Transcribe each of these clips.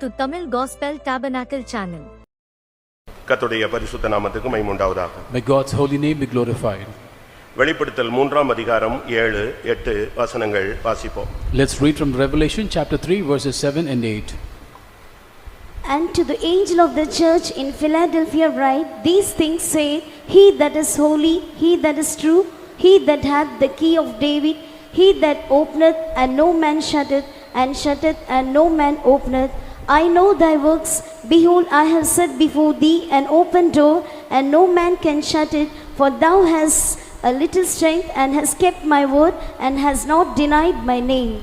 to Tamil Gospel Tabernacle channel. கர்த்தருடைய பரிசுத்த நாமத்துக்கு மகிமை உண்டாவதாக. May God's holy name be glorified. வெளிப்படுத்தல் 3ஆம் அதிகாரம் 7, 8 வசனங்கள் வாசிப்போம். Let's read from Revelation chapter 3 verses 7 and 8. And to the angel of the church in Philadelphia write, these things say, he that is holy, he that is true, he that hath the key of David, he that openeth and no man shutteth, and shutteth and no man openeth. I know thy works, behold, I have set before thee an open door, and no man can shut it, for thou hast a little strength, and hast kept my word, and hast not denied my name.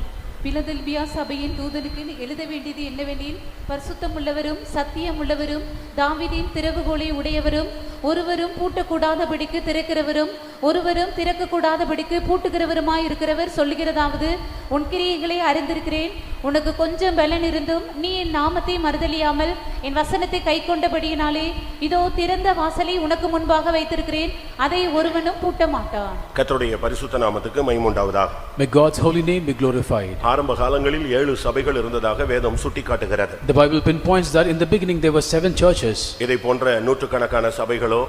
Philadelphia சபையின் தூதனுக்கு எழுத வேண்டியது என்னவெனில், பரிசுத்தமுள்ளவரும் சத்தியமுள்ளவரும் தாவீதின் திறவுகோலை உடையவரும் ஒருவரும் பூட்டக்கூடாதபடிக்கு திறக்கிறவரும் ஒருவரும் திறக்கக்கூடாதபடிக்கு பூட்டுகிறவருமாய் இருக்கிறவர் சொல்லுகிறதாவது, உன் கிரியைகளை அறிந்திருக்கிறேன். உனக்கு கொஞ்சம் பலன் இருந்தும் நீ என் நாமத்தை மறுதலியாமல் என் வசனத்தை கை கொண்டபடியினாலே இதோ திறந்த வாசலை உனக்கு முன்பாக வைத்திருக்கிறேன், அதை ஒருவனும் பூட்ட மாட்டான். கர்த்தருடைய பரிசுத்த நாமத்துக்கு மகிமை உண்டாவதாக. May God's holy name be glorified. ஆரம்ப காலங்களில் 7 சபைகள் இருந்ததாக வேதம் சுட்டிக்காட்டுகிறது. The Bible pinpoints that in the beginning there were 7 churches. இதை போன்ற நூற்றுக்கணக்கான சபைகளோ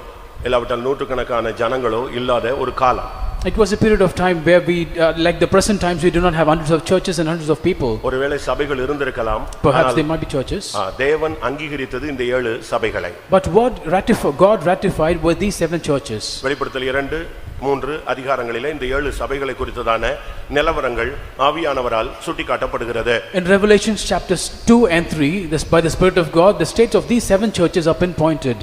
இல்லாவிட்டால் நூற்றுக்கணக்கான ஜனங்களோ இல்லாத ஒரு காலம். It was a period of time where we like the present times we do not have hundreds of churches and hundreds of people. ஒருவேளை சபைகள் இருந்திருக்கலாம். Perhaps there might be churches. தேவன் அங்கீகரித்தது இந்த 7 சபைகளை. But what God ratified were these 7 churches. வெளிப்படுத்தல் 2, 3 அதிகாரங்களிலே இந்த 7 சபைகளை குறித்ததான நிலவரங்கள் ஆவியானவரால் சுட்டிக்காட்டப்படுகிறது. In Revelation chapters 2 and 3, by the Spirit of God, the states of these 7 churches are pinpointed.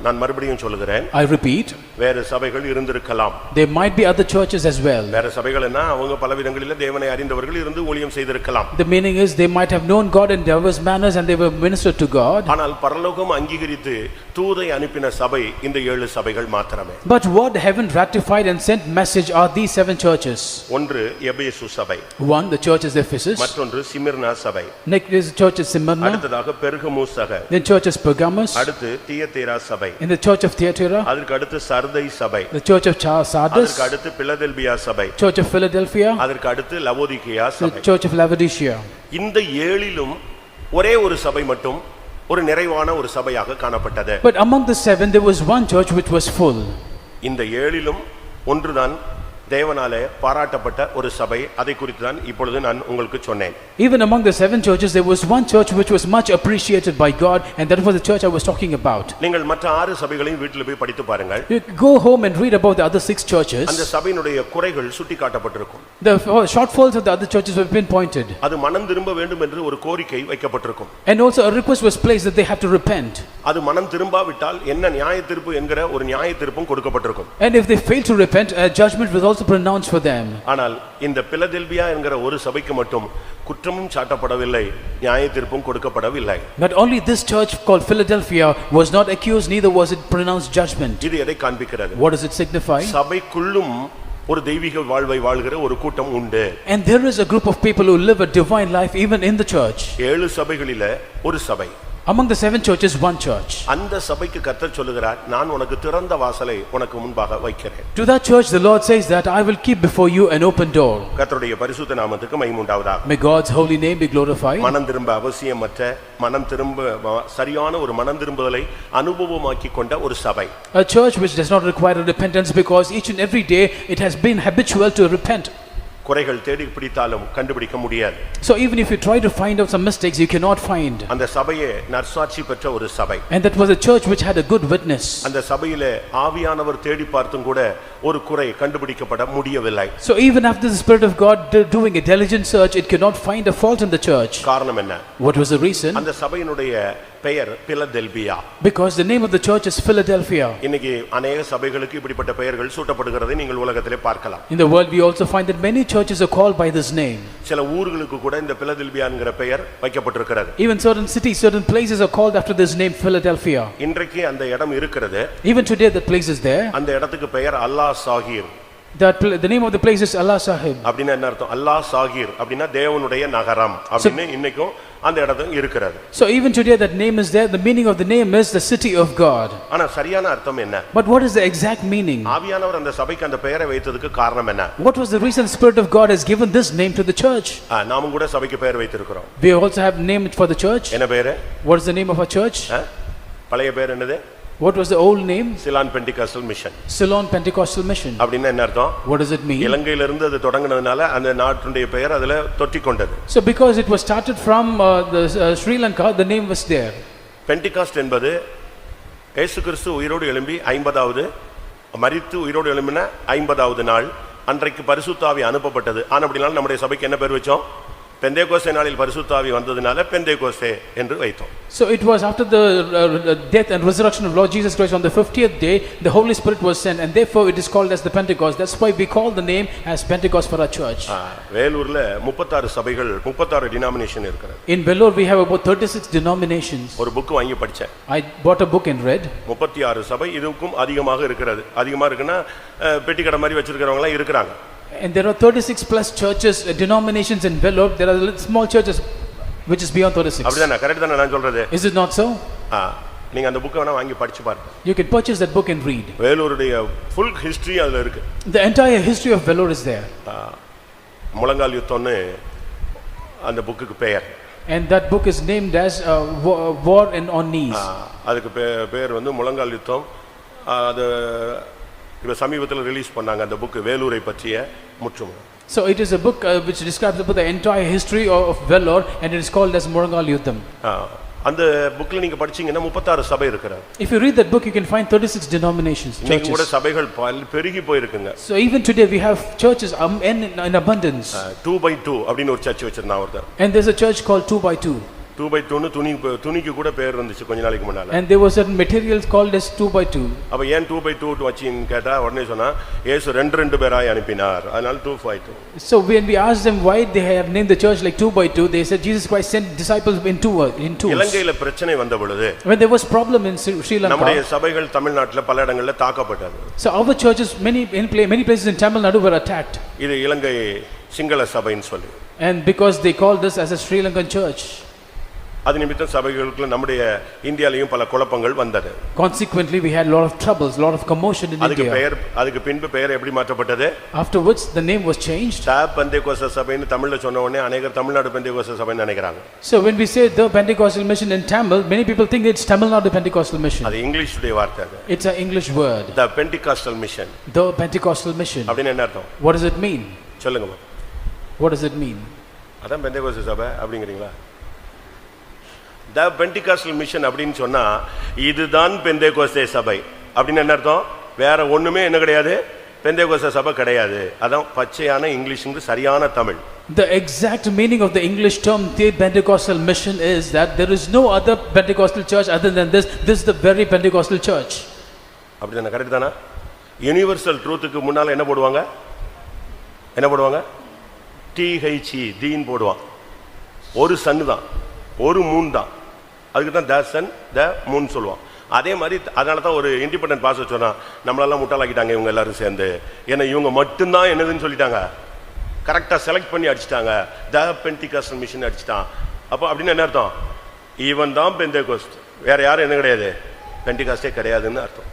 நான் மறுபடியும் சொல்லுகிறேன். I repeat. வேறு சபைகள் இருந்திருக்கலாம். There might be other churches as well. வேறு சபைகள்னா அவங்க பல விதங்களிலே தேவனை அறிந்தவர்கள் இருந்து ஊழியம் செய்திருக்கலாம். The meaning is they might have known God in diverse manners and they were ministered to God. ஆனால் பரலோகம் அங்கீகரித்து தூதை அனுப்பின சபை இந்த 7 சபைகள் மாத்திரமே. But what heaven ratified and sent message are these 7 churches. ஒன்று எபேசு சபை. One, the church is Ephesus. மற்றொன்று சிமிர்னா சபை. Next is the church of Smyrna. அடுத்ததாக பெர்கமு சபை. Then church of Pergamos. அடுத்து தியத்தீரா சபை. In the church of Thyatira. அதற்கு அடுத்து சர்தை சபை. The church of Sardis. அதற்கு அடுத்து பிலதெல்பியா சபை. Church of Philadelphia. அதற்கு அடுத்து லவோதிகேயா சபை. The church of Laodicea. இந்த 7லும் ஒரே ஒரு சபை மட்டும் ஒரு நிறைவான ஒரு சபையாக காணப்பட்டது. But among the 7 there was one church which was full. இந்த 7லும் ஒன்றுதான் தேவனாலே பாராட்டப்பட்ட ஒரு சபை. அதை குறித்து தான் இப்பொழுது நான் உங்களுக்கு சொன்னேன். Even among the 7 churches there was one church which was much appreciated by God, and that was the church I was talking about. நீங்கள் மற்ற 6 சபைகளையும் வீட்டில் போய் படித்து பாருங்கள். You go home and read about the other 6 churches. அந்த சபையினுடைய குறைகள் சுட்டிக்காட்டப்பட்டிருக்கும். The shortfalls of the other churches were pinpointed. அது மனம் திரும்ப வேண்டும் என்று ஒரு கோரிக்கை வைக்கப்பட்டிருக்கும். And also a request was placed that they have to repent. அது மனம் திரும்பாவிட்டால் என்ன நியாயத்தீர்ப்பு என்கிற ஒரு நியாயத்தீர்ப்பும் கொடுக்கப்பட்டிருக்கும். And if they fail to repent, a judgment was also pronounced for them. ஆனால் இந்த பிலதெல்பியா என்கிற ஒரு சபைக்கு மட்டும் குற்றமும் சாட்டப்படவில்லை, நியாயத்தீர்ப்பும் கொடுக்கப்படவில்லை. But only this church called Philadelphia was not accused, neither was it pronounced judgment. இது எதை காண்பிக்கிறது? What does it signify? சபைக்குள்ளும் ஒரு தெய்வீக வாழ்வை வாழ்கிற ஒரு கூட்டம் உண்டு. And there is a group of people who live a divine life even in the church. 7 சபைகளிலே ஒரு சபை. Among the 7 churches, one church. அந்த சபைக்கு கர்த்தர் சொல்லுகிறார், நான் உனக்கு திறந்த வாசலை உனக்கு முன்பாக வைக்கிறேன். To that church the Lord says that I will keep before you an open door. கர்த்தருடைய பரிசுத்த நாமத்துக்கு மகிமை உண்டாவதாக. May God's holy name be glorified. மனம் திரும்ப அவசியமற்ற, மனம் திரும்ப சரியான ஒரு மனம் திரும்புதலை அனுபவமாக்கி கொண்ட ஒரு சபை. A church which does not require repentance because each and every day it has been habitual to repent. குறைகள் தேடி பிடித்தாலும் கண்டுபிடிக்க முடியாது. So even if you try to find out some mistakes you cannot find. அந்த சபையே நற்சாட்சி பெற்ற ஒரு சபை. And that was a church which had a good witness. அந்த சபையிலே ஆவியானவர் தேடி பார்த்தும் கூட ஒரு குறை கண்டுபிடிக்கப்பட முடியவில்லை. So even after the Spirit of God doing a diligent search, it cannot find a fault in the church. காரணம் என்ன? What was the reason? அந்த சபையினுடைய பெயர் Philadelphia. Because the name of the church is Philadelphia. இன்னைக்கு अनेक சபைகளுக்கு இப்படிப்பட்ட பெயர்கள் சூட்டப்படுகிறதை நீங்கள் உலகத்திலே பார்க்கலாம். In the world we also find that many churches are called by this name. சில ஊர்களுக்கு கூட இந்த பிலதெல்பியா என்கிற பெயர் வைக்கப்பட்டிருக்கிறது. Even certain cities, certain places are called after this name Philadelphia. இன்றைக்கு அந்த இடம் இருக்கிறது. Even today that place is there. அந்த இடத்துக்கு பெயர் அல்லாஹ் Zakir. The name of the place is Allah Sahib. அப்படின்னா என்ன அர்த்தம்? அல்லாஹ் சாகிர் அப்படின்னா தேவனுடைய நகரம் அப்படின்னு இன்னைக்கும் அந்த இடத்துல இருக்கிறது. So even today that name is there. The meaning of the name is the city of God. ஆனா சரியான அர்த்தம் என்ன? But what is the exact meaning? ஆவியானவர் அந்த சபைக்கு அந்த பெயரை வைத்ததுக்கு காரணம் என்ன? What was the reason Spirit of God has given this name to the church? நாமும் கூட சபைக்கு பெயர் வைத்திருக்கிறோம். We also have name for the church. என்ன பெயர்? What is the name of our church? பழைய பெயர் என்னது? What was the old name? Ceylon Pentecostal mission. Ceylon Pentecostal Mission. அப்படின்னா என்ன அர்த்தம்? What does it mean? இலங்கையில இருந்து அது தொடங்குனதுனால அந்த நாட்டுடைய பெயர் அதுல தொற்றிக்கொண்டது. So because it was started from Sri Lanka, the name was there. Pentecost என்பது இயேசு கிறிஸ்து உயிரோடு எழும்பி 50வது மரித்து உயிரோடு எழும்பின 50வது நாள் அன்றைக்கு பரிசுத்த ஆவி அனுப்பப்பட்டது. ஆனபடியால் நம்முடைய சபைக்கு என்ன பேர் வச்சோம்? பெந்தேகோஸ்தே நாளில் பரிசுத்த ஆவி வந்ததனால பெந்தேகோஸ்தே என்று வைத்தோம். So it was after the death and resurrection of Lord Jesus Christ on the 50th day, the Holy Spirit was sent, and therefore it is called as the Pentecost. That's why we call the name as Pentecost for our church. வேலூர்ல 36 சபைகள் 36 denomination இருக்குது. In Vellore we have about 36 denominations. ஒரு book வாங்கி படிச்சேன். I bought a book and read. 36 சபை இதுக்கும் அதிகமாக இருக்கிறது. அதிகமா இருக்குன்னா பெட்டி கடை மாதிரி வச்சிருக்கிறவங்க எல்லாம் இருக்காங்க. And there are 36 plus churches, denominations in Vellore. There are small churches which is beyond 36. அப்படிதானே? கரெக்ட் தானே நான் சொல்றது? Is it not so? நீங்க அந்த புக்கை வேணா வாங்கி படிச்சு பாருங்க. You can purchase that book and read. வேலூருடைய full history அதுல இருக்கு. The entire history of Vellore is there. முழங்கால் யுத்தம்னு அந்த புக்குக்கு பெயர். And that book is named as War and on Knees. அதுக்கு பேர் வந்து முழங்கால் யுத்தம். அது இப்ப சமீபத்தில் ரிலீஸ் பண்ணாங்க அந்த புக் வேலூரை பற்றிய முற்றும். So it is a book which describes about the entire history of Vellore, and it is called as Morangal Yuddham. அந்த புக்ல நீங்க படிச்சீங்கன்னா 36 சபை இருக்குற. If you read that book you can find 36 denominations, churches. இன்னைக்கு கூட சபைகள் பெருகி போயிருக்குங்க. So even today we have churches in abundance. 2 by 2 அப்படின ஒரு சர்ச் வச்சிருந்தாங்க ஒருத்தர். And there's a church called 2 by 2. 2 by 2 னு துணிக்கு கூட பேர் இருந்துச்சு கொஞ்ச நாளைக்கு முன்னால. And there was certain materials called as 2 by 2. அப்ப ஏன் 2 by 2 வச்சின்னு கேட்டா உடனே சொன்னா இயேசு ரெண்டு பேராய் அனுப்பினார். அதனால 2 by 2. So when we asked them why they have named the church like 2 by 2, they said Jesus Christ sent disciples in twos. இலங்கையில பிரச்சனை வந்த பொழுது when there was problem in Sri Lanka, நம்முடைய சபைகள் தமிழ்நாட்டுல பல இடங்கள்ல தாக்கப்பட்டது. So our churches many places in Tamil Nadu were attacked. இது இலங்கை சிங்கள சபைன்னு சொல்லி. And because they called this as a Sri Lankan church. அது நிமித்தம் சபைகளுக்குள்ள நம்முடைய இந்தியாலயும் பல குழப்பங்கள் வந்தது. Consequently we had a lot of troubles, lot of commotion in India. அதுக்கு பின்பு பெயர் எப்படி மாற்றப்பட்டது? Afterwards the name was changed. Pentecost சபைன்னு தமிழ்ல சொன்ன உடனே अनेகர் தமிழ்நாடு பெந்தேகோஸ்தே சபைன்னு நினைக்கிறாங்க. So when we say the Pentecostal mission in Tamil, many people think it's Tamil Nadu Pentecostal mission. அது இங்கிலீஷ் உடைய வார்த்தை அது. It's an English word. The Pentecostal mission. The Pentecostal mission. அப்படினா என்ன அர்த்தம்? What does it mean? சொல்லுங்க. What does it mean? அதான் பெந்தேகோஸ்தே சபை அப்படிங்கறீங்களா? The Pentecostal mission அப்படினு சொன்னா இதுதான் பெந்தேகோஸ்தே சபை. அப்படினா என்ன அர்த்தம்? வேற ஒண்ணுமே என்ன கிடையாது? பெந்தேகோஸ்தே சபை கிடையாது. அதான் பச்சையான இங்கிலீஷ்ங்கு சரியான Tamil. The exact meaning of the English term the Pentecostal mission is that there is no other Pentecostal church other than this. This is the very Pentecostal church. அப்படிதானே? கரெக்ட் தானா? யுனிவர்சல் ட்ரூத்துக்கு முன்னால என்ன போடுவாங்க? என்ன போடுவாங்க? THE தீன் போடுவான். ஒரு சன் தான். ஒரு மூன் தான். அதுக்கு தான் த சன் த மூன் சொல்லுவான். அதே மாதிரி அதனால தான் ஒரு இண்டிபெண்டன்ட் பாஸ்டர் சொன்னா நம்மளெல்லாம் முட்டாளாக்கிட்டாங்க இவங்க எல்லாரும் சேர்ந்து. ஏன்னா இவங்க மட்டும்தான் என்னதுன்னு சொல்லிட்டாங்க. கரெக்டா செலக்ட் பண்ணி அடிச்சிட்டாங்க. த பெண்டிகாஸ்டல் மிஷன் அடிச்சிட்டான். அப்போ அப்படின்னு என்ன அர்த்தம்? இவன் தான் பெந்தேகோஸ்த். வேற யாரும் என்ன கிடையாது? பெண்டிகாஸ்டே கிடையாதுன்னு அர்த்தம்.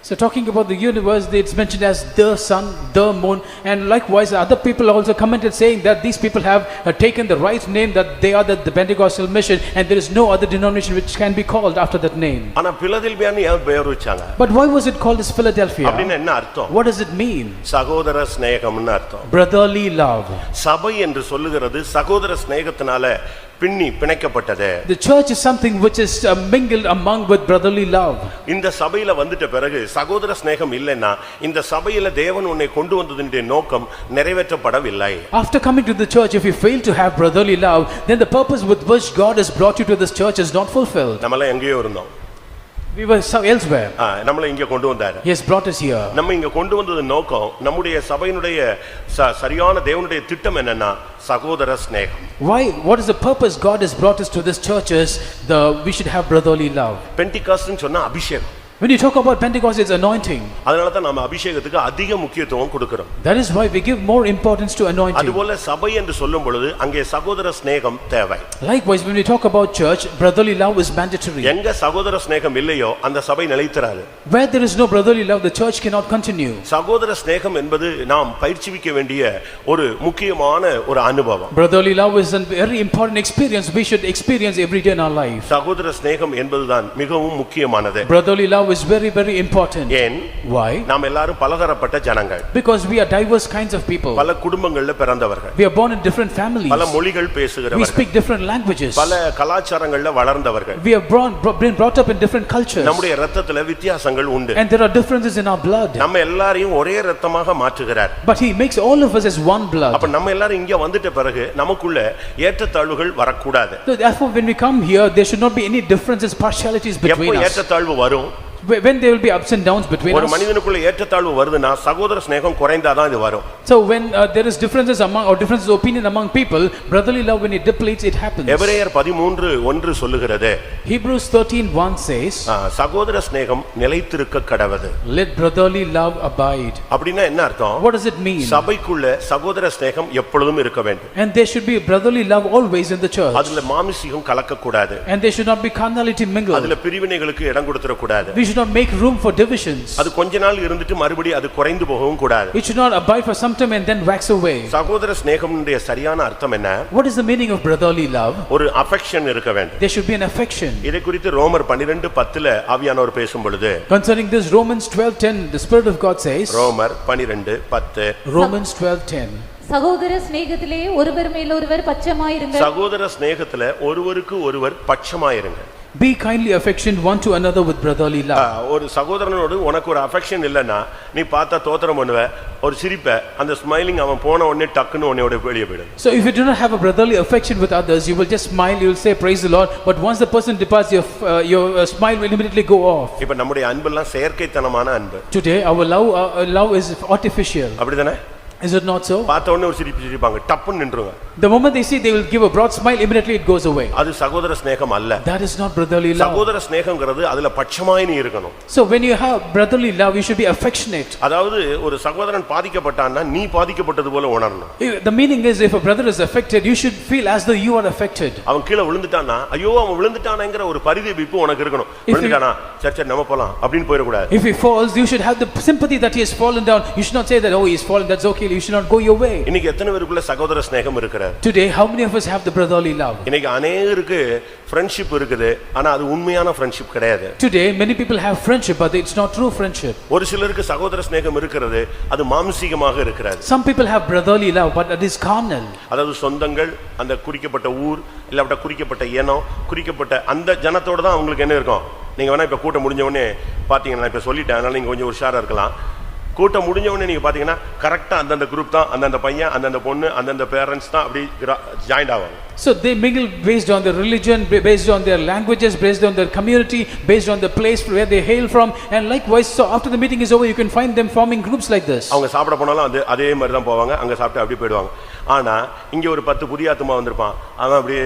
So talking about the universe, it's mentioned as the sun, the moon, and likewise other people also commented saying that these people have taken the right name, that they are the Pentecostal mission, and there is no other denomination which can be called after that name. ஆனா பிலதெல்பியான்னு ஏன் பெயர் வச்சாங்க? But why was it called as Philadelphia? அப்படினா என்ன அர்த்தம்? What does it mean? சகோதர ஸ்நேகம்னு அர்த்தம். Brotherly love. சபை என்று சொல்லுகிறது சகோதர ஸ்நேகத்தினால பிணைக்கப்பட்டது. The church is something which is mingled among with brotherly love. இந்த சபையில வந்துட்ட பிறகு சகோதர ஸ்நேகம் இல்லைன்னா இந்த சபையில தேவன் உன்னை கொண்டு வந்ததினுடைய நோக்கம் நிறைவேற்றப்படவில்லை. After coming to the church, if you fail to have brotherly love, then the purpose with which God has brought you to this church is not fulfilled. நம்மள எங்கேயோ இருந்தோம். We were elsewhere. நம்மள இங்க கொண்டு வந்தாரு. He has brought us here. நம்ம இங்க கொண்டு வந்தது நோக்கம் நம்முடைய சபையினுடைய சரியான தேவனுடைய திட்டம் என்னன்னா சகோதர ஸ்நேகம். Why? What is the purpose God has brought us to this church is we should have brotherly love. பெண்டிகாஸ்ட்னு சொன்னா அபிஷேகம். When you talk about Pentecost, it's anointing. அதனால தான் நாம அபிஷேகத்துக்கு அதிக முக்கியத்துவம் கொடுக்கிறோம். That is why we give more importance to anointing. அதுபோல சபை என்று சொல்லும் பொழுது அங்கே சகோதர சிநேகம் தேவை. Likewise, when we talk about church, brotherly love is mandatory. எங்க சகோதர சிநேகம் இல்லையோ அந்த சபை நிலைத்திராது. Where there is no brotherly love, the church cannot continue. சகோதர சிநேகம் என்பது நாம் பயிற்சிவிக்க வேண்டிய ஒரு முக்கியமான ஒரு அனுபவம். Brotherly love is a very important experience we should experience every day in our life. சகோதர சிநேகம் என்பதுதான் மிகவும் முக்கியமானது. Brotherly love is very, very important. ஏன்? Why? நாம் எல்லாரும் பலதரப்பட்ட ஜனங்கள். Because we are diverse kinds of people. பல குடும்பங்கள்ல பிறந்தவர்கள். We are born in different families. பல மொழிகள் We பேசுகிறவர்கள். speak different languages. பல கலாச்சாரங்கள்ல வளர்ந்தவர்கள். We are been brought up in different cultures. நம்முடைய இரத்தத்துல வித்தியாசங்கள் உண்டு. And there are differences in our blood. நம்ம எல்லாரையும் ஒரே இரத்தமாக மாற்றுகிறார். But he makes all of us as one blood. அப்ப நம்ம எல்லாரும் இங்க வந்துட்ட பிறகு நமக்குள்ள ஏற்றத்தாழ்வுகள் வரக்கூடாது. So therefore, when we come here, there should not be any differences, partialities between எப்போ us. ஏற்றத்தாழ்வு வரும்? When there will be ups and downs between ஒரு us. மனிதனுக்குள்ள ஏற்றத்தாழ்வு வருதுன்னா சகோதர சிநேகம் குறைந்தாதான் இது வரும். So when there is differences among or differences of opinion among people, brotherly love when it depletes, it happens. எபிரேயர் 13:1 சொல்லுகிறது. Hebrews 13:1 says, சகோதர சிநேகம் நிலைத்திருக்க கடவது. let brotherly love abide. அப்படினா என்ன அர்த்தம்? What does it mean? சபைக்குள்ள சகோதர சிநேகம் எப்பொழுதும் இருக்க வேண்டும். And there should be brotherly love always in the church. அதுல மாமிசீகம் கலக்க கூடாது. And there should not be carnality mingled. அதுல பிரிவினைகளுக்கு இடம் கொடுத்துற கூடாது. We should not make room for divisions. அது கொஞ்ச நாள் இருந்துட்டு மறுபடியும் அது குறைந்து போகவும் கூடாது. It should not abide for some time and then wax away. சகோதர சிநேகம்னுடைய சரியான அர்த்தம் என்ன? What is the meaning of brotherly love? ஒரு affection இருக்க வேண்டும். There should be an affection. இதை குறித்து ரோமர் 12:10 ஆவியானவர் பேசும் பொழுது Concerning this, Romans 12:10, the Spirit of God says, ரோமர் 12:10 Romans 12:10, சகோதர சிநேகத்திலே ஒருவர் மேலொருவர் பட்சமாயிருங்கள். சகோதர சிநேகத்துல ஒருவருக்கு ஒருவர் பட்சமாயிருங்க. be kindly affectioned one to another with brotherly love. ஒரு சகோதரனோடு உனக்கு ஒரு affection இல்லனா நீ பார்த்தா தோத்திரம் பண்ணுவ, ஒரு சிரிப்ப, அந்த ஸ்மைலிங் அவன் போன உடனே டக்குன்னு உன்னையோட வெளியே போயிடும். So if you do not have a brotherly affection with others, you will just smile, you will say praise the Lord, but once the person departs, your smile will immediately go off. இப்ப நம்முடைய அன்பெல்லாம் செயற்கைத்தனமான அன்பு. Today our love is artificial. அப்படிதானே? Is it not so? பார்த்த உடனே ஒரு சிரிப்பு சிரிப்பாங்க, டப்புன்னு நின்றுங்க. The moment they see, they will give a broad smile, immediately it goes away. அது சகோதர சிநேகம் அல்ல. That is not brotherly love. சகோதர சிநேகம்ங்கிறது அதுல பட்சமாய் நீ இருக்கணும். So when you have brotherly love, you should be affectionate. அதாவது ஒரு சகோதரன் பாதிக்கப்பட்டான்னா நீ பாதிக்கப்பட்டது போல உணரணும். The meaning is, if a brother is affected, you should feel as though you are affected. அவன் கீழே விழுந்துட்டானா, ஐயோ அவன் விழுந்துட்டானேங்கற ஒரு பரிதபிப்பு உனக்கு இருக்கணும். விழுந்துட்டானா, சரி நம்ம போலாம் அப்படினு போயிர கூடாது. If he falls, you should have the sympathy that he has fallen down. You should not say that, oh, he has fallen, that's okay, you should not go your way. இன்னைக்கு எத்தனை பேருக்குள்ள சகோதர சிநேகம் இருக்குறார்? Today, how many of us have the brotherly love? இன்னைக்கு अनेகருக்கு friendship இருக்குது, ஆனா அது உண்மையான friendship கிடையாது. Today, many people have friendship, but it's not true friendship. ஒரு சிலருக்கு சகோதர சிநேகம் இருக்குது, அது மாம்சீகமாக இருக்கிறது. Some people have brotherly love, but it is carnal. அதாவது சொந்தங்கள், அந்த குறிக்கப்பட்ட ஊர், இல்ல குறிக்கப்பட்ட இனம், குறிக்கப்பட்ட அந்த ஜனத்தோட தான் உங்களுக்கு என்ன இருக்கும்? நீங்க வேணா இப்ப கூட்டம் முடிஞ்ச உடனே பாத்தீங்கன்னா, இப்ப சொல்லிட்டேன், அதனால நீங்க கொஞ்சம் உஷாரா இருக்கலாம். கூட்டம் முடிஞ்ச உடனே நீங்க பாத்தீங்கன்னா கரெக்ட்டா அந்த குரூப் தான், அந்த பையன், அந்த பொண்ணு, அந்த பேரண்ட்ஸ் தான் அப்படி ஜாயின் ஆவாங்க. So they mingle based on their religion, based on their languages, based on their community, based on the place where they hail from, and likewise, so after the meeting is over, you can find them forming groups like this. அவங்க சாப்பிட போனாலும் அதே மாதிரி தான் போவாங்க, அங்க சாப்பிட்டு அப்படியே போயிடுவாங்க. ஆனா இங்க ஒரு 10 புதிய ஆத்துமா வந்திருப்பான், அவன் அப்படியே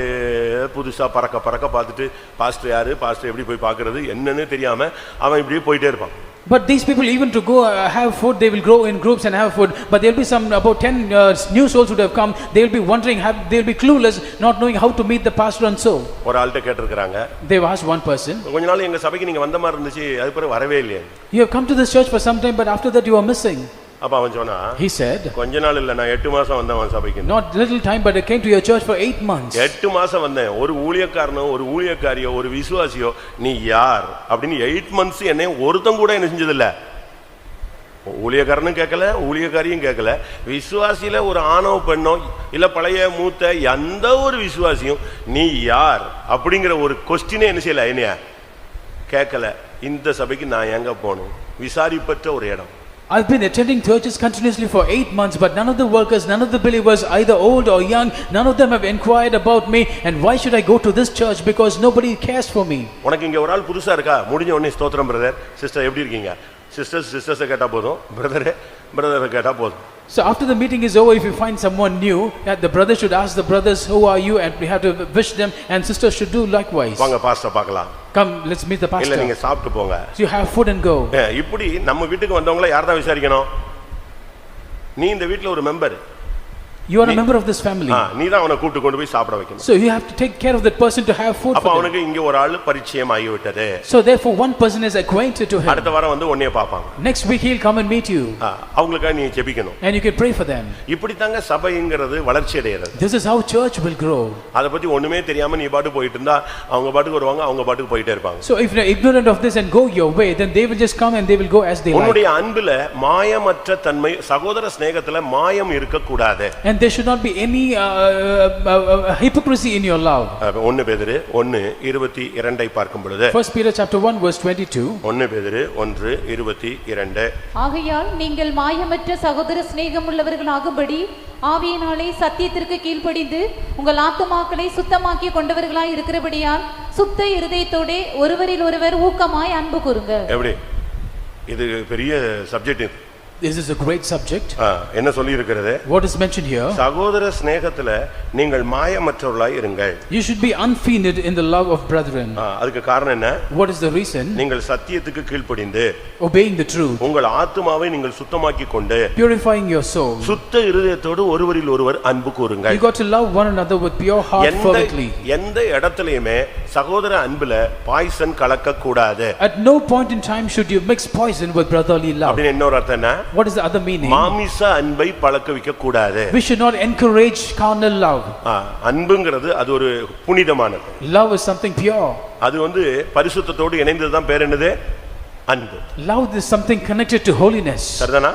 புதுசா பறக்க பார்த்துட்டு பாஸ்டர் யாரு, பாஸ்டர் எப்படி போய் பார்க்கிறது என்னன்னு தெரியாம அவன் இப்படியே போயிட்டே இருப்பான். But these people, even to go have food, they will grow in groups and have food, but there will be some about 10 new souls who have come. They will be wondering, they will be clueless, not knowing how to meet the pastor and so. ஒரு ஆள்கிட்ட கேட்டிருக்காங்க, they have asked one person, கொஞ்ச நாள் எங்க சபைக்கு நீங்க வந்த மாதிரி இருந்துச்சு, அதுக்கு பிறகு வரவே இல்லையே. You have come to this church for some time, but after that you are missing. அப்ப அவன் சொன்னா, he said, கொஞ்ச நாள் இல்ல, நான் 8 மாசம் வந்தேன் சபைக்கு. not little time, but I came to your church for 8 months. 8 மாசம் வந்தேன். ஒரு ஊழியக்காரனோ, ஒரு ஊழியக்காரியோ, ஒரு விசுவாசியோ, நீ யார் அப்படின்னு 8 months என்னை ஒருத்தன் கூட என்ன செஞ்சது இல்ல. ஊழியக்காரனும் கேட்கல, ஊழியக்காரியும் கேட்கல, விசுவாசியில ஒரு ஆணோ பெண்ணோ இல்ல பழைய மூத்த எந்த ஒரு விசுவாசியும் நீ யார் அப்படிங்கிற ஒரு கொஸ்டினே என்ன செய்யல, என்னைய கேட்கல. இந்த சபைக்கு நான் எங்க போகணும்? விசாரிப்பற்ற ஒரு இடம். I've been attending churches continuously for 8 months, but none of the workers, none of the believers, either old or young, none of them have inquired about me. And why should I go to this church? Because nobody cares for me. உனக்கு இங்க ஒரு ஆள் புதுசா இருக்கா, முடிஞ்ச உடனே ஸ்தோத்திரம் brother, sister எப்படி இருக்கீங்க? சிஸ்டர்ஸ் கேட்டா போதும், பிரதர் கேட்டா போதும். So after the meeting is over, if you find someone new, the brothers should ask the brothers, who are you? And we have to wish them, and sisters should do likewise. வாங்க pastor பார்க்கலாம். Come, let's meet the இல்ல pastor. நீங்க சாப்பிட்டு போங்க. So you have food and go. இப்படி நம்ம வீட்டுக்கு வந்தவங்கள யார் தான் விசாரிக்கணும்? நீ இந்த வீட்ல ஒரு member. You are a member of this family. நீ தான் அவனை கூட்டி கொண்டு போய் சாப்பிட வைக்கணும். So you have to take care of that person to have food அப்ப for them. அவனுக்கு இங்க ஒரு ஆளு பரிச்சயம் ஆகி விட்டது. So therefore one person is acquainted to him. அடுத்த வாரம் வந்து உன்னைய பாப்பாங்க. Next week he'll come and meet you. அவங்களுக்காக நீ ஜெபிக்கணும். And you can pray for them. இப்படி தாங்க சபைங்கிறது வளர்ச்சி அடைகிறது. This is how church will grow. அத பத்தி ஒண்ணுமே தெரியாம நீ பாட்டு போயிட்டு இருந்தா அவங்க பாட்டுக்கு வருவாங்க, அவங்க பாட்டுக்கு போயிட்டே இருப்பாங்க. So if you're ignorant of this and go your way, then they will just come and they will go as they like. உன்னுடைய அன்புல மாயமற்ற தன்மை, சகோதர சிநேகத்துல மாயம் இருக்க கூடாது. And there should not be any hypocrisy in your love. 1 பேதுரு 1:22 பார்க்கும் பொழுது 1 Peter chapter 1 verse 22. 1 பேதுரு 1:22. ஆகையால் நீங்கள் மாயமற்ற சகோதர சிநேகம் உள்ளவர்களாகும்படி ஆவியினாலே சத்தியத்திற்கு கீழ்ப்படிந்து உங்கள் ஆத்துமாக்களை சுத்தமாக்கி கொண்டவர்களாய் இருக்கிறபடியால் சுத்த இருதயத்தோடே ஒருவரில் ஒருவர் ஊக்கமாய் அன்பு கூறுங்க. எப்படி? இது பெரிய சப்ஜெக்ட். இது This is a great subject. என்ன சொல்லி இருக்கிறது? What is mentioned here? சகோதர சிநேகத்துல நீங்கள் மாயமற்றவர்களாய் இருங்கள். You should be unfeigned in the love of brethren. அதுக்கு காரணம் என்ன? What is the reason? நீங்கள் சத்தியத்துக்கு கீழ்ப்படிந்து obeying the truth, உங்கள் ஆத்துமாவை நீங்கள் சுத்தமாக்கி கொண்டு purifying your soul, சுத்த இருதயத்தோடு ஒருவரில் ஒருவர் அன்பு கூறுங்கள். you got to love one another with pure heart fervently. எந்த இடத்திலயுமே சகோதர அன்புல பாய்சன் கலக்க கூடாது. At no point in time should you mix poison with brotherly love. அப்படின இன்னொரு அர்த்தம் என்ன? What is the other meaning? மாமிச அன்பை பழக்க வைக்க கூடாது. We should not encourage carnal love. அன்புங்கிறது அது ஒரு புனிதமானது. Love is something pure. அது வந்து பரிசுத்தத்தோடு இணைந்தது தான் பேர் என்னது? அன்பு. Love is something connected to holiness. சரிதானா?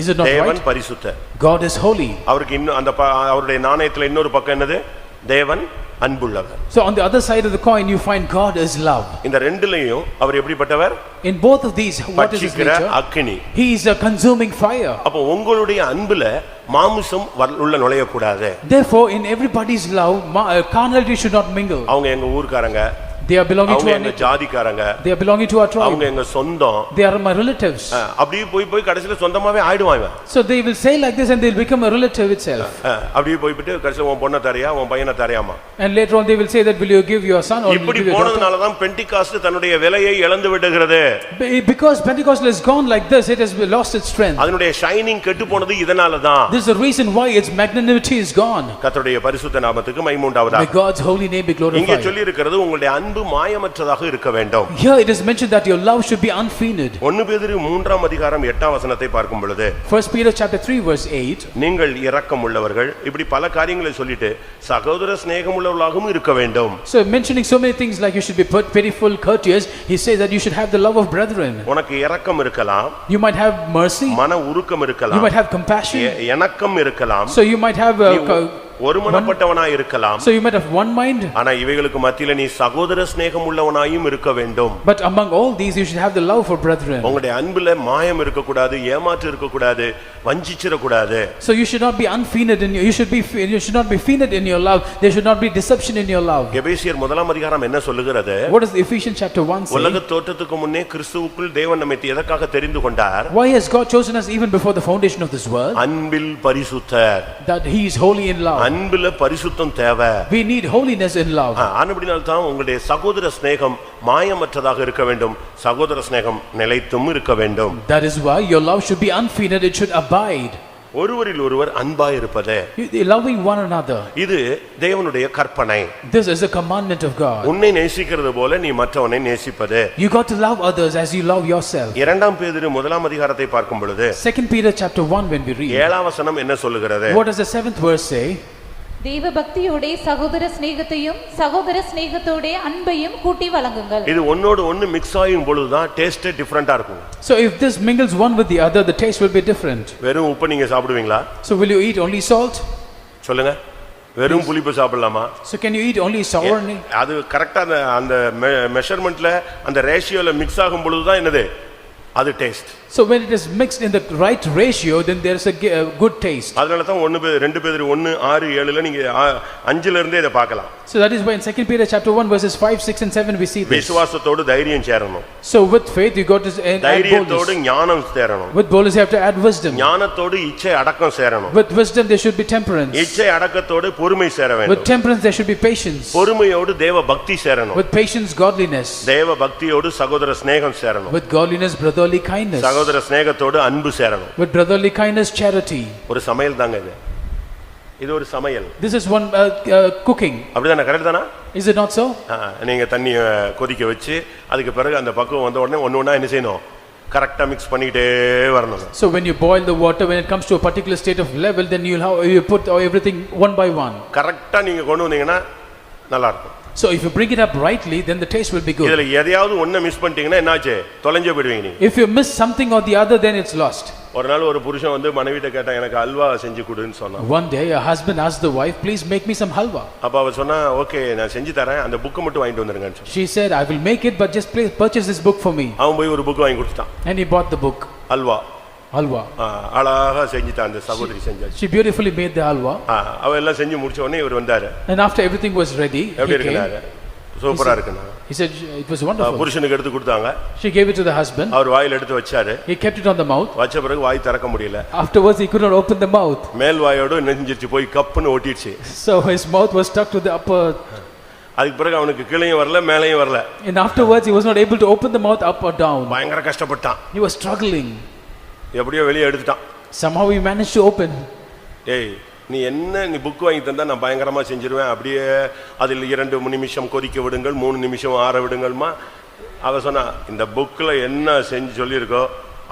Is it not right? தேவன் பரிசுத்தர். God is holy. அவருக்கு இன்னும் அந்த அவருடைய நாணயத்துல இன்னொரு பக்கம் என்னது? தேவன் அன்புள்ளவர். So on the other side of the coin you find God is love. இந்த ரெண்டுலயும் அவர் எப்படிப்பட்டவர்? In both of these, what is his nature? அக்கினி. He is a consuming fire. அப்ப உங்களுடைய அன்புல மாமிசம் உள்ள நுழைய கூடாது. Therefore in everybody's love carnality should not mingle. அவங்க எங்க ஊர்க்காரங்க, they are belonging to அவங்க ஜாதிக்காரங்க, they are belonging to our tribe, அவங்க எங்க சொந்தம், they are my relatives. அப்படியே போய் கடைசில சொந்தமாவே ஆயிடுவாங்க. So they will say like this and they will become a relative itself. அப்படியே போய்விட்டு கடைசில உன் பொண்ண தரையா உன் பையனை தரையாமா. And later on they will say that will you give your son or இப்படி போனதனால தான் பெண்டிகாஸ்ட் தன்னுடைய விலையை இழந்து விடுகிறது. Because Pentecostal has gone like this, it has lost its strength. அதனுடைய ஷைனிங் கெட்டு போனது இதனால தான். This is the reason why its magnanimity is gone. கர்த்தருடைய பரிசுத்த நாமத்துக்கு மகிமை உண்டாவதாக. May God's holy name be glorified. இங்கே சொல்லி இருக்கிறது உங்களுடைய அன்பு மாயமற்றதாக இருக்க வேண்டும். Here it is mentioned that your love should be unfeigned. 1 பேதுரு 3:8 பார்க்கும் பொழுது 1 Peter chapter 3 verse 8, நீங்கள் இரக்கம் உள்ளவர்கள், இப்படி பல காரியங்களை சொல்லிட்டு சகோதர சிநேகம் உள்ளவர்களாகவும் இருக்க வேண்டும். So mentioning so many things like you should be pitiful, courteous, he says that you should have the love of brethren. உனக்கு இரக்கம் இருக்கலாம், You might have mercy, மன உருக்கம் you இருக்கலாம், might have compassion, இணக்கம் இருக்கலாம், so you might have ஒருமனப்பட்டவனாய் இருக்கலாம். so you might have one mind, ஆனா இவைகளுக்கு மத்தியில நீ சகோதர சிநேகம் உள்ளவனாயும் இருக்க வேண்டும். but among all these you should have the love for brethren. உங்களுடைய அன்புல மாயம் இருக்க கூடாது, ஏமாற்று இருக்க கூடாது, வஞ்சிச்சிர கூடாது. So you should not be unfeigned in you should not be feigned in your love. There should not be deception in your love. எபேசியர் 1 என்ன சொல்லுகிறது? What does Ephesians chapter 1 say? உலக தோற்றத்துக்கு முன்னே கிறிஸ்துவுக்குள் தேவன் நம்மை எதற்காக தெரிந்து கொண்டார்? Why has God chosen us even before the foundation of this world? அன்பில் பரிசுத்தர். That he is holy in love. அன்பில பரிசுத்தம் தேவை. We need holiness in love. ஆனபடியால் தான் உங்களுடைய சகோதர சிநேகம் மாயமற்றதாக இருக்க வேண்டும், சகோதர சிநேகம் நிலைத்தும் இருக்க வேண்டும். That is why your love should be unfeigned, it should abide. ஒருவரில் ஒருவர் அன்பாய் இருப்பது, loving one another, இது தேவனுடைய கற்பனை. This is a commandment of God. உன்னை நேசிக்கிறது போல நீ மற்றவனை நேசிப்பது. You got to love others as you love yourself. 2 பேதுரு 1 பார்க்கும் பொழுது 2 Peter chapter 1 when we read, 7 என்ன சொல்லுகிறது? What does the 7th verse say? தேவ பக்தியோட சகோதர சிநேகத்தையும் சகோதர சிநேகத்தோட அன்பையும் கூட்டி வழங்குங்கள். இது ஒன்னோடு ஒன்னு மிக்ஸ் ஆகும் பொழுது தான் டேஸ்ட் டிஃபரண்டா இருக்கும். So if this mingles one with the other, the taste will be different. வெறும் உப்பு நீங்க சாப்பிடுவீங்களா? So will you eat only salt? சொல்லுங்க. வெறும் புளிப்பு சாப்பிடலாமா? So can you eat only sour? அது கரெக்ட்டா அந்த மெஷர்மென்ட்ல அந்த ரேஷியோல மிக்ஸ் ஆகும் பொழுது தான் என்னது? அது taste. So when it is mixed in the right ratio, then there is a good taste. அதனால தான் 2 பேதுரு 1:6-7ல நீங்க 5ல இருந்தே இத பார்க்கலாம். So that is why in 2 Peter chapter 1 verses 5, 6 and 7 we see this. விசுவாசத்தோடு தைரியம் சேரணும். So with faith you got to add தைரியத்தோடு boldness. ஞானம் சேரணும். With boldness you have to add wisdom. ஞானத்தோடு இச்சை அடக்கம் சேரணும். With wisdom there should be temperance. இச்சை அடக்கத்தோடு பொறுமை சேர வேண்டும். With temperance there should be patience. பொறுமையோடு தேவ பக்தி சேரணும். With patience godliness. தேவ பக்தியோடு சகோதர சிநேகம் சேரணும். With godliness brotherly kindness. சகோதர சிநேகத்தோடு அன்பு சேரணும். With brotherly kindness charity. ஒரு சமையல் தாங்க இது. இது ஒரு சமையல். This is one cooking. அப்படிதானே, கரெக்ட் தானா? Is it not so? நீங்க தண்ணி கொதிக்க வச்சு அதுக்கு பிறகு அந்த பக்குவம் வந்த உடனே ஒண்ணா என்ன செய்யணும்? கரெக்ட்டா mix பண்ணிட்டே வரணும். So when you boil the water, when it comes to a particular state of level, then you put everything one by one. கரெக்ட்டா நீங்க கொண்டு வந்தீங்கன்னா நல்லா இருக்கும். So if you bring it up rightly, then the taste will be good. இதுல எதையாவது ஒண்ண miss பண்ணிட்டீங்கன்னா என்னாச்சு? தொலைஞ்சே போய்டுவீங்க நீங்க. If you miss something or the other, then it's lost. ஒரு நாள் ஒரு புருஷன் வந்து மனைவிட்ட கேட்டா எனக்கு அல்வா செஞ்சு கொடுன்னு சொன்னான். One day a husband asked the wife, please make me some halwa. அப்ப அவ சொன்னா, ஓகே நான் செஞ்சு தரேன், அந்த புக் மட்டும் வாங்கிட்டு வந்துருங்கன்னு சொன்னா. She said, I will make it, but just please purchase this book for me. அவன் போய் ஒரு புக் வாங்கி கொடுத்தான். And he bought the book. Halwa. Halwa. அழகா செஞ்சுட்டான், அந்த சகோதரி செஞ்சாச்சு. She beautifully made the halwa. அவ எல்லாம் செஞ்சு முடிச்ச உடனே இவர் வந்தாரு. And after everything was ready, எப்படி இருக்குனாரு? சூப்பரா இருக்குனா. He said it was wonderful. புருஷனுக்கு எடுத்து கொடுத்தாங்க. She gave it to the husband. அவர் வாயில எடுத்து வச்சாரு. He kept it on the mouth. வச்ச பிறகு வாய் திறக்க முடியல. Afterwards he could not open the mouth. மேல் வாயோட நெஞ்சிச்சு போய் கப்புன்னு ஒட்டிடுச்சு. So his mouth was stuck to the upper. அதுக்கு பிறகு அவனுக்கு கீழேயும் வரல மேலேயும் வரல. And afterwards he was not able to open the mouth up or down. பயங்கர கஷ்டப்பட்டான். He was struggling. எப்படியோ வெளிய எடுத்துட்டான். Somehow he managed to open. ஏய் நீ என்ன நீ புக் வாங்கி தந்தா நான் பயங்கரமா செஞ்சிருவேன், அப்படியே அதில் 2 நிமிஷம் கொதிக்க விடுங்கள், 3 நிமிஷம் ஆற விடுங்கள்மா. அவ சொன்னா, இந்த புக்ல என்ன செஞ்சு சொல்லியிருக்கோ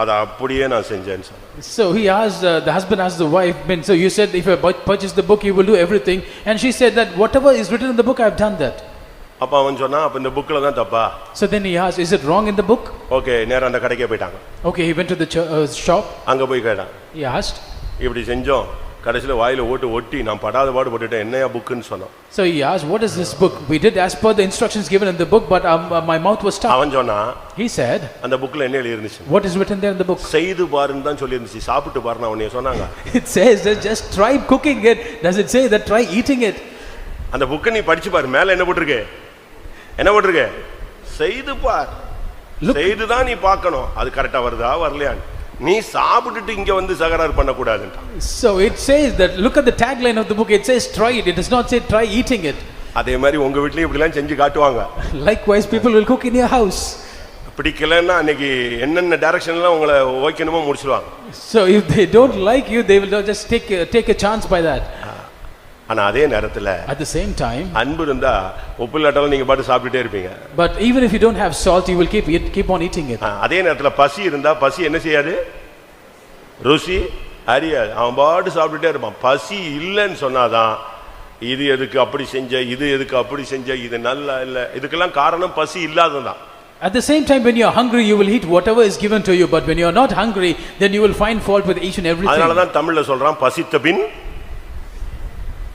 அதை அப்படியே நான் செஞ்சேன்னு சொன்னேன். So he asked, the husband asked the wife, so you said if I purchase the book you will do everything, and she said that whatever is written in the book I have done that. அப்ப அவன் சொன்னா, அப்ப இந்த புக்ல தான் தப்பா? So then he asked, is it wrong in the book? Okay, நேரா அந்த கடைக்கே போய்ட்டாங்க. Okay, he went to the shop. அங்க போய் கேட்டான். He asked, இப்படி செஞ்சோம், கடைசில வாயில ஒட்டி நான் படாத பாடு போட்டுட்டேன், என்னையா புக்னு சொன்னான். So he asked, what is this book? We did as per the instructions given in the book, but my mouth was stuck. அவன் சொன்னா, He said, அந்த புக்ல என்ன எழுதி இருந்துச்சு? what is written there in the book? செய்து பாருன்னு தான் சொல்லி இருந்துச்சு, சாப்பிட்டு பாருன்னு அவனே சொன்னாங்க. It says that just try cooking it. Does it say that try eating it? அந்த புக்கை நீ படிச்சு பாரு, மேல என்ன போட்டுருக்கு? என்ன போட்டுருக்கு? செய்து பார். செய்து தான் நீ பார்க்கணும், அது கரெக்டா வருதா வரலையான்னு. நீ சாப்பிட்டுட்டு இங்க வந்து சகரார் பண்ண கூடாதுன்றான். So it says that, look at the tagline of the book, it says try it. It does not say try eating it. அதே மாதிரி உங்க வீட்லயும் இப்படி எல்லாம் செஞ்சு காட்டுவாங்க. Likewise people will cook in your house. பிடிக்கலன்னா அன்னைக்கு என்னென்ன டைரக்ஷன்ல உங்களை ஓகேனுமோ முடிச்சிடுவாங்க. So if they don't like you, they will just take a chance by that. ஆனா அதே நேரத்துல at the same time அன்பு இருந்தா உப்பு இல்லாட்டாலும் நீங்க பாட்டு சாப்பிட்டுட்டே இருப்பீங்க. But even if you don't have salt, you will keep on eating it. அதே நேரத்துல பசி இருந்தா பசி என்ன செய்யாது? ருசி அறியாது, அவன் பாட்டு சாப்பிட்டுட்டே இருப்பான். பசி இல்லைன்னு சொன்னாதான் இது எதுக்கு அப்படி செஞ்ச, இது எதுக்கு அப்படி செஞ்ச, இது நல்லா இல்லை, இதுக்கெல்லாம் காரணம் பசி இல்லாததான். At the same time, when you are hungry, you will eat whatever is given to you. But when you are not hungry, then you will find fault with each and everything. அதனாலதான் தமிழ்ல சொல்றான், பசித்த பின்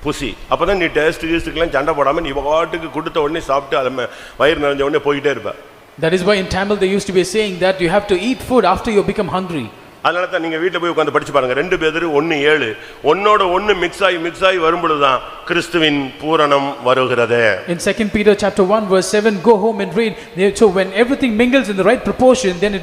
புசி. அப்பதான் நீ டேஸ்ட்டுக்கெல்லாம் சண்டை போடாம நீ பாட்டுக்கு கொடுத்த உடனே சாப்பிட்டு அதை வயிறு நிறைஞ்ச உடனே போயிட்டே இருப்ப. That is why in Tamil they used to be saying that you have to eat food after you become hungry. அதனால தான் நீங்க வீட்ல போய் உட்கார்ந்து படிச்சு பாருங்க. 2 பேதுரு 1:7 ஒன்னோட ஒன்னு மிக்ஸ் ஆகி வரும்பொழுதுதான் கிறிஸ்துவின் பூரணம் வருகிறது. In 2 Peter chapter 1 verse 7, go home and read. So when everything mingles in the right proportion, then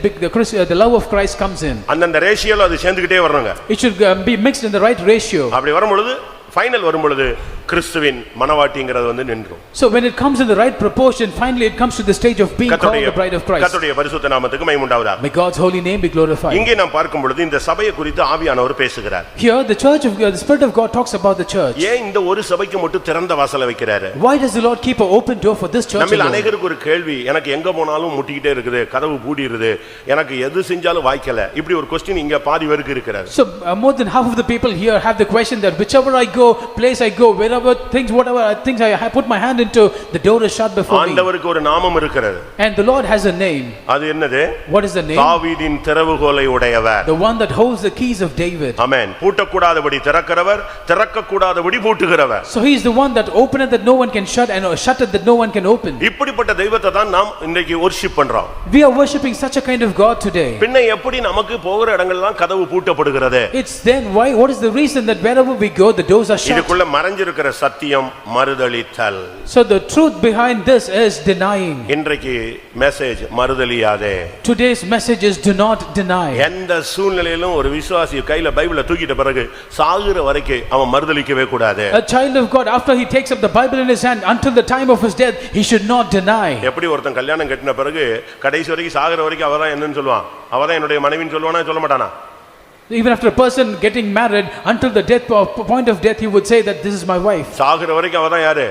the love of Christ comes in. அந்த ரேஷியோல அது சேர்ந்துக்கிட்டே வரணுங்க. It should be mixed in the right ratio. அப்படி வரும்பொழுது final வரும்பொழுது கிறிஸ்துவின் மனவாட்டிங்கிறது வந்து நின்றும். So when it comes in the right proportion, finally it comes to the stage of being called the bride of Christ. கர்த்தருடைய பரிசுத்த நாமத்துக்கு மகிமை உண்டாவதாக. May God's holy name be glorified. இங்கே நாம் பார்க்கும் பொழுது இந்த சபையை குறித்து ஆவியானவர் பேசுகிறார். Here the church of God, the Spirit of God talks about the church. ஏன் இந்த ஒரு சபைக்கு மட்டும் திறந்த வாசலை வைக்கிறாரு? Why does the Lord keep an open door for this church? நம்மில் அநேகருக்கு ஒரு கேள்வி, எனக்கு எங்க போனாலும் முட்டிக்கிட்டே இருக்குது, கதவு பூடிடுது, எனக்கு எது செஞ்சாலும் வாய்க்கல, இப்படி ஒரு क्वेश्चन இங்க பாதி பேருக்கு இருக்கிறது. So more than half of the people here have the question that whichever I go, place I go, wherever things, whatever things I put my hand into, the door is shut before me. ஆண்டவருக்கு ஒரு நாமம் இருக்கிறது. And the Lord has a name. அது என்னது? What is the name? தாவீதின் திறவுகோலை உடையவர். The one that holds the keys of David. Amen. பூட்டக்கூடாதபடி திறக்கிறவர், திறக்கக்கூடாதபடி பூட்டுகிறவர். So he is the one that openeth that no one can shut and shutteth that no one can open. இப்படிப்பட்ட தெய்வத்தை தான் நாம் இன்றைக்கு worship பண்றோம். We are worshiping such a kind of God today. பின்ன எப்படி நமக்கு போகிற இடங்களெல்லாம் கதவு பூட்டப்படுகிறது? It's then why, what is the reason that wherever we go the doors are shut? இதுக்குள்ள மறைஞ்சிருக்கிற சத்தியம் மறுதலித்தல். So the truth behind this is denying. இன்றைக்கு message மறுதலியாதே. Today's message is do not deny. எந்த சூழ்நிலையிலும் ஒரு விசுவாசி கையில பைபிளை தூக்கிட்ட பிறகு சாகுற வரைக்கும் அவன் மறுதலிக்கவே கூடாது. A child of God, after he takes up the Bible in his hand until the time of his death, he should not deny. எப்படி ஒருத்தன் கல்யாணம் கட்டின பிறகு கடைசி வரைக்கும் சாகுற வரைக்கும் அவதான் என்னன்னு சொல்லுவான்? அவதான் என்னுடைய மனைவின்னு சொல்லுவானா சொல்ல மாட்டானா? Even after a person getting married, until the death point of death, he would say that this is my wife. சாகுற வரைக்கும் அவதான் யாரு?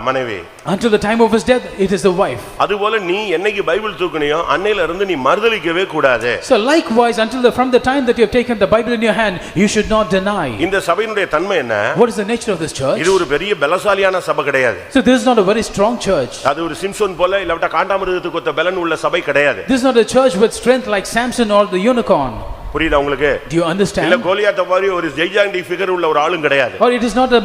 மனைவி. Until the time of his death, it is the wife. அதுபோல நீ என்னைக்கு பைபிள் தூக்குனியோ அன்னையில இருந்து நீ மறுதலிக்கவே கூடாது. So likewise, from the time that you have taken the Bible in your hand, you should not deny. இந்த சபையினுடைய தன்மை என்ன? What is the nature of this church? இது ஒரு பெரிய பலசாலியான சபை கிடையாது. So this is not a very strong church. அது ஒரு சிம்சோன் போல இல்ல காண்டாமிருகத்துக்கு ஒத்த பலன் உள்ள சபை கிடையாது. This is not a church with strength like Samson or the unicorn. புரியுதா உங்களுக்கு? Do you understand? இல்ல கோலியாத் மாதிரி ஒரு ஜெய்ஜாண்டி ஃபிகர் உள்ள ஒரு ஆளும் கிடையாது. Or it is not a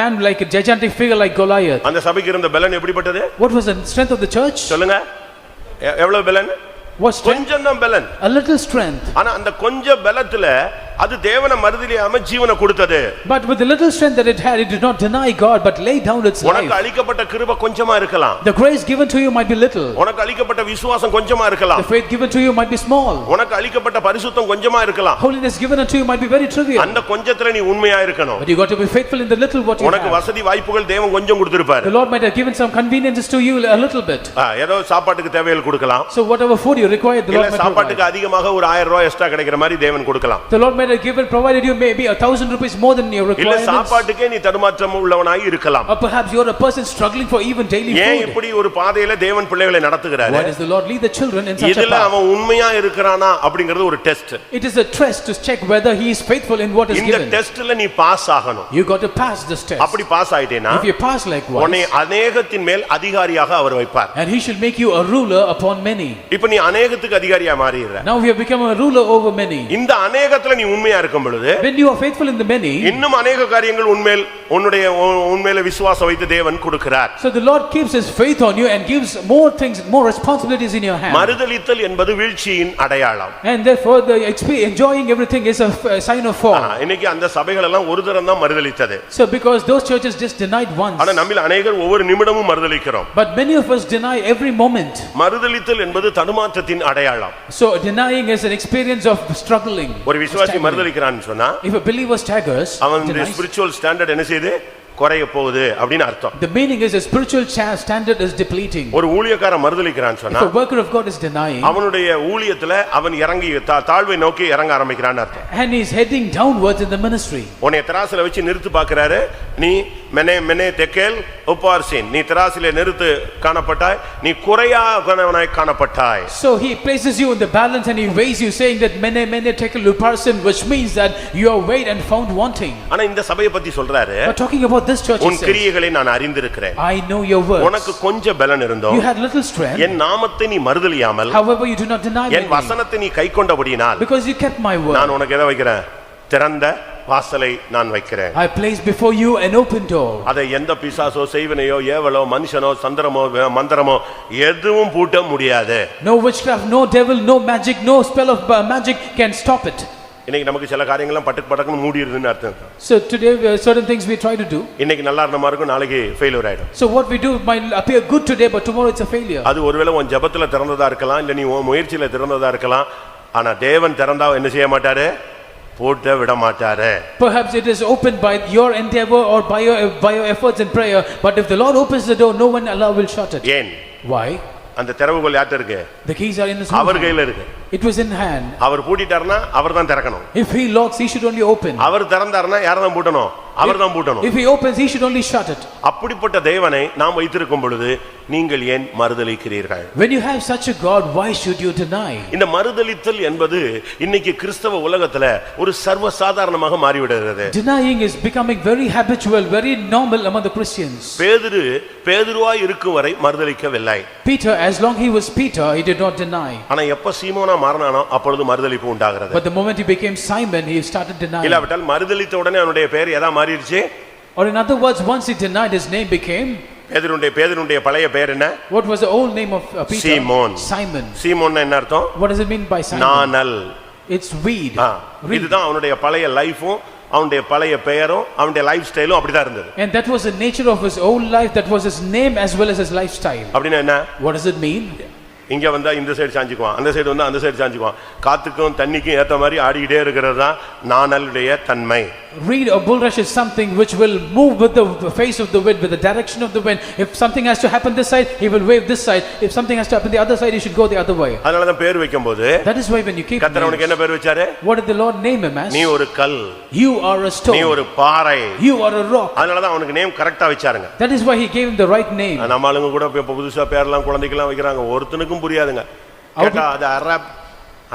man like a gigantic figure like Goliath. அந்த சபைக்கு இருந்த பலன் எப்படிப்பட்டது? What was the strength of the church? சொல்லுங்க. எவ்வளவு பலன்? What strength? கொஞ்சம் தான் பலன். A little strength. ஆனா அந்த கொஞ்ச பலத்துல அது தேவனை மறுதலியாம ஜீவனை கொடுத்தது. But with the little strength that it had, it did not deny God but laid down its life. உனக்கு அளிக்கப்பட்ட கிருபை கொஞ்சமா இருக்கலாம். The grace given to you might be little. உனக்கு அளிக்கப்பட்ட விசுவாசம் கொஞ்சமா இருக்கலாம். The faith given to you might be small. உனக்கு அளிக்கப்பட்ட பரிசுத்தம் கொஞ்சமா இருக்கலாம். Holiness given unto you might be very trivial. அந்த கொஞ்சத்துல நீ உண்மையா இருக்கணும். But you got to be faithful in the little what you have. உனக்கு வசதி வாய்ப்புகள் தேவன் கொஞ்சம் கொடுத்திருப்பார். The Lord might have given some conveniences to you a little bit. ஏதோ சாப்பாட்டுக்கு தேவைகள் கொடுக்கலாம். So whatever food you require, the Lord might சாப்பாட்டுக்கு அதிகமாக ஒரு 1000 ரூபாய் எக்ஸ்ட்ரா கிடைக்கிற மாதிரி தேவன் கொடுக்கலாம். The Lord might have given provided you maybe 1000 rupees more than your requirements. இல்ல சாப்பாட்டுக்கே நீ தடுமாற்றம் உள்ளவனாய் இருக்கலாம். Or perhaps you are a person struggling for even daily food. ஏன் இப்படி ஒரு பாதையில தேவன் பிள்ளைகளை நடத்துகிறார்? Why does the Lord lead the children in such a path? இதுல அவன் உண்மையா இருக்கறானா அப்படிங்கிறது ஒரு test. It is a test to check whether he is faithful in what is given. இந்த டெஸ்ட்ல நீ பாஸ் ஆகணும். You got to pass this test. அப்படி pass ஆயிட்டேனா if you pass likewise, உன்னை அநேகத்தின் மேல் அதிகாரியாக அவர் வைப்பார். and he should make you a ruler upon many. இப்போ நீ அநேகத்துக்கு அதிகாரியா மாறிடுற. Now you have become a ruler over many. இந்த அநேகத்துல நீ உண்மையா இருக்கும் பொழுது when you are faithful in the many, இன்னும் அநேக காரியங்கள் உன்மேல விசுவாசம் வைத்து தேவன் கொடுக்கிறார். So the Lord keeps his faith on you and gives more things, more responsibilities in your hand. மறுதலித்தல் என்பது வீழ்ச்சியின் அடையாளம். And therefore the enjoying everything is a sign of fall. இன்னைக்கு அந்த சபைகள் எல்லாம் ஒரு தரம் தான் மறுதலித்தது. So because those churches just denied once. ஆனா நம்மில் அநேகர் ஒவ்வொரு நிமிடமும் மறுதலிக்கிறோம். But many of us deny every moment. மறுதலித்தல் என்பது தடுமாற்றத்தின் அடையாளம். So denying is an experience of struggling. ஒரு விசுவாசி மறுதலிக்கிறான்னு சொன்னா if a believer staggers, அவன் spiritual standard என்ன செய்யுது? குறைய போகுது அப்படின அர்த்தம். The meaning is a spiritual standard is depleting. ஒரு ஊழியக்காரன் மறுதலிக்கிறான்னு சொன்னா if a worker of God is denying, அவனுடைய ஊழியத்துல அவன் இறங்கி தாழ்வை நோக்கி இறங்க ஆரம்பிக்கிறான்னு அர்த்தம். and he is heading downwards in the ministry. உன்னை தராசுல வச்சு நிறுத்து பார்க்கறாரு. நீ மெனே தெக்கேல் உபார்சின், நீ தராசிலே நிறுத்து காணப்பட்டாய், நீ குறையானவனாய் காணப்பட்டாய். So he places you in the balance and he weighs you, saying that mene tekel uparsin, which means that you are weighed and found wanting. ஆனா இந்த சபையை பத்தி சொல்றாரு. But talking about this church, உன் கிரியைகளை நான் அறிந்திருக்கிறேன். I know your works. உனக்கு கொஞ்சம் பலன் இருந்தோம். You had little strength. என் நாமத்தை நீ மறுதலியாமல், however you do not deny me. என் வசனத்தை நீ கைக்கொண்டபடியினால், because you kept my word, நான் உனக்கு எதை வைக்கிறேன்? திறந்த வாசலை நான் வைக்கிறேன். I place before you an open door. அதை எந்த பிசாசோ செய்வனையோ ஏவலோ மனுஷனோ சந்திரமோ மந்திரமோ எதுவும் பூட்ட முடியாது. No witchcraft, no devil, no magic, no spell of magic can stop it. இன்னைக்கு நமக்கு சில காரியங்கள்லாம் பட்டுன்னு மூடிடுதுன்னு அர்த்தம். So today certain things we try to do. இன்னைக்கு நல்லா இருந்த மாதிரி இருக்கும், நாளைக்கு ஃபெயிலியர் ஆயிடும். So what we do might appear good today but tomorrow it's a failure. அது ஒருவேளை உன் ஜெபத்துல திறந்ததா இருக்கலாம், இல்ல நீ உன் முயற்சியில திறந்ததா இருக்கலாம். ஆனா தேவன் திறந்தா என்ன செய்ய மாட்டாரு? போட்ட விட மாட்டாரு. Perhaps it is opened by your endeavor or by your efforts in prayer, but if the Lord opens the door, no one will shut it. ஏன்? Why? அந்த திறவுகோல் யார்ட்ட இருக்கு? The keys are in his அவர் கையில இருக்கு. It was in hand. அவர் பூட்டிட்டார்னா அவர்தான் திறக்கணும். If he locks, he should only open. அவர் திறந்தார்னா யாரதான் பூட்டணும்? அவர்தான் பூட்டணும். If he opens, he should only shut it. அப்படிப்பட்ட தேவனை நாம் வைத்திருக்கும் பொழுது நீங்கள் ஏன் மறுதலிக்கிறீர்கள்? When you have such a God, why should you deny? இந்த மறுதலித்தல் என்பது இன்னைக்கு கிறிஸ்தவ உலகத்துல ஒரு சர்வசாதாரணமாக மாறிவிடுகிறது. Denying is becoming very habitual, very normal among the Christians. பேதுருவாய் இருக்கும் வரை மறுதலிக்கவில்லை. Peter, as long he was Peter, he did not deny. ஆனா எப்ப சீமோனா மாறினானோ அப்பொழுது மறுதலிப்பு உண்டாகிறது. But the moment he became Simon, he started denying. இல்லாவிட்டால் மறுதலித்த உடனே அவனுடைய பெயர் எதா மாறிடுச்சு? Or in other words, once he denied, his name became பேதுருடைய பழைய பெயர் என்ன? What was the old name of Peter? Simon. சீமோன்னா என்ன அர்த்தம்? What does it mean by Simon? நாணல். It's weed. இதுதான் அவனுடைய பழைய லைஃபும் அவனுடைய பழைய பெயரும் அவனுடைய லைஃப் ஸ்டைலும் அப்படிதான் இருந்தது. And that was the nature of his old life, that was his name as well as his lifestyle. அப்படினா என்ன? What does it mean? இங்க வந்தா இந்த சைடு சாஞ்சிக்குவான், அந்த சைடு வந்தா அந்த சைடு சாஞ்சிக்குவான். காத்துக்கும் தண்ணிக்கும் ஏத்த மாதிரி ஆடிக்கிட்டே இருக்கிறது தான் நாணலுடைய தன்மை. Reed or bulrush is something which will move with the face of the wind, with the direction of the wind. If something has to happen this side, he will wave this side. If something has to happen the other side, he should go the other way. அதனால தான் பேர் வைக்கும்போது that is why when you keep கர்த்தர் அவனுக்கு என்ன பேர் வச்சாரு? What did the Lord name him as? நீ ஒரு கல், you are a stone, நீ ஒரு பாறை, you are a rock. அதனால தான் அவனுக்கு நேம் கரெக்ட்டா வச்சாருங்க. That is why he gave him the right name. நம்ம ஆளுங்க கூட இப்ப புதுசா பேர்லாம் குழந்தைக்கெல்லாம் வைக்கறாங்க, ஒருத்தனுக்கும் புரியாதுங்க. கேட்டா அது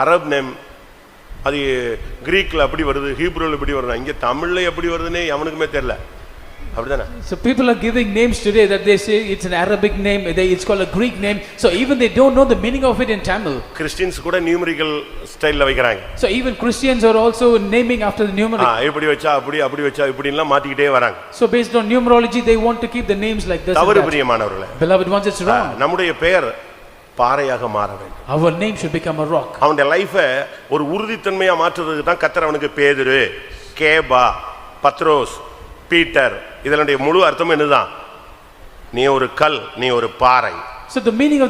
அரப் நேம், அது கிரீக்ல அப்படி வருது, ஹீப்ரூல இப்படி வருது, இங்க தமிழ்ல எப்படி வருதுன்னே அவனுக்குமே தெரியல. அப்படிதானே? So people are giving names today that they say it's an Arabic name, it's called a Greek name, so even they don't know the meaning of it in Tamil. Christians கூட நியூமரிக்கல் ஸ்டைல்ல வைக்கறாங்க. So even Christians are also naming after the numeric. இப்படி வச்சா அப்படி வச்சா இப்படி எல்லாம் மாத்திக்கிட்டே வராங்க. So based on numerology they want to keep the names like this. தவறு பிரியமானவர்களே, beloved ones, it's wrong. நம்முடைய பெயர் பாறையாக மாற வேண்டும். Our name should become a rock. அவனுடைய லைஃபை ஒரு உறுதித்தன்மையா மாற்றுறதுக்கு தான் கர்த்தர் அவனுக்கு பேதுரு, கேபா, பத்ரோஸ், பீட்டர், இதனுடைய முழு அர்த்தம் என்னதான்? நீ ஒரு கல், நீ ஒரு பாறை. So the meaning of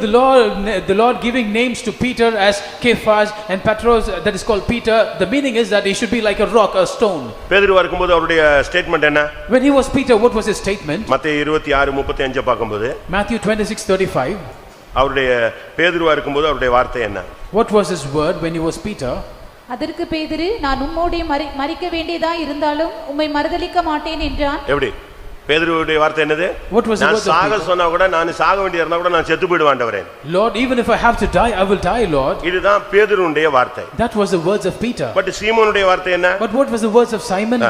the Lord giving names to Peter as Cephas and Petros, that is called Peter, the meaning is that he should be like a rock, a stone. பேதுருவா இருக்கும்போது அவருடைய ஸ்டேட்மென்ட் என்ன? When he was Peter, what was his statement? மத்தேயு 26:35 பாக்கும்போது, Matthew 26:35, அவருடைய பேதுருவா இருக்கும்போது அவருடைய வார்த்தை என்ன? What was his word when he was Peter? அதற்கு பேதுரு, நான் உம்மோடே மரிக்க வேண்டியதா இருந்தாலும் உம்மை மறுதலிக்க மாட்டேன் என்றான். எப்படி? பேதுருவுடைய வார்த்தை என்னது? நான் சாக சொன்னா கூட, நான் சாக வேண்டிய இருந்தா கூட நான் செத்து போய்டுவேன் ஆண்டவரே. Lord, even if I have to die, I will die, Lord. இதுதான் பேதுருவுடைய வார்த்தை. That was the words of Peter. But சீமோனுடைய வார்த்தை என்ன? But what was the words of Simon?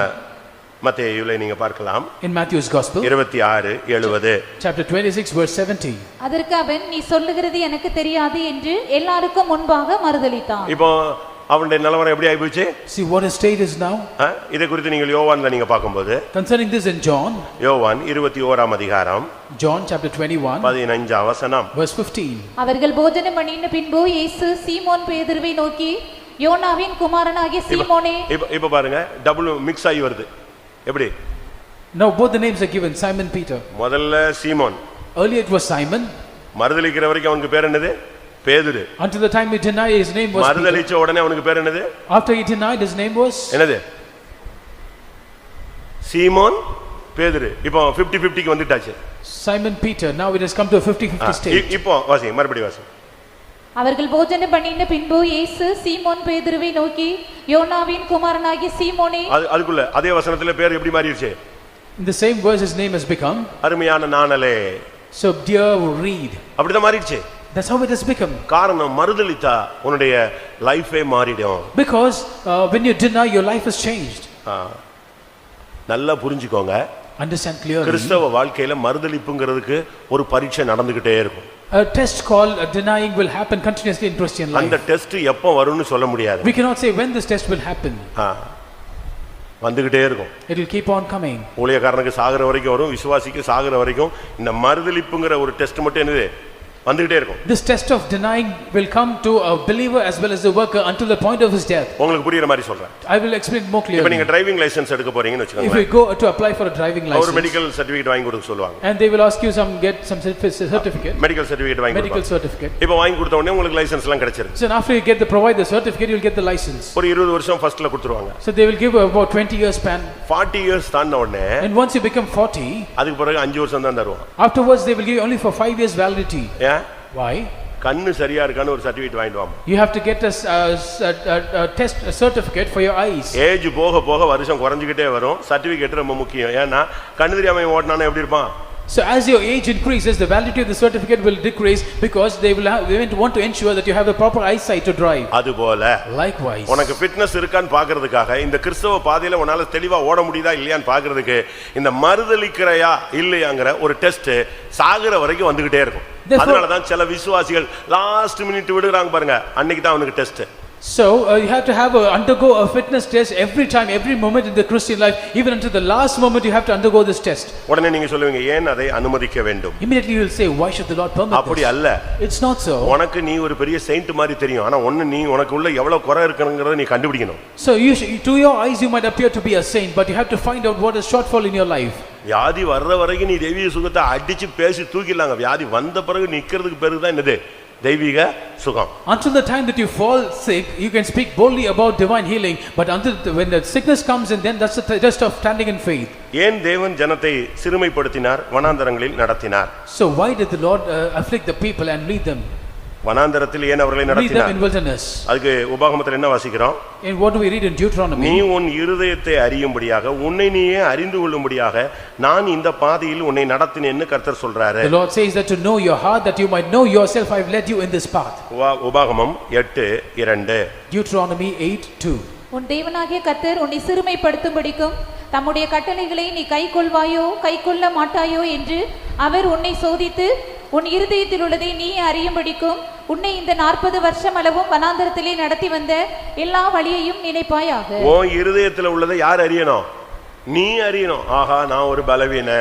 மத்தேயுல நீங்க பார்க்கலாம். In Matthew's gospel 26:70. Chapter 26 verse 70. அதற்கு அவன், நீ சொல்லுகிறது எனக்கு தெரியாது என்று எல்லாருக்கும் முன்பாக மறுதலித்தான். இப்போ அவனுடைய நிலவரம் எப்படி ஆகி போச்சு? See what his state is now. இதை குறித்து நீங்கள் யோவான்ல நீங்க பாக்கும்போது, concerning this in John, யோவான் 21ஆம் அதிகாரம், John chapter 21 15ஆம் வசனம், verse 15. அவர்கள் போஜனம் பண்ணின பின்பு இயேசு சீமோன் பேதுருவை நோக்கி, யோனாவின் குமாரனாகிய சீமோனே. இப்ப பாருங்க, டபுள் மிக்ஸ் ஆகி வருது. எப்படி? Now both the names are given, Simon Peter. முதல்ல சீமோன், earlier it was Simon. மறுதலிக்கிற வரைக்கும் அவனுக்கு பேர் என்னது? பேதுரு. Until the time he denied, his name was Peter. மறுதலிச்ச உடனே அவனுக்கு பேர் என்னது? After he denied, his name was என்னது? சீமோன் பேதுரு. இப்போ 50-50 க்கு வந்துட்டாச்சு. Simon Peter. Now it has come to a 50-50 stage. இப்போ வாசி, மறுபடியும் வாசி. அவர்கள் போஜனம் பண்ணின பின்பு இயேசு சீமோன் பேதுருவை நோக்கி, யோனாவின் குமாரனாகிய சீமோனே. அதுக்குள்ள அதே வசனத்துல பேர் எப்படி மாறிடுச்சு? In the same verse his name has become அருமையான நாணலே. So dear reed. அப்படிதான் மாறிடுச்சு. That's how it has become. காரணம் மறுதலித்தா உன்னுடைய லைஃபே மாறிடும். Because when you deny, your life has changed. நல்லா புரிஞ்சுக்கோங்க. Understand clearly. கிறிஸ்தவ வாழ்க்கையில மறுதலிப்புங்கிறதுக்கு ஒரு பரீட்சை நடந்துகிட்டே இருக்கும். A test called denying will happen continuously in Christian life. அந்த டெஸ்ட் எப்போ வரும்னு சொல்ல முடியாது. We cannot say when this test will happen. வந்துகிட்டே இருக்கும். It will keep on coming. ஊழியக்காரனுக்கு சாகுற வரைக்கும் வரும், விசுவாசிக்கு சாகுற வரைக்கும் இந்த மறுதலிப்புங்கிற ஒரு டெஸ்ட் மட்டும் என்னது வந்துகிட்டே இருக்கும். This test of denying will come to a believer as well as a worker until the point of his death. உங்களுக்கு புரியுற மாதிரி சொல்றேன். I will explain more clearly. இப்போ நீங்க டிரைவிங் லைசென்ஸ் எடுக்க போறீங்கன்னு வெச்சுக்கோங்க. If you go to apply for a driving license, ஒரு மெடிக்கல் சர்டிபிகேட் வாங்கி கொடுக்க சொல்லுவாங்க. And they will ask you get some certificate. Medical certificate வாங்கி medical certificate. இப்போ வாங்கி கொடுத்த உடனே உங்களுக்கு லைசென்ஸ் எல்லாம் கிடைச்சிரும். So after you provide the certificate, you will get the license. ஒரு 20 வருஷம் ஃபர்ஸ்ட்ல கொடுத்துருவாங்க. So they will give about 20 years span. 40 years தான உடனே, and once you become 40, அதுக்கு பிறகு 5 வருஷம் தான் தருவாங்க. Afterwards they will give you only for 5 years validity. Yeah. Why? கண்ணு சரியா இருக்கான்னு ஒரு சர்டிபிகேட் வாங்கிட்டு வாங்க. You have to get a test, a certificate for your eyes. Age போக போக வருஷம் குறஞ்சிக்கிட்டே வரும். சர்டிபிகேட் ரொம்ப முக்கியம். ஏன்னா கண்ணு தெரியாம ஓட்டனானே எப்படி இருப்பான்? So as your age increases, the validity of the certificate will decrease because they will want to ensure that you have the proper eyesight to drive. அதுபோல Likewise, உனக்கு ஃபிட்னஸ் இருக்கான்னு பார்க்கிறதுக்காக இந்த கிறிஸ்தவ பாதையில உன்னால தெளிவா ஓட முடியுதா இல்லையான்னு பார்க்கிறதுக்கு இந்த மறுதலிக்கிறையா இல்லையாங்கிற ஒரு டெஸ்ட் சாகுற வரைக்கும் வந்துகிட்டே இருக்கும். அதனாலதான் சில விசுவாசிகள் லாஸ்ட் மினிட் விடுறாங்க பாருங்க, அன்னைக்கு தான் அவனுக்கு test. So you have to undergo a fitness test every time, every moment in the Christian life, even until the last moment you have to undergo this test. உடனே நீங்க சொல்லுவீங்க ஏன் அதை அனுமதிக்க வேண்டும்? Immediately you will say, why should the Lord permit this? அப்படி அல்ல. It's not so. உனக்கு நீ ஒரு பெரிய செயிண்ட் மாதிரி தெரியும், ஆனா நீ உனக்குள்ள எவ்வளவு குறை இருக்குங்கறதை நீ கண்டுபிடிக்கணும். So to your eyes you might appear to be a saint, but you have to find out what is shortfall in your life. வியாதி வர்ற வரைக்கும் நீ தெய்வீக சுகத்தை அடிச்சு பேசி தூக்கிடலாங்க. வியாதி வந்த பிறகு நிக்கிறதுக்கு பேரு தான் என்னது? தெய்வீக சுகம். Until the time that you fall sick, you can speak boldly about divine healing, but when the sickness comes in, then that's the test of standing in faith. ஏன் தேவன் ஜனத்தை சிறுமைப்படுத்தினார், வனாந்தரங்களில் நடத்தினார்? So why did the Lord afflict the people and lead them? வனாந்தரத்தில் ஏன் அவர்களை நடத்தினார்? In wilderness. அதுக்கு உபாகமத்தில் என்ன வாசிக்கிறோம்? And what do we read in Deuteronomy? நீ உன் இருதயத்தை அறியும்படியாக, உன்னை நீயே அறிந்து கொள்ளும்படியாக நான் இந்த பாதையில் உன்னை நடத்தினேன்னு கர்த்தர் சொல்றாரு. The Lord says that to know your heart, that you might know yourself, I have led you in this path. உபாகமம் 8:2. Deuteronomy 8:2. உன் தேவனாகிய கர்த்தர் உன்னை சிறுமைப்படுத்தும்படிக்கும் தம்முடைய கட்டளைகளை நீ கைக்கொள்வாயோ கைக்கொள்ள மாட்டாயோ என்று அவர் உன்னை சோதித்து உன் இருதயத்தில் உள்ளதை நீ அறியும்படிக்கும் உன்னை இந்த 40 வருஷம் அளவும் வனாந்தரத்திலே நடத்தி வந்த எல்லா வழியையும் நினைப்பாயாக. உன் இருதயத்தில் உள்ளதை யார் அறியணும்? நீ அறியணும். ஆஹா, நான் ஒரு பலவீன,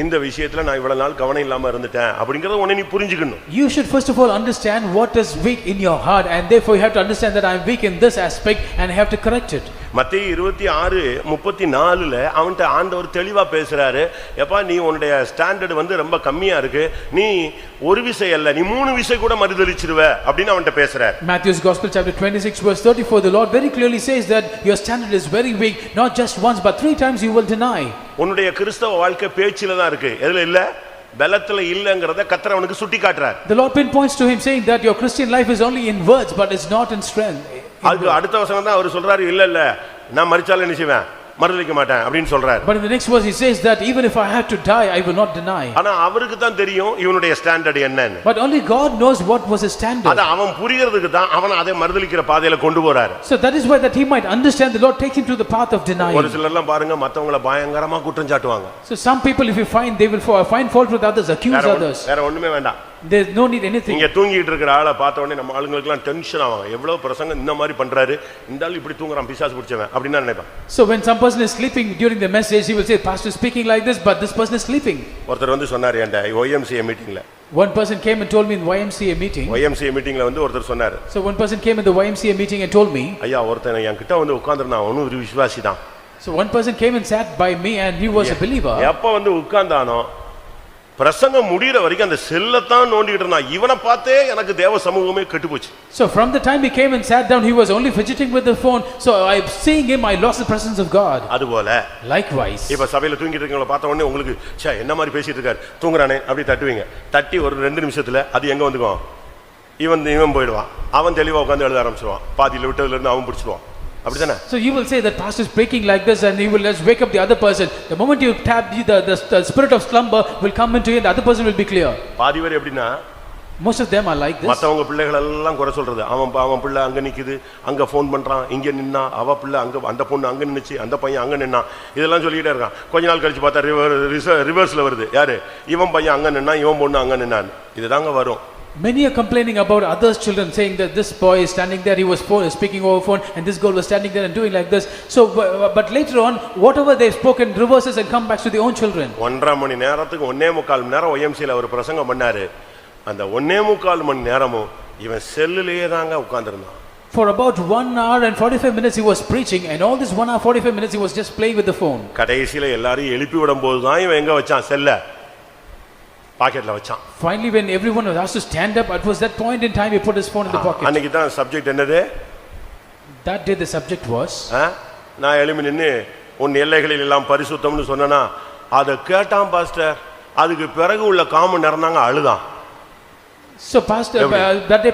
இந்த விஷயத்துல நான் இவ்வளவு நாள் கவனம் இல்லாம இருந்துட்டேன் அப்படிங்கறத உன்னை நீ புரிஞ்சுக்கணும். You should first of all understand what is weak in your heart, and therefore you have to understand that I am weak in this aspect and I have to correct it. மத்தேயு 26:34 அவன்கிட்ட ஆண்டவர் தெளிவா பேசுறாரு. எப்பா, நீ உன்னுடைய standard வந்து ரொம்ப கம்மியா இருக்கு, நீ ஒரு விசை அல்ல, நீ 3 விசை கூட மறுதலிச்சிருவ அப்படின்னு அவன்கிட்ட பேசுறாரு. Matthew's Gospel chapter 26 verse 34, the Lord very clearly says that your standard is very weak, not just once but 3 times you will deny. உன்னுடைய கிறிஸ்தவ வாழ்க்கை பேச்சில தான் இருக்கு, எதுல இல்ல? பலத்துல இல்லங்கறத கர்த்தர் அவனுக்கு சுட்டி காட்டுறார். The Lord pinpoints to him saying that your Christian life is only in words but it's not in strength. அதுக்கு அடுத்த வசனம் தான் அவர் சொல்றாரு, இல்ல நான் மரிச்சாலும் என்ன செய்வேன், மறுதலிக்க மாட்டேன் அப்படின்னு சொல்றாரு. But in the next verse he says that even if I have to die I will not deny. ஆனா அவருக்கு தான் தெரியும் இவனுடைய ஸ்டாண்டர்ட் என்னன்னு. But only God knows what was his standard. அத அவன் புரியறதுக்கு தான் அவன் அதை மறுதலிக்கிற பாதையில கொண்டு போறாரு. So that is why that he might understand, the Lord takes him to the path of denying. ஒரு சிலர்லாம் பாருங்க, மத்தவங்கள பயங்கரமா குற்றம் சாட்டுவாங்க. So some people, if you find, they will find fault with others, accuse others. வேற ஒண்ணுமே வேண்டாம். There is no need anything. இங்க தூங்கிட்டு இருக்கிற ஆளை பார்த்த உடனே நம்ம ஆளுங்களுக்குலாம் டென்ஷன் ஆகும். எவ்வளவு பிரசங்கம் இந்த மாதிரி பண்றாரு, இந்த ஆள் இப்படி தூங்குறான், பிசாசு பிடிச்சவன் அப்படின்னு நினைப்பான். So when some person is sleeping during the message, he will say, pastor is speaking like this, but this person is sleeping. ஒருத்தர் வந்து சொன்னாரு என்கிட்ட YMCA மீட்டிங்ல. One person came and told me in YMCA meeting. YMCA மீட்டிங்ல வந்து ஒருத்தர் சொன்னாரு. So one person came in the YMCA meeting and told me. ஐயா, ஒருத்தன் என்கிட்ட வந்து உட்கார்ந்திருந்தான், அவனும் ஒரு விசுவாசி தான். So one person came and sat by me and he was a believer. எப்ப வந்து உட்கார்ந்தானோ பிரசங்கம் முடியற வரைக்கும் அந்த செல்லத்தான் நோண்டிட்டு இருந்தான். இவனை பார்த்தே எனக்கு தேவ சமூகமே கெட்டு போச்சு. So from the time he came and sat down, he was only fidgeting with the phone. So I seeing him, I lost the presence of God. அதுபோல Likewise, இப்ப சபையில தூங்கிட்டு இருக்கவங்கள பார்த்த உடனே உங்களுக்கு ச்சே என்ன மாதிரி பேசிட்டு இருக்காரு, தூங்குறானே அப்படி தட்டுவீங்க. தட்டி ஒரு 2 நிமிஷத்துல அது எங்க வந்துக்கும், இவன் போயிடுவான். அவன் தெளிவா உட்கார்ந்து எழுத ஆரம்பிச்சிடுவான். பாதியில விட்டதுல இருந்து அவன் பிடிச்சிடுவான். அப்படிதானே? So you will say that pastor is breaking like this and he will just wake up the other person. The moment you tap, the spirit of slumber will come into you and the other person will be clear. பாதி பேர் எப்படின்னா, most of them are like this. மத்தவங்க பிள்ளைகள் எல்லாம் குறை சொல்றது. அவன் பிள்ளை அங்க நிக்குது, அங்க ஃபோன் பண்றான், இங்க நின்னா, அவ பிள்ளை அங்க, அந்த பொண்ணு அங்க நின்னுச்சு, அந்த பையன் அங்க நின்னா, இதெல்லாம் சொல்லிட்டே இருக்கான். கொஞ்ச நாள் கழிச்சு பார்த்தா ரிவர்ஸ்ல வருது. யாரு? இவன் பையன் அங்க நின்னா, இவன் பொண்ணு அங்க நின்னான். இதுதாங்க வரும். Many are complaining about others' children, saying that this boy is standing there, he was speaking over phone, and this girl was standing there and doing like this. So, but later on, whatever they've spoken reverses and come back to their own children. 1.5 மணி நேரத்துக்கு 1.25 மணி நேரம் YMCல ஒரு பிரசங்கம் பண்ணாரு. அந்த 1.25 மணி நேரமும் இவன் செல்லுலயே தாங்க உட்கார்ந்திருந்தான். For about 1 hour and 45 minutes he was preaching, and all this 1 hour 45 minutes he was just playing with the phone. கடைசில எல்லாரும் எழுப்பி விடும்போது தான் இவன் எங்க வச்சான், செல்ல பாக்கெட்ல வச்சான். Finally, when everyone was asked to stand up, at was that point in time he put his phone in the pocket. அன்னைக்கு தான் சப்ஜெக்ட் என்னது? That day the subject was, நான் எழும்பி நின்னு உன் எல்லைகளில் எல்லாம் பரிசுத்தம்னு சொன்னனா, அதை கேட்டான் பாஸ்டர். அதுக்கு பிறகு உள்ள காமன் நேரம்தாங்க அழுதான். So pastor, that day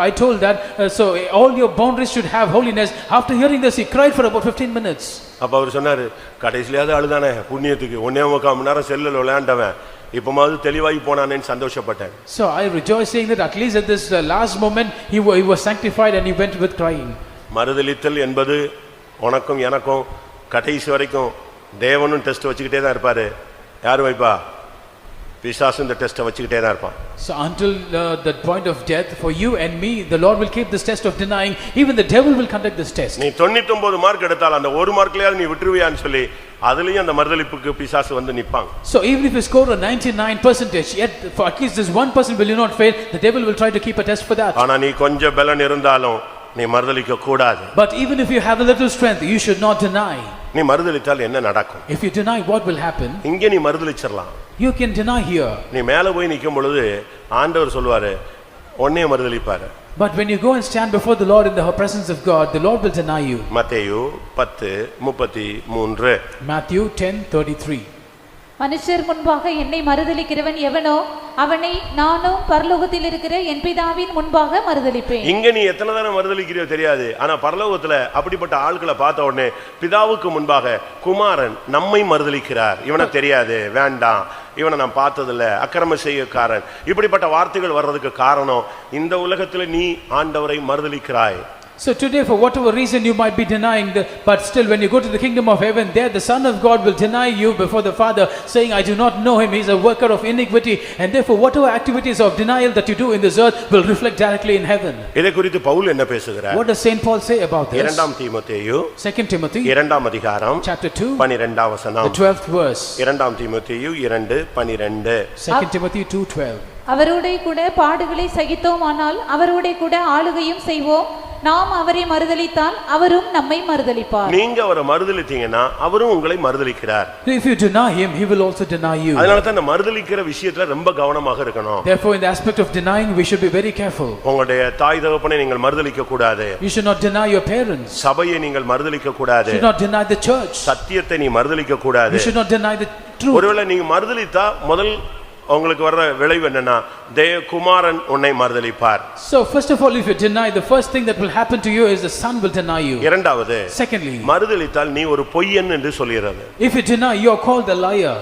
I told that so all your boundaries should have holiness. After hearing this he cried for about 15 minutes. அப்ப அவர் சொன்னாரு, கடைசில அது அழுதானே புண்ணியத்துக்கு 1.25 மணி நேரம் செல்லுல விளையாண்டவன் இப்பமாவது தெளிவாகி போனானேன்னு சந்தோஷப்பட்டேன். So I rejoice saying that at least at this last moment he was sanctified and he went with crying. மறுதலித்தல் என்பது உனக்கும் எனக்கும் கடைசி வரைக்கும் தேவனும் டெஸ்ட் வச்சுக்கிட்டே தான் இருப்பாரு. யார் வைப்பா? பிசாசு இந்த டெஸ்ட்டை வச்சுக்கிட்டே தான் இருப்பான். So until the point of death for you and me, the Lord will keep this test of denying. Even the devil will conduct this test. நீ 99 மார்க் எடுத்தால் அந்த ஒரு மார்க்லயாவது நீ விட்டுருவியான்னு சொல்லி அதுலயும் அந்த மறுதலிப்புக்கு பிசாசு வந்து நிப்பாங்க. So even if you score a 99%, yet for at least this 1% will you not fail, the devil will try to keep a test for that. ஆனா நீ கொஞ்சம் பலன் இருந்தாலும் நீ மறுதலிக்க கூடாது. But even if you have a little strength, you should not deny. நீ மறுதலித்தால் என்ன நடக்கும்? If you deny, what will happen? இங்க நீ மறுதலிச்சிரலாம். You can deny here. நீ மேலே போய் நிக்கும் பொழுது ஆண்டவர் சொல்வாரு உன்னையே மறுதலிப்பாரு. But when you go and stand before the Lord in the presence of God, the Lord will deny you. மத்தேயு 10:33. Matthew 10:33. மனுஷர் முன்பாக என்னை மறுதலிக்கிறவன் எவனோ அவனை நானும் பரலோகத்தில் இருக்கிற என் பிதாவின் முன்பாக மறுதலிப்பேன். இங்க நீ எத்தனை தடவை மறுதலிக்கிறியோ தெரியாது, ஆனா பரலோகத்துல அப்படிப்பட்ட ஆட்களை பார்த்த உடனே பிதாவுக்கு முன்பாக குமாரன் நம்மை மறுதலிக்கிறார், இவனை தெரியாது, வேண்டாம், இவனை நான் பார்த்ததில்ல, அக்கிரம செய்யக்காரன், இப்படிப்பட்ட வார்த்தைகள் வர்றதுக்கு காரணம் இந்த உலகத்துல நீ ஆண்டவரை மறுதலிக்கிறாய். So today, for whatever reason you might be denying, but still when you go to the kingdom of heaven, there the Son of God will deny you before the Father, saying, I do not know him, he is a worker of iniquity, and therefore whatever activities of denial that you do in this earth will reflect directly in heaven. இதை குறித்து பவுல் என்ன பேசுகிறார்? What does Saint Paul say about this? 2 தீமோத்தேயு 2 Timothy 2 அதிகாரம் chapter 2 12 வசனம். the 12th verse. 2 தீமோத்தேயு 2:12. 2 Timothy 2:12. அவரோடே கூட பாடுகளை சகித்தோமானால் அவரோடே கூட ஆளுகையும் செய்வோம். நாம் அவரை மறுதலித்தால் அவரும் நம்மை மறுதலிப்பார். நீங்க அவரை மறுதலித்தீங்கன்னா அவரும் உங்களை மறுதலிக்கிறார். If you deny him, he will also deny you. அதனால தான் இந்த மறுதலிக்கிற விஷயத்துல ரொம்ப கவனமாக இருக்கணும். Therefore, in the aspect of denying, we should be very careful. உங்களுடைய தாய் தகப்பனை நீங்கள் மறுதலிக்க கூடாது. You should not deny your parents. சபையை நீங்கள் மறுதலிக்க கூடாது. You should not deny the church. சத்தியத்தை நீ மறுதலிக்க கூடாது. You should not deny the truth. ஒருவேளை நீங்க மறுதலித்தா முதல் உங்களுக்கு வர்ற விளைவு என்னன்னா குமாரன் உன்னை மறுதலிப்பார். So first of all, if you deny, the first thing that will happen to you is the son will deny you. இரண்டாவது, secondly, மறுதலித்தால் நீ ஒரு பொய்யன் என்று சொல்கிறது. If you deny, you are called a liar.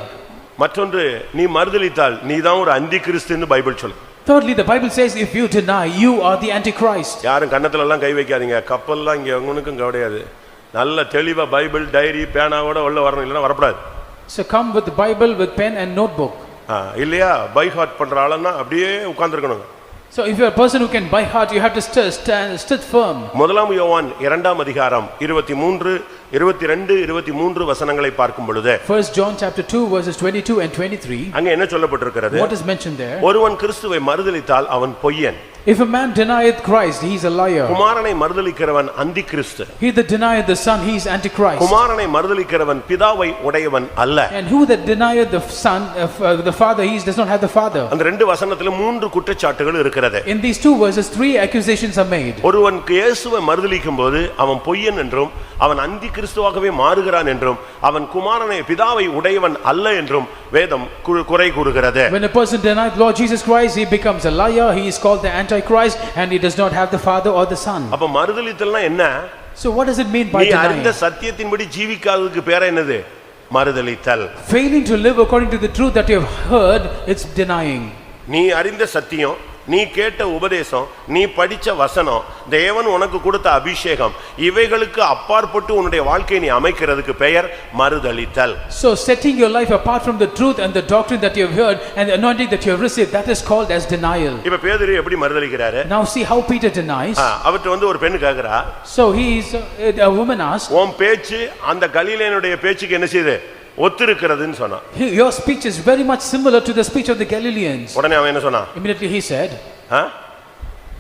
மற்றொன்று, நீ மறுதலித்தால் நீ தான் ஒரு அந்தி கிறிஸ்துன்னு பைபிள் சொல்லுது. Thirdly, the Bible says if you deny, you are the antichrist. யாரும் கன்னத்துல எல்லாம் கை வைக்காதீங்க, கப்பல்லாம் இங்க உங்களுக்கும் கிடையாது. நல்ல தெளிவா பைபிள் டைரி பேனாவோட உள்ள வரணும், இல்லைன்னா வரக்கூடாது. So come with the Bible with pen and notebook. இல்லையா பை ஹார்ட் பண்ற ஆளன்னா அப்படியே உட்கார்ந்திருக்கணும். So if you are a person who can by heart, you have to stand firm. முதலாம் யோவான் 2 அதிகாரம் 23 23 வசனங்களை பார்க்கும் பொழுது, 1 John chapter 2 verses 22 and 23, அங்க என்ன சொல்லப்பட்டிருக்கிறது? What is mentioned there? ஒருவன் கிறிஸ்துவை மறுதலித்தால் அவன் பொய்யன். If a man denieth Christ, he is a liar. குமாரனை மறுதலிக்கிறவன் அந்தி கிறிஸ்து. He that denieth the son, he is antichrist. குமாரனை மறுதலிக்கிறவன் பிதாவை உடையவன் அல்ல. And who that denieth the son, the father, he does not have the father. அந்த ரெண்டு வசனத்துல 3 குற்றச்சாட்டுகள் இருக்கிறது. In these 2 verses 3 accusations are made. ஒருவன் இயேசுவை மறுதலிக்கும்போது அவன் பொய்யன் என்றும் அவன் அந்தி கிறிஸ்துவாகவே மாறுகிறான் என்றும் அவன் குமாரனை பிதாவை உடையவன் அல்ல என்றும் வேதம் குறை கூறுகிறது. When a person denies Lord Jesus Christ, he becomes a liar, he is called the antichrist, and he does not have the father or the son. அப்ப மறுதலித்தல்னா என்ன? So what does it mean by நீ denying? அறிந்த சத்தியத்தின்படி ஜீவிக்காததுக்கு பேர் என்னது? மறுதலித்தல். Failing to live according to the truth that you have heard, it's denying. நீ அறிந்த சத்தியம், நீ கேட்ட உபதேசம், நீ படிச்ச வசனம், தேவன் உனக்கு கொடுத்த அபிஷேகம், இவைகளுக்கு அப்பாற்பட்டு உன்னுடைய வாழ்க்கையை நீ அமைக்கிறதுக்கு பெயர் மறுதலித்தல். So setting your life apart from the truth and the doctrine that you have heard and the anointing that you have received, that is called as denial. இப்ப பேதுரு எப்படி மறுதலிக்கிறாரு? Now see how Peter denies. அவர்ட்ட ஒரு பெண் கேக்குறா. So a woman asked, உன் பேச்சு அந்த கலிலேயனுடைய பேச்சுக்கு என்ன செய்யுது? ஒத்திருக்கிறதுன்னு சொன்னா. Your speech is very much similar to the speech of the Galileans. உடனே அவன் என்ன சொன்னா? Immediately he said,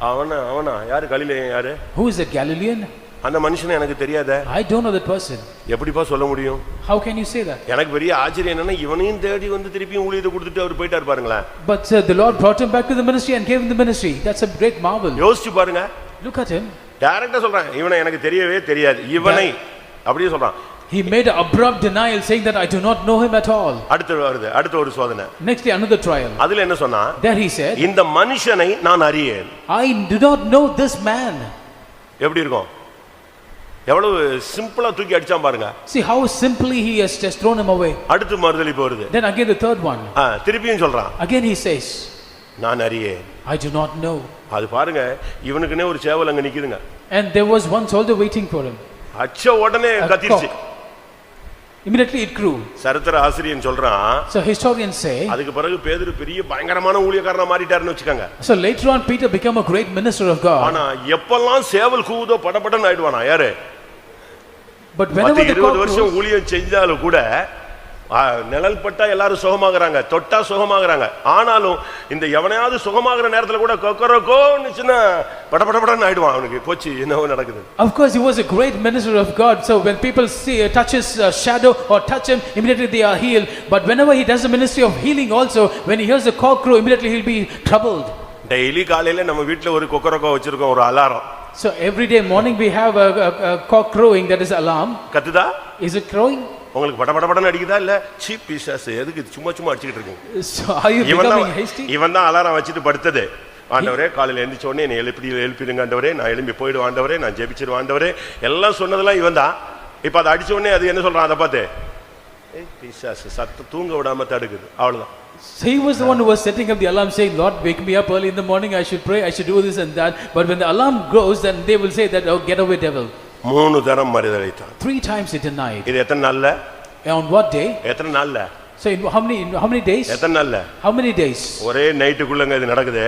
அவனா யாரு கலிலேயன் யாரு? Who is that Galilean? அந்த மனுஷனை எனக்கு தெரியாதே. I don't know that person. எப்படிப்பா சொல்ல முடியும்? How can you say that? எனக்கு பெரிய ஆச்சரியம் என்னன்னா இவனையும் தேடி வந்து திருப்பி ஊழியத்தை கொடுத்துட்டு அவர் போயிட்டார் பாருங்களேன். But the Lord brought him back to the ministry and gave him the ministry. That's a great marvel. யோசிச்சு பாருங்க. Look at him. டைரக்டா சொல்றான், இவனை எனக்கு தெரியவே தெரியாது, இவனை அப்படியே சொல்றான். He made an abrupt denial saying that I do not know him at all. அடுத்த ஒரு சோதனை. Next day another trial. அதுல என்ன சொன்னா? There he said, இந்த மனுஷனை நான் அறியேன். I do not know this man. எப்படி இருக்கும்? எவ்வளவு சிம்பிளா தூக்கி அடிச்சான் பாருங்க. See how simply he has just thrown him away. அடுத்து மறுதலிப்பு வருது. Then again the third one. திருப்பியும் சொல்றான். Again he says, நான் அறியேன். I do not know. அது பாருங்க, இவனுக்குனே ஒரு சேவல் அங்க நிக்குதுங்க. And there was one soldier waiting for him. அச்ச உடனே கத்திருச்சு. Immediately it grew. சரித்திர ஆசிரியன் சொல்றான். So historians say, அதுக்கு பிறகு பேதுரு பெரிய பயங்கரமான ஊழியக்காரனா மாறிட்டாருன்னு வெச்சுக்கங்க. So later on Peter became a great minister of God. ஆனா எப்பெல்லாம் சேவல் கூவுதோ படபடன்னு ஆயிடுவானா யாரு? But whenever the cock 20 வருஷம் ஊழியம் செஞ்சாலும் கூட நிழல் பட்டா எல்லாரும் சுகமாகறாங்க, தொட்டா சுகமாகறாங்க. ஆனாலும் இந்த எவனையாவது சுகமாகற நேரத்துல கூட கொக்கரக்கோன்னுச்சுன்னா படபடபடன்னு ஆயிடுவான். அவனுக்கு போச்சு என்னவோ நடக்குது. Of course he was a great minister of God, so when people see touch his shadow or touch him, immediately they are healed. But whenever he does the ministry of healing also, when he hears the cock crow, immediately he'll be troubled. Daily காலையில நம்ம வீட்ல ஒரு கொக்கரக்கோ வச்சிருக்கோம், ஒரு alarm. So every day morning we have a cock crowing, that is alarm. கத்துதா? Is it crowing? உங்களுக்கு படபடபடன்னு அடிக்குதா இல்ல cheap pieces எதுக்கு சும்மா சும்மா அடிச்சிட்டு இருக்கீங்க? So are you becoming hasty? இவன் தான் அலாரம் வச்சிட்டு படுத்தது. ஆண்டவரே காலையில எழுந்திச்ச உடனே என்னை எழுப்பிடுங்க ஆண்டவரே, நான் எழும்பி போய்டுவேன் ஆண்டவரே, நான் ஜெபிச்சிருவேன் ஆண்டவரே, எல்லாம் சொன்னதெல்லாம் இவன் தான். இப்ப அதை அடிச்ச உடனே அது என்ன சொல்றான்? அதை பார்த்து பீசஸ் சத்த தூங்க விடாம தடுக்குது, அவ்வளவுதான். So he was the one who was setting up the alarm, saying, Lord, wake me up early in the morning, I should pray, I should do this and that. But when the alarm goes, then they will say that, oh, get away devil. 3 தரம் மறுதலித்தான். 3 times he denied. இது எத்தனை நாள்ல? On what day? எத்தனை நாள்ல? So in how many days? எத்தனை நாள்ல? How many days? ஒரே நைட்டுக்குள்ளங்க இது நடக்குது.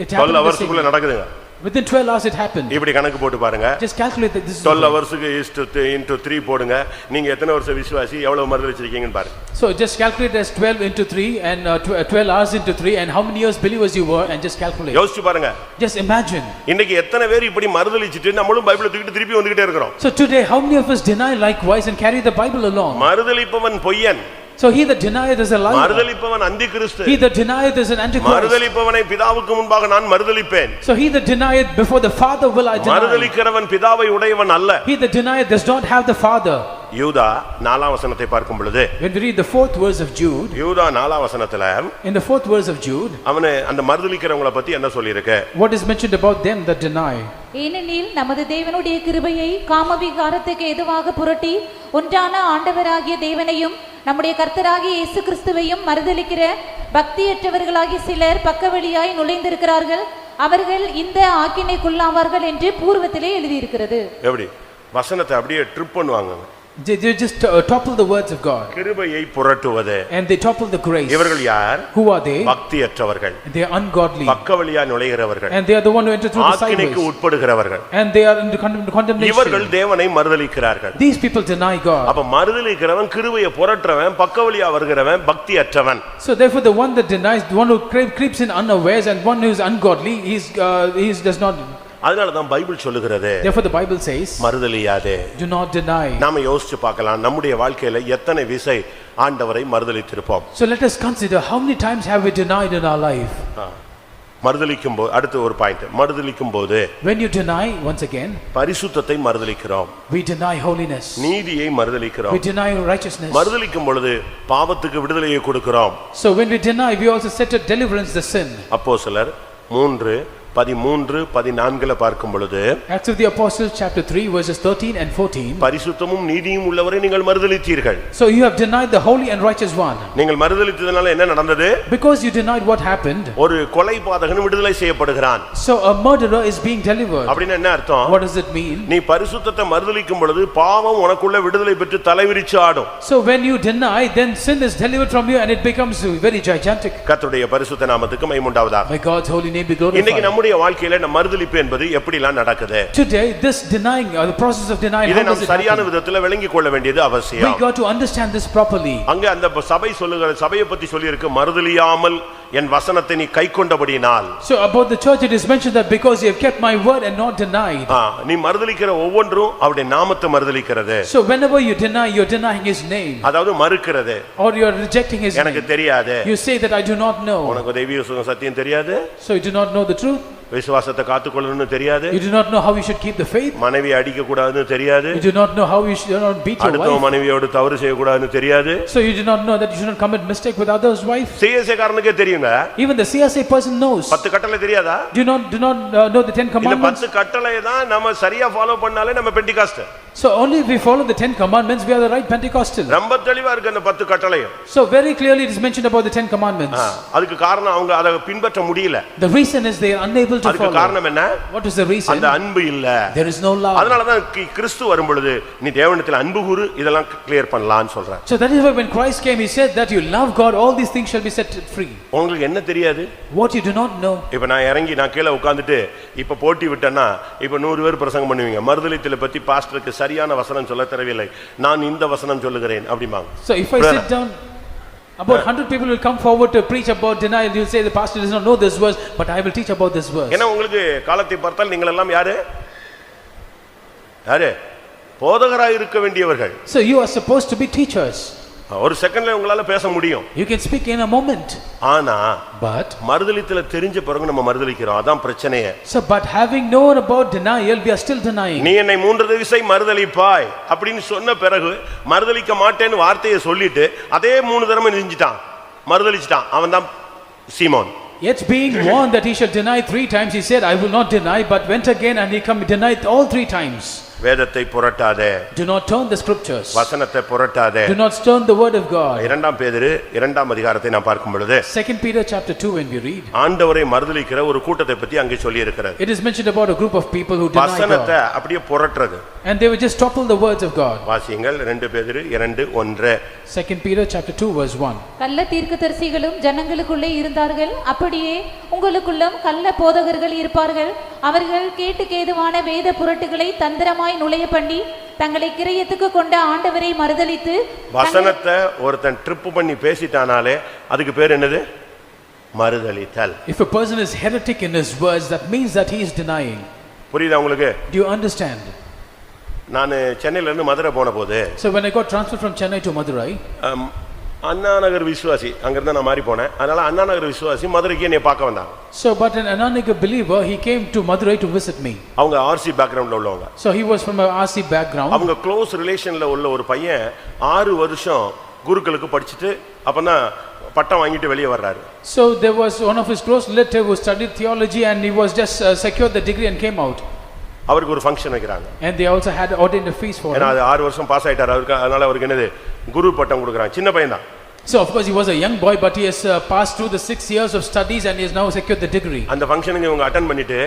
It happened 12 ஹவர்ஸ்க்குள்ள நடக்குதுங்க. Within 12 hours it happened. இப்படி கணக்கு போட்டு பாருங்க. Just calculate that this is 12 ஹவர்ஸ்க்கு into 3 போடுங்க. நீங்க எத்தனை வருஷம் விசுவாசி, எவ்வளவு மறுதலிச்சிருக்கீங்கன்னு பாருங்க. So just calculate as 12 into 3 and 12 hours into 3 and how many years believers you were, and just calculate. யோசிச்சு பாருங்க. Just imagine. இன்னைக்கு எத்தனை பேர் இப்படி மறுதலிச்சிட்டு நம்மளும் பைபிளை தூக்கிட்டு திருப்பி வந்துகிட்டே இருக்கோம். So today how many of us deny likewise and carry the Bible along? மறுதலிப்பவன் பொய்யன். So he that denieth is a liar. மறுதலிப்பவன் அந்திகிறிஸ்து. He that denieth is an antichrist. மறுதலிப்பவனை பிதாவுக்கு முன்பாக நான் மறுதலிப்பேன். So he that denieth before the Father will I deny. மறுதலிக்கிறவன் பிதாவை உடையவன் அல்ல. He that denieth does not have the Father. யூதா 4ஆம் வசனத்தை பார்க்கும் பொழுது, when we read the 4th verse of Jude, யூதா 4ஆம் வசனத்துல in the 4th verse of Jude, அவனே அந்த மறுதலிக்கிறவங்கள பத்தி என்ன சொல்லிருக்கு? what is mentioned about them that deny? ஏனெனில் நமது தேவனுடைய கிருபையை காமவிகாரத்துக்கு எதுவாக புரட்டி ஒன்றான ஆண்டவராகிய தேவனையும் நம்முடைய கர்த்தராகிய இயேசு கிறிஸ்துவையும் மறுதலிக்கிற பக்தியற்றவர்களாகிய சிலர் பக்கவழியாய் நுழைந்திருக்கிறார்கள், அவர்கள் இந்த ஆக்கினைக்குள்ளாவார்கள் என்று பூர்வத்திலே எழுதியிருக்கிறது. எப்படி வசனத்தை அப்படியே ட்ரிப் பண்ணுவாங்க. They just topple the words of God. கிருபையை புரட்டுவது. And they topple the grace. இவர்கள் யார்? Who are they? பக்தியற்றவர்கள். They are ungodly. பக்கவழியா நுழைகிறவர்கள். And they are the one who enter through the sideways. ஆக்கினைக்கு உட்படுகிறவர்கள். And they are in the condemnation. இவர்கள் தேவனை மறுதலிக்கிறார்கள். These people deny God. அப்ப மறுதலிக்கிறவன் கிருபையை புரட்டுறவன், பக்கவழியா வருகிறவன் பக்தியற்றவன். So therefore the one that denies, the one who creeps in unawares, and one who is ungodly, he does not. அதனால தான் Bible சொல்லுகிறது, therefore the Bible says, மறுதலியாதே. do not deny. நாம யோசிச்சு பார்க்கலாம், நம்முடைய வாழ்க்கையில எத்தனை விசை ஆண்டவரை மறுதலித்திருப்போம். So let us consider how many times have we denied in our life. மறுதலிக்கும் போது அடுத்து ஒரு பாயிண்ட், மறுதலிக்கும் போது when you deny, once again, பரிசுத்தத்தை மறுதலிக்கிறோம். we deny holiness. நீதியை மறுதலிக்கிறோம். we deny righteousness. மறுதலிக்கும் பொழுது பாவத்துக்கு விடுதலையை கொடுக்கிறோம். So when we deny, we also set a deliverance the sin. அப்போஸ்தலர் 3:13-14 பார்க்கும் பொழுது, Acts of the Apostles chapter 3 verses 13 and 14, பரிசுத்தமும் நீதியும் உள்ளவரை நீங்கள் மறுதலித்தீர்கள். so you have denied the holy and righteous one. நீங்கள் மறுதலித்ததனால என்ன நடந்தது? Because you denied, what happened? ஒரு கொலைபாதகன் விடுதலை செய்யப்படுகிறான். So a murderer is being delivered. அப்படினா என்ன அர்த்தம்? What does it mean? நீ பரிசுத்தத்தை மறுதலிக்கும் பொழுது பாவம் உனக்குள்ள விடுதலை பெற்று தலைவிரிச்சு ஆடும். So when you deny, then sin is delivered from you and it becomes very gigantic. கர்த்தருடைய பரிசுத்த நாமத்துக்கு மகிமை உண்டாவதாக. May God's holy name be glorified. இன்னைக்கு நம்முடைய வாழ்க்கையில நம்ம மறுதலிப்பு என்பது எப்படிலாம் நடக்குது? Today this denying, or the process of denying, இதை நாம் சரியான விதத்துல விளங்கிக் கொள்ள வேண்டியது அவசியம். We got to understand this properly. அங்க அந்த சபை சொல்லுகிற சபையை பத்தி சொல்லி இருக்கு, மறுதலியாமல் என் வசனத்தை நீ கைக்கொண்டபடியினால். So about the church it is mentioned that because you have kept my word and not denied. நீ மறுதலிக்கிற ஒவ்வொன்றும் அவருடைய நாமத்தை மறுதலிக்கிறது. So whenever you deny, you are denying his name. அதாவது மறுக்கிறது. Or you are rejecting his name. எனக்கு தெரியாது. You say that I do not know. உனக்கு தெய்வீக சத்தியம் தெரியாது. So you do not know the truth. விசுவாசத்தை காத்துக்கொள்ளணும்னு தெரியாது. You do not know how you should keep the faith. மனைவி அடிக்க கூடாதுன்னு தெரியாது. You do not know how you should not beat your wife. அடுத்த மனைவியோடு தவறு செய்ய கூடாதுன்னு தெரியாது. So you do not know that you should not commit mistake with others' wife. CSA காரனுக்கே தெரியுங்க. Even the CSA person knows. 10 கட்டளை தெரியாதா? Do not know the 10 commandments. இந்த 10 கட்டளையை தான் நம்ம சரியா ஃபாலோ பண்ணாலே நம்ம Pentecost. So only if we follow the 10 commandments, we are the right Pentecostal. ரொம்ப தெளிவா இருக்கு அந்த 10 கட்டளையும். So very clearly it is mentioned about the 10 commandments. அதுக்கு காரணம் அவங்க அதை பின்பற்ற முடியல. The reason is they are unable to follow. அதுக்கு காரணம் என்ன? What is the reason? அந்த அன்பு இல்ல. There is no love. அதனால தான் கிறிஸ்து வரும் பொழுது நீ தேவனிடத்தில் அன்பு கூறு இதெல்லாம் கிளியர் பண்ணலாம்னு சொல்றார். So that is why when Christ came, he said that you love God, all these things shall be set free. உங்களுக்கு என்ன தெரியாது? What you do not know. இப்ப நான் இறங்கி நான் கீழே உட்கார்ந்துட்டு இப்ப போட்டி விட்டேன்னா இப்ப 100 பேர் பிரசங்கம் பண்ணுவீங்க. மறுதலித்தலை பத்தி பாஸ்டருக்கு சரியான வசனம் சொல்ல தெரியவில்லை, நான் இந்த வசனம் சொல்லுகிறேன் அப்படிம்பாங்க. So if I sit down, about 100 people will come forward to preach about denial. You will say the pastor does not know this verse, but I will teach about this verse. ஏன்னா உங்களுக்கு காலத்தை பார்த்தால் நீங்கள் எல்லாம் யாரு போதகராய் இருக்க வேண்டியவர்கள். So you are supposed to be teachers. ஒரு செகண்ட்ல உங்களால பேச முடியும். You can speak in a moment. ஆனா but மறுதலித்தல தெரிஞ்ச பிறகு நம்ம மறுதலிக்கிறோம், அதான் பிரச்சனையே. So but having known about denial, we are still denying. நீ என்னை 3 திசை மறுதலிப்பாய் அப்படினு சொன்ன பிறகு மறுதலிக்க மாட்டேன்னு வார்த்தையை சொல்லிட்டு அதே 3 தடவை செஞ்சிட்டான், மறுதலிச்சிட்டான். அவன்தான் சீமோன். Yet being warned that he shall deny 3 times, he said, I will not deny, but went again and he denied all 3 times. வேதத்தை புரட்டாதே. Do not turn the scriptures. வசனத்தை புரட்டாதே. Do not turn the word of God. இரண்டாம் பேதுரு 2ஆம் அதிகாரத்தை நாம் பார்க்கும் பொழுது 2 Peter chapter 2 when we read, ஆண்டவரை மறுதலிக்கிற ஒரு கூட்டத்தை பத்தி அங்கே சொல்லி இருக்கிறது. it is mentioned about a group of people who deny God. வசனத்தை அப்படியே புரட்டறது. And they will just topple the words of God. வாசியுங்கள் 2 பேதுரு 2:1. 2 Peter chapter 2 verse 1. கள்ள தீர்க்கதரிசிகளும் ஜனங்களுக்குள்ளே இருந்தார்கள், அப்படியே உங்களுக்குள்ளும் கள்ள போதகர்கள் இருப்பார்கள். அவர்கள் கேட்டுக்கேதுவான வேத புரட்டுகளை தந்திரமாய் நுழைய பண்ணி தங்களை கிரியத்துக்கு கொண்ட ஆண்டவரை மறுதலித்து. வசனத்தை ஒருத்தன் ட்ரிப் பண்ணி பேசிட்டானாலே அதுக்கு பேர் என்னது? மறுதலித்தல். If a person is heretic in his words, that means that he is denying. புரியுதா உங்களுக்கு? Do you understand? நான் சென்னையில இருந்து மதுரை போன போது, so when I got transferred from Chennai to Madurai, Anna Nagar விசுவாசி அங்க இருந்தா நான் மாறி போனேன். அதனால அண்ணா நகர் விசுவாசி மதுரைக்கு என்னை பார்க்க வந்தாங்க. So but an Anna Nagar believer, he came to Madurai to visit me. அவங்க ஆர்சி பேக்ரவுண்ட்ல உள்ளவங்க. So he was from a RC background. அவங்க க்ளோஸ் ரிலேஷன்ல உள்ள ஒரு பையன் 6 வருஷம் குருக்களுக்கு படிச்சிட்டு அப்பதான் பட்டம் வாங்கிட்டு வெளியே வர்றாரு. So there was one of his close relative who studied theology and he was just secured the degree and came out. அவருக்கு ஒரு function வைக்கறாங்க. And they also had ordained a feast for him. ஏன்னா 6 வருஷம் pass ஆயிட்டார் அவருக்கு, அதனால அவருக்கு என்னது குரு பட்டம் கொடுக்கறாங்க. சின்ன பையன் தான். So of course he was a young boy, but he has passed through the 6 years of studies and he has now secured the degree. அந்த ஃபங்க்ஷனுக்கு இவங்க அட்டெண்ட் பண்ணிட்டு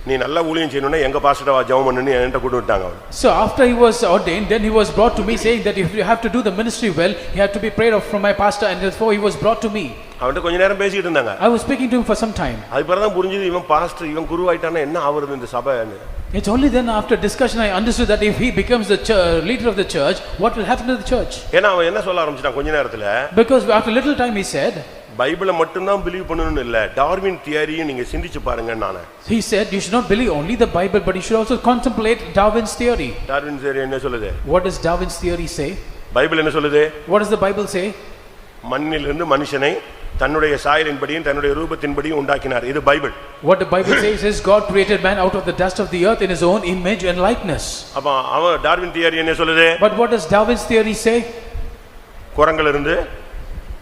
நீ நல்லா ஊழியம் செய்யணும்னா எங்க பாஸ்டரா ஜெபம் பண்ணுன்னு என்கிட்ட கூட்டி விட்டாங்க. So after he was ordained, then he was brought to me saying that if you have to do the ministry well, you have to be prayed from my pastor, and therefore he was brought to me. அவன்கிட்ட கொஞ்ச நேரம் பேசிட்டு இருந்தாங்க. I was speaking to him for some time. அதுக்கு தான் புரிஞ்சது இவன் pastor இவன் குரு ஆயிட்டானா என்ன ஆவறது இந்த சபைன்னு. It's only then after discussion I understood that if he becomes the leader of the church, what will happen to the church? ஏன்னா அவன் என்ன சொல்ல ஆரம்பிச்சான் கொஞ்ச நேரத்துல, because after little time he said, பைபிளை மட்டும் தான் பிலீவ் பண்ணனும்னு இல்ல, டார்வின் தியரியை நீங்க சிந்திச்சு பாருங்க நானே. He said you should not believe only the Bible, but you should also contemplate Darwin's theory. Darwin theory என்ன சொல்லுது? What does Darwin's theory say? Bible என்ன சொல்லுது? What does the Bible say? மண்ணிலிருந்து மனுஷனை தன்னுடைய சாயலின்படியும் தன்னுடைய ரூபத்தின்படியும் உண்டாக்கினார். இது Bible. What the Bible says is God created man out of the dust of the earth in his own image and likeness. அப்ப அவன் டார்வின் தியரி என்ன சொல்லுது? But what does Darwin's theory say? குரங்குல இருந்து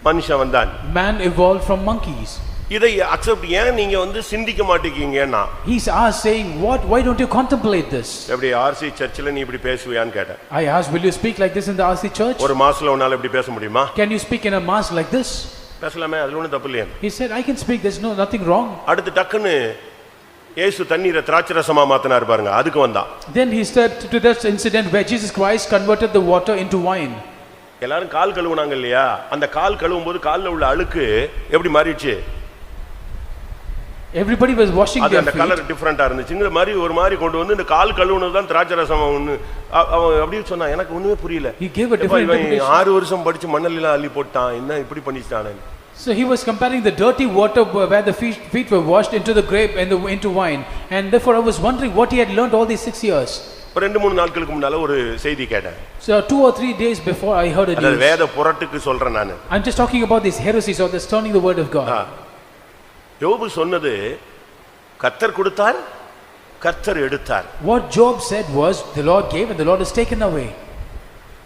மனுஷன் வந்தான். Man evolved from monkeys. இதை accept ஏன் நீங்க வந்து சிந்திக்க மாட்டீங்கன்னா, he's asked saying why don't you contemplate this? எப்படி ஆர்சி சர்ச்சில நீ இப்படி பேசுவியான்னு கேட்டேன். I asked, will you speak like this in the RC church? ஒரு மாஸ்ல உன்னால இப்படி பேச முடியுமா? Can you speak in a mass like this? பேசலாமே, அதுல ஒண்ணும் தப்பு இல்லையா? He said I can speak, there's nothing wrong. அடுத்து டக்குன்னு இயேசு தண்ணீரை திராட்சரசமா மாத்தினார் பாருங்க, அதுக்கு வந்தான். Then he said to that incident where Jesus Christ converted the water into wine. எல்லாரும் கால் கழுவுனாங்க இல்லையா, அந்த கால் கழுவும் போது கால்ல உள்ள அழுக்கு எப்படி மாறிடுச்சு? Everybody was washing their feet. அந்த கலர் டிஃபரண்டா இருந்துச்சுங்கிற மாதிரி ஒரு மாதிரி கொண்டு வந்து இந்த கால் கழுவுனது தான் திராட்சரசம் அவன் அப்படியே சொன்னா. எனக்கு ஒண்ணுமே புரியல. He gave a different interpretation. 6 வருஷம் படிச்சு மண்ணெல்லாம் அள்ளி போட்டான், என்ன இப்படி பண்ணிட்டானே. So he was comparing the dirty water where the feet were washed into the grape and into wine, and therefore I was wondering what he had learned all these 6 years. ஒரு 2-3 நாட்களுக்கு முன்னால ஒரு செய்தி கேட்டேன். So 2 or 3 days before I heard a news. அது வேத புரட்டுக்கு சொல்றேன் நான். I'm just talking about these heresies or this turning the word of God. யோபு சொன்னது கர்த்தர் கொடுத்தார், கர்த்தர் எடுத்தார். What Job said was the Lord gave and the Lord has taken away.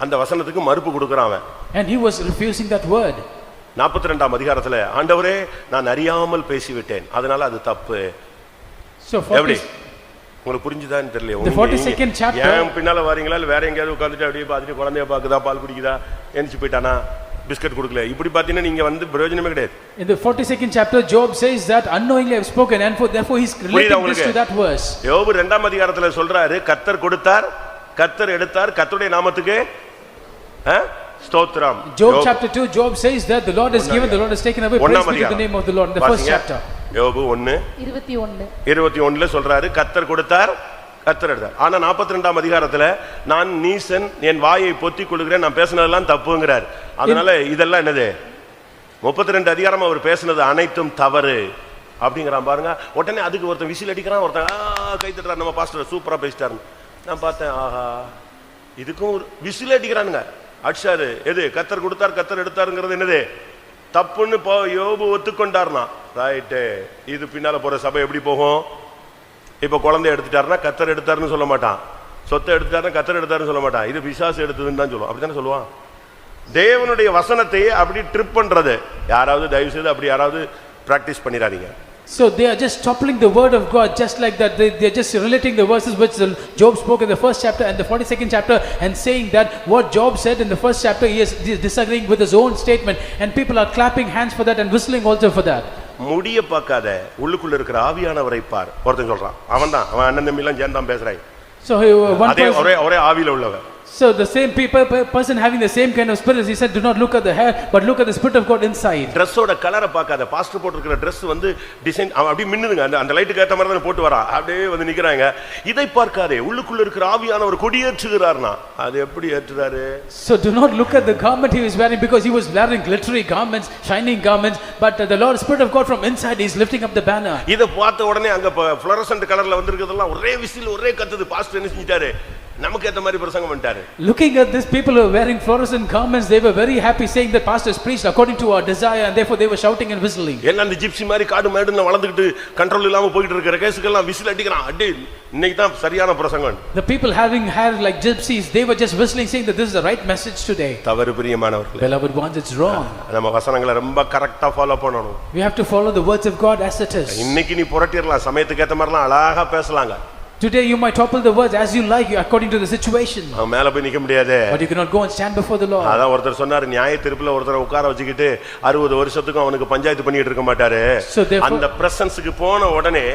அந்த வசனத்துக்கு மறுப்பு கொடுக்கறான் அவன். And he was refusing that word. 42ஆம் அதிகாரத்துல ஆண்டவரே நான் அறியாமல் பேசிவிட்டேன், அதனால அது தப்பு. So உங்களுக்கு புரிஞ்சுதான்னு தெரியல. The 42nd chapter. ஏன் பின்னால வாரீங்களா இல்ல வேற எங்கேயாவது உட்கார்ந்துட்டு அப்படியே பார்த்துட்டு குழந்தைய பாக்குதா, பால் குடிக்குதா, எந்திரிச்சு போயிட்டானா, பிஸ்கட் கொடுக்கல, இப்படி பாத்தீங்கன்னா நீங்க பிரயோஜனமே கிடையாது. In the 42nd chapter, Job says that unknowingly I have spoken, and therefore he's relating this to that verse. யோபு 2ஆம் அதிகாரத்துல சொல்றாரு, கர்த்தர் கொடுத்தார், கர்த்தர் எடுத்தார், கர்த்தருடைய நாமத்துக்கு ஸ்தோத்திரம். Job chapter 2, Job says that the Lord has given, the Lord has taken away, praise be to the name of the Lord. In the first chapter, யோபு 1:21 சொல்றாரு, கர்த்தர் கொடுத்தார், கர்த்தர் எடுத்தார். ஆனா 42ஆம் அதிகாரத்துல நான் நீசன், என் வாயை பொத்திக் கொள்கிறேன், நான் பேசினதெல்லாம் தப்புங்கிறார். அதனால இதெல்லாம் என்னது? 32 அதிகாரம் அவர் பேசினது அனைத்தும் தவறு அப்படிங்கிறான் பாருங்க. உடனே அதுக்கு ஒருத்தன் விசில் அடிக்கிறான், ஒருத்தன் கை தட்டுறான், நம்ம பாஸ்டர் சூப்பரா பேசிட்டாரு. நான் பார்த்தேன், ஆஹா, இதுக்கும் ஒரு விசில் அடிக்கிறானுங்க. அடிச்சாரு. எது? கர்த்தர் கொடுத்தார், கர்த்தர் எடுத்தாருங்கிறது என்னது? தப்புன்னு யோபு ஒத்துக்கொண்டார்னா ரைட்டு. இது பின்னால போற சபை எப்படி போகும்? இப்ப குழந்தை எடுத்துட்டாருன்னா கர்த்தர் எடுத்தாருன்னு சொல்ல மாட்டான், சொத்தை எடுத்துட்டாருன்னா கர்த்தர் எடுத்தாருன்னு சொல்ல மாட்டான், இது பிசாசு எடுத்ததுன்னு தான் சொல்லுவான். அப்படித்தானே சொல்லுவான். தேவனுடைய வசனத்தையே அப்படி ட்ரிப் பண்றது யாராவது தயவு செய்து அப்படி யாராவது பிராக்டிஸ் பண்ணிடாதீங்க. So they are just toppling the word of God just like that. They are just relating the verses which Job spoke in the first chapter and the 42nd chapter, and saying that what Job said in the first chapter, he is disagreeing with his own statement, and people are clapping hands for that and whistling also for that. முடிய பார்க்காத உள்ளுக்குள்ள இருக்கிற ஆவியானவரை பார். ஒருத்தன் சொல்றான், அவன் தான், அவன் அண்ணன் தம்பி எல்லாம் சேர்ந்தான் பேசுறாய். So one person, ஒரே ஆவியில உள்ளவன். So the same person having the same kind of spirit, he said, do not look at the hair, but look at the spirit of God inside. Dressோட கலரை பார்க்காத. பாஸ்டர் போட்டுக்கிற Dress வந்து design அப்படியே மின்னுதுங்க, அந்த லைட்டுக்கு ஏத்த மாதிரி தான் போட்டு வரா, அப்படியே வந்து நிக்கறாங்க. இதை பார்க்காதே, உள்ளுக்குள்ள இருக்கிற ஆவியானவர் கொடியேற்றுகிறார்னா அது எப்படி ஏற்றுறாரு? So do not look at the garment he was wearing, because he was wearing glittery garments, shining garments, but the Lord Spirit of God from inside is lifting up the banner. இத பார்த்த உடனே அங்க fluorescent கலர்ல வந்திருக்கிறதெல்லாம் ஒரே whistle ஒரே கத்துது. Pastor என்ன செஞ்சிட்டாரு? நமக்கு ஏத்த மாதிரி பிரசங்கம் பண்ணிட்டாரு. Looking at these people who were wearing fluorescent garments, they were very happy, saying that pastors preached according to our desire, and therefore they were shouting and whistling. எல்லாம் அந்த ஜிப்சி மாதிரி காடு மேடுல வளர்ந்துக்கிட்டு கண்ட்ரோல் இல்லாம போயிட்டு இருக்கிற கேஸ்க்கெல்லாம் விசில் அடிக்கிறான். அடி, இன்னைக்கு தான் சரியான பிரசங்கம். The people having hair like gypsies, they were just whistling, saying that this is the right message today. தவறு பிரியமானவர்களே. Beloved ones, it's wrong. நம்ம வசனங்களை ரொம்ப கரெக்ட்டா ஃபாலோ பண்ணணும். We have to follow the words of God as it is. இன்னைக்கு நீ புரட்டிரலாம், சமயத்துக்கு ஏத்த மாதிரிலாம் அழகா பேசலாங்க. Today you might topple the words as you like, according to the situation. மேல போய் நிக்க முடியாது. But you cannot go and stand before the Lord. அதான் ஒருத்தர் சொன்னாரு, நியாய தீர்ப்புல ஒருத்தரை உட்கார வச்சுக்கிட்டு 60 வருஷத்துக்கு அவனுக்கு பஞ்சாயத்து பண்ணிட்டு இருக்க மாட்டாரு. அந்த பிரசன்ஸ்க்கு போன உடனே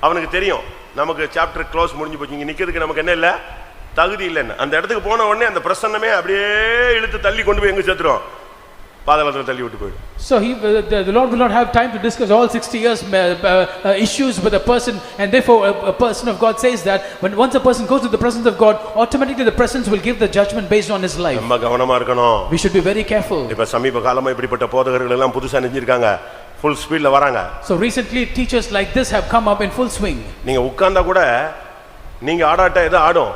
அவனுக்கு தெரியும், நமக்கு சாப்டர் க்ளோஸ் முடிஞ்சு போச்சு, இங்க நிக்கிறதுக்கு நமக்கு என்ன இல்ல, தகுதி இல்லைன்னு. அந்த இடத்துக்கு போன உடனே அந்த பிரசன்னமே அப்படியே இழுத்து தள்ளி கொண்டு போய் எங்க சேர்த்துரும்? பாதாளத்துல தள்ளி விட்டு போயிடும். So the Lord will not have time to discuss all 60 years issues with a person, and therefore a person of God says that when once a person goes to the presence of God, automatically the presence will give the judgment based on his life. ரொம்ப கவனமா இருக்கணும். We should be very careful. இப்ப சமீப காலமா இப்படிப்பட்ட போதகர்கள் எல்லாம் புதுசா நெஞ்சிருக்காங்க, full speedல வராங்க. So recently teachers like this have come up in full swing. நீங்க உட்கார்ந்தா கூட நீங்க ஆடாட்ட ஏதோ ஆடும்,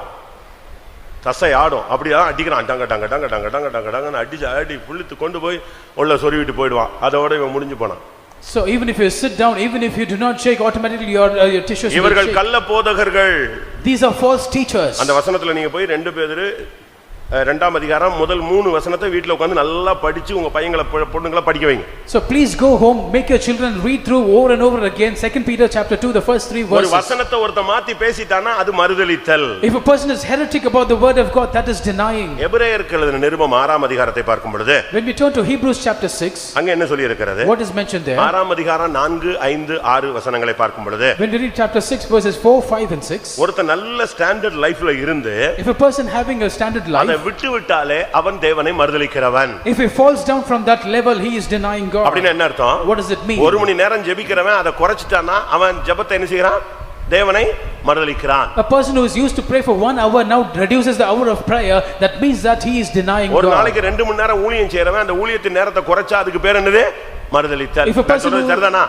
தசை ஆடும், அப்படியே அடிக்கிறான், டங்க டங்க டங்க டங்க டங்க டங்க டங்கன்னு அடிச்சு அடி புளித்து கொண்டு போய் உள்ள சொருவிட்டு போயிடுவான். அதோட இவன் முடிஞ்சு போனான். So even if you sit down, even if you do not shake, automatically your tissues will shake. இவர்கள் கள்ள போதகர்கள். These are false teachers. அந்த வசனத்துல நீங்க போய் 2 பேதுரு 2ஆம் அதிகாரம் முதல் 3 வசனத்தை வீட்ல உட்கார்ந்து நல்லா படிச்சு உங்க பையங்களை பொண்ணுங்களை படிக்க வைங்க. So please go home, make your children read through over and over again 2 Peter chapter 2, the first 3 verses. ஒரு வசனத்தை ஒருத்த மாத்தி பேசிட்டானா அது மறுதலித்தல். If a person is heretic about the word of God, that is denying. எபிரேயருக்கு எழுதின நிருபம் 6ஆம் அதிகாரத்தை பார்க்கும் பொழுது, when we turn to Hebrews chapter 6, அங்க என்ன சொல்லி இருக்கிறது? what is mentioned there? 6ஆம் அதிகாரம் 4, 5, 6 வசனங்களை பார்க்கும் பொழுது, when we read chapter 6 verses 4, 5 and 6, ஒருத்த நல்ல ஸ்டாண்டர்ட் லைஃப்ல இருந்து if a person having a standard life, அதை விட்டு விட்டாலே அவன் தேவனை மறுதலிக்கிறவன். if he falls down from that level, he is denying God. அப்படினா என்ன அர்த்தம்? What does it mean? 1 மணி நேரம் ஜெபிக்கிறவன் அதை குறைச்சிட்டானா அவன் ஜெபத்தை என்ன செய்றான்? தேவனை மறுதலிக்கிறான். A person who is used to pray for 1 hour now reduces the hour of prayer, that means that he is denying God. ஒரு நாளைக்கு 2 மணி நேரம் ஊழியம் செய்றவன் அந்த ஊழியத்தின் நேரத்தை குறைச்சா அதுக்கு பேர் என்னது? மறுதலித்தல். சரிதானா?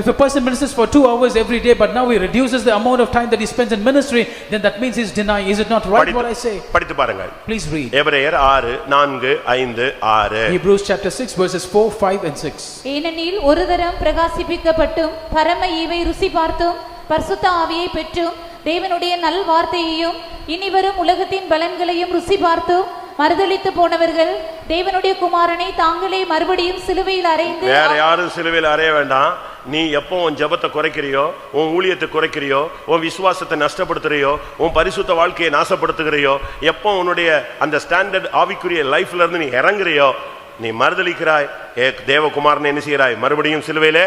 If a person ministers for 2 hours every day, but now he reduces the amount of time that he spends in ministry, then that means he is denying. Is it not right what I say? படித்து பாருங்க. Please read. எபிரேயர் 6, 4, 5, 6. Hebrews chapter 6 verses 4, 5 and 6. ஏனெனில் ஒரு தரம் பிரகாசிப்பிக்கப்பட்டும் பரம ஈவை ருசி பார்த்தும் பரிசுத்த ஆவியை பெற்றும் தேவனுடைய நல் வார்த்தையையும் இனிவரும் உலகத்தின் பலன்களையும் ருசி பார்த்தும் மறுதலித்து போனவர்கள் தேவனுடைய குமாரனை தாங்களே மறுபடியும் சிலுவையில் அறைந்து, வேற யாரும் சிலுவையில் அறைய வேண்டாம், நீ எப்போ உன் ஜெபத்தை குறைக்கிறியோ, உன் ஊழியத்தை குறைக்கிறியோ, உன் விசுவாசத்தை நஷ்டப்படுத்துறியோ, உன் பரிசுத்த வாழ்க்கையை நாசப்படுத்துகிறியோ, எப்போ உன்னுடைய அந்த ஸ்டாண்டர்ட் ஆவிக்குரிய லைஃப்ல இருந்து நீ இறங்குறியோ, நீ மறுதலிக்கிறாய். தேவகுமாரனை என்ன செய்கிறாய்? மறுபடியும் சிலுவையிலே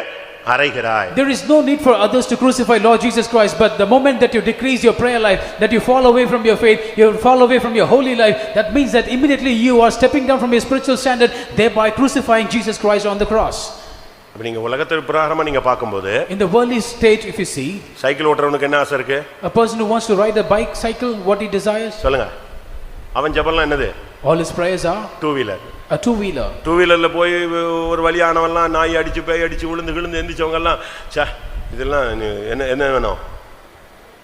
அறைகிறாய். There is no need for others to crucify Lord Jesus Christ, but the moment that you decrease your prayer life, that you fall away from your faith, you fall away from your holy life, that means that immediately you are stepping down from your spiritual standard, thereby crucifying Jesus Christ on the cross. அப்ப நீங்க உலகத்தின் பிரகாரமா நீங்க பாக்கும்போது, In the worldly state, if you see, cycle ஓட்டுறவனுக்கு என்ன ஆசை இருக்கு? a person who wants to ride a bike cycle, what he desires, சொல்லுங்க. அவன் ஜெபம்லாம் என்னது? all his prayers are two wheeler. a two-wheeler. Two வீலர்ல போய் ஒரு வழியானவெல்லாம் நாய் அடிச்சு பேய் அடிச்சு விழுந்து எந்திரிச்சவங்க எல்லாம் இதெல்லாம் என்ன என்ன வேணும்?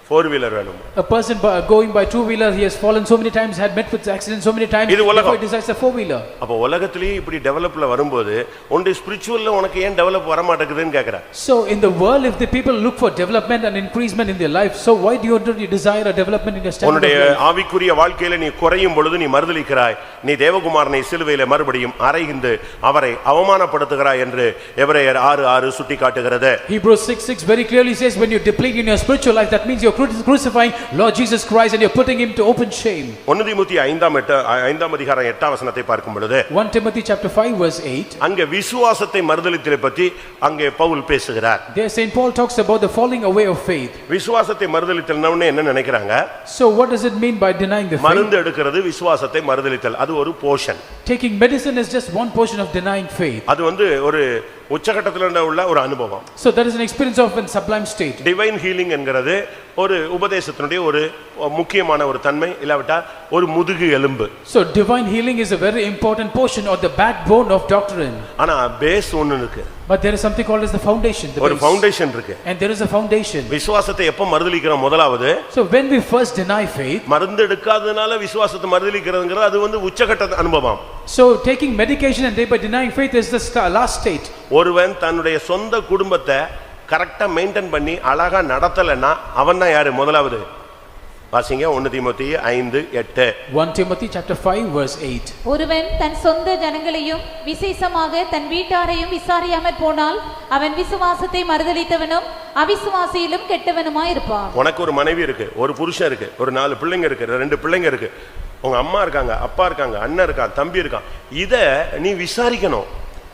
ஃபோர் வீலர் வேணும். A person going by two-wheeler, he has fallen so many times, had met with accidents so many times, before he decides a four-wheeler. அப்ப உலகத்திலே இப்படி டெவலப்ல வரும்போது உன்னுடைய ஸ்பிரிச்சுவல்ல உனக்கு ஏன் டெவலப் வர மாட்டேங்குதுன்னு கேக்குறேன். So in the world, if the people look for development and increasement in their life, so why do you desire a development in your standard of உன்னுடைய life? ஆவிக்குரிய வாழ்க்கையில நீ குறையும் பொழுது நீ மறுதலிக்கிறாய். நீ தேவகுமாரனை சிலுவையிலே மறுபடியும் அறைந்து அவரை அவமானப்படுத்துகிறாய் என்று எபிரேயர் 6:6 சுட்டி காட்டுகிறது. Hebrews 6:6 very clearly says, when you deplete in your spiritual life, that means you're crucifying Lord Jesus Christ and you're putting him to open shame. 1 Timothy 5:8 அதிகாரம் 8 வசனத்தை பார்க்கும் பொழுது, 1 Timothy chapter 5 verse 8, அங்கே விசுவாசத்தை மறுதலித்தலை பற்றி அங்கே பவுல் பேசுகிறார். there Saint Paul talks about the falling away of faith. விசுவாசத்தை மறுதலித்தல்னா என்ன நினைக்கிறாங்க? So what does it mean by denying the faith? மருந்து எடுக்கிறது விசுவாசத்தை மறுதலித்தல், அது ஒரு portion. Taking medicine is just one portion of denying faith. அது ஒரு உச்சகட்டத்தில் உள்ள ஒரு அனுபவம். So that is an experience of a sublime state. Divine healing என்கிறது ஒரு உபதேசத்தினுடைய ஒரு முக்கியமான ஒரு தன்மை, இல்லாவிட்டா ஒரு முதுகு எலும்பு. So divine healing is a very important portion or the backbone of doctrine. ஆனா பேஸ் ஒன்னு இருக்கு. But there is something called as the foundation, the ஒரு base. ஃபவுண்டேஷன் இருக்கு. And there is a foundation. விசுவாசத்தை எப்ப மறுதலிக்கிறோம்? முதலாவது, So when we first deny faith, மருந்து எடுக்காதனால விசுவாசத்தை மறுதலிக்கிறதுங்கிறது அது உச்சகட்ட அனுபவம். so taking medication and thereby denying faith is the last state. ஒருவன் தன்னுடைய சொந்த குடும்பத்தை கரெக்டா மெயின்டைன் பண்ணி அழகா நடத்தலன்னா அவன் தான் யாரு? முதலாவது வாசிங்க 1 தீமோத்தி 5:8. 1 Timothy chapter 5 verse 8. ஒருவன் தன் சொந்த ஜனங்களையும் விசேஷமாக தன் வீட்டாரையும் விசாரியாமற் போனால் அவன் விசுவாசத்தை மறுதலித்தவனும் அவிசுவாசியிலும் கெட்டவனுமாய் இருப்பான். உனக்கு ஒரு மனைவி இருக்கு, ஒரு புருஷன் இருக்கு, ஒரு 4 பிள்ளைங்க இருக்கு, 2 பிள்ளைங்க இருக்கு, உங்க அம்மா இருக்காங்க, அப்பா இருக்காங்க, அண்ணன் இருக்கான், தம்பி இருக்கான். இத நீ விசாரிக்கணும்.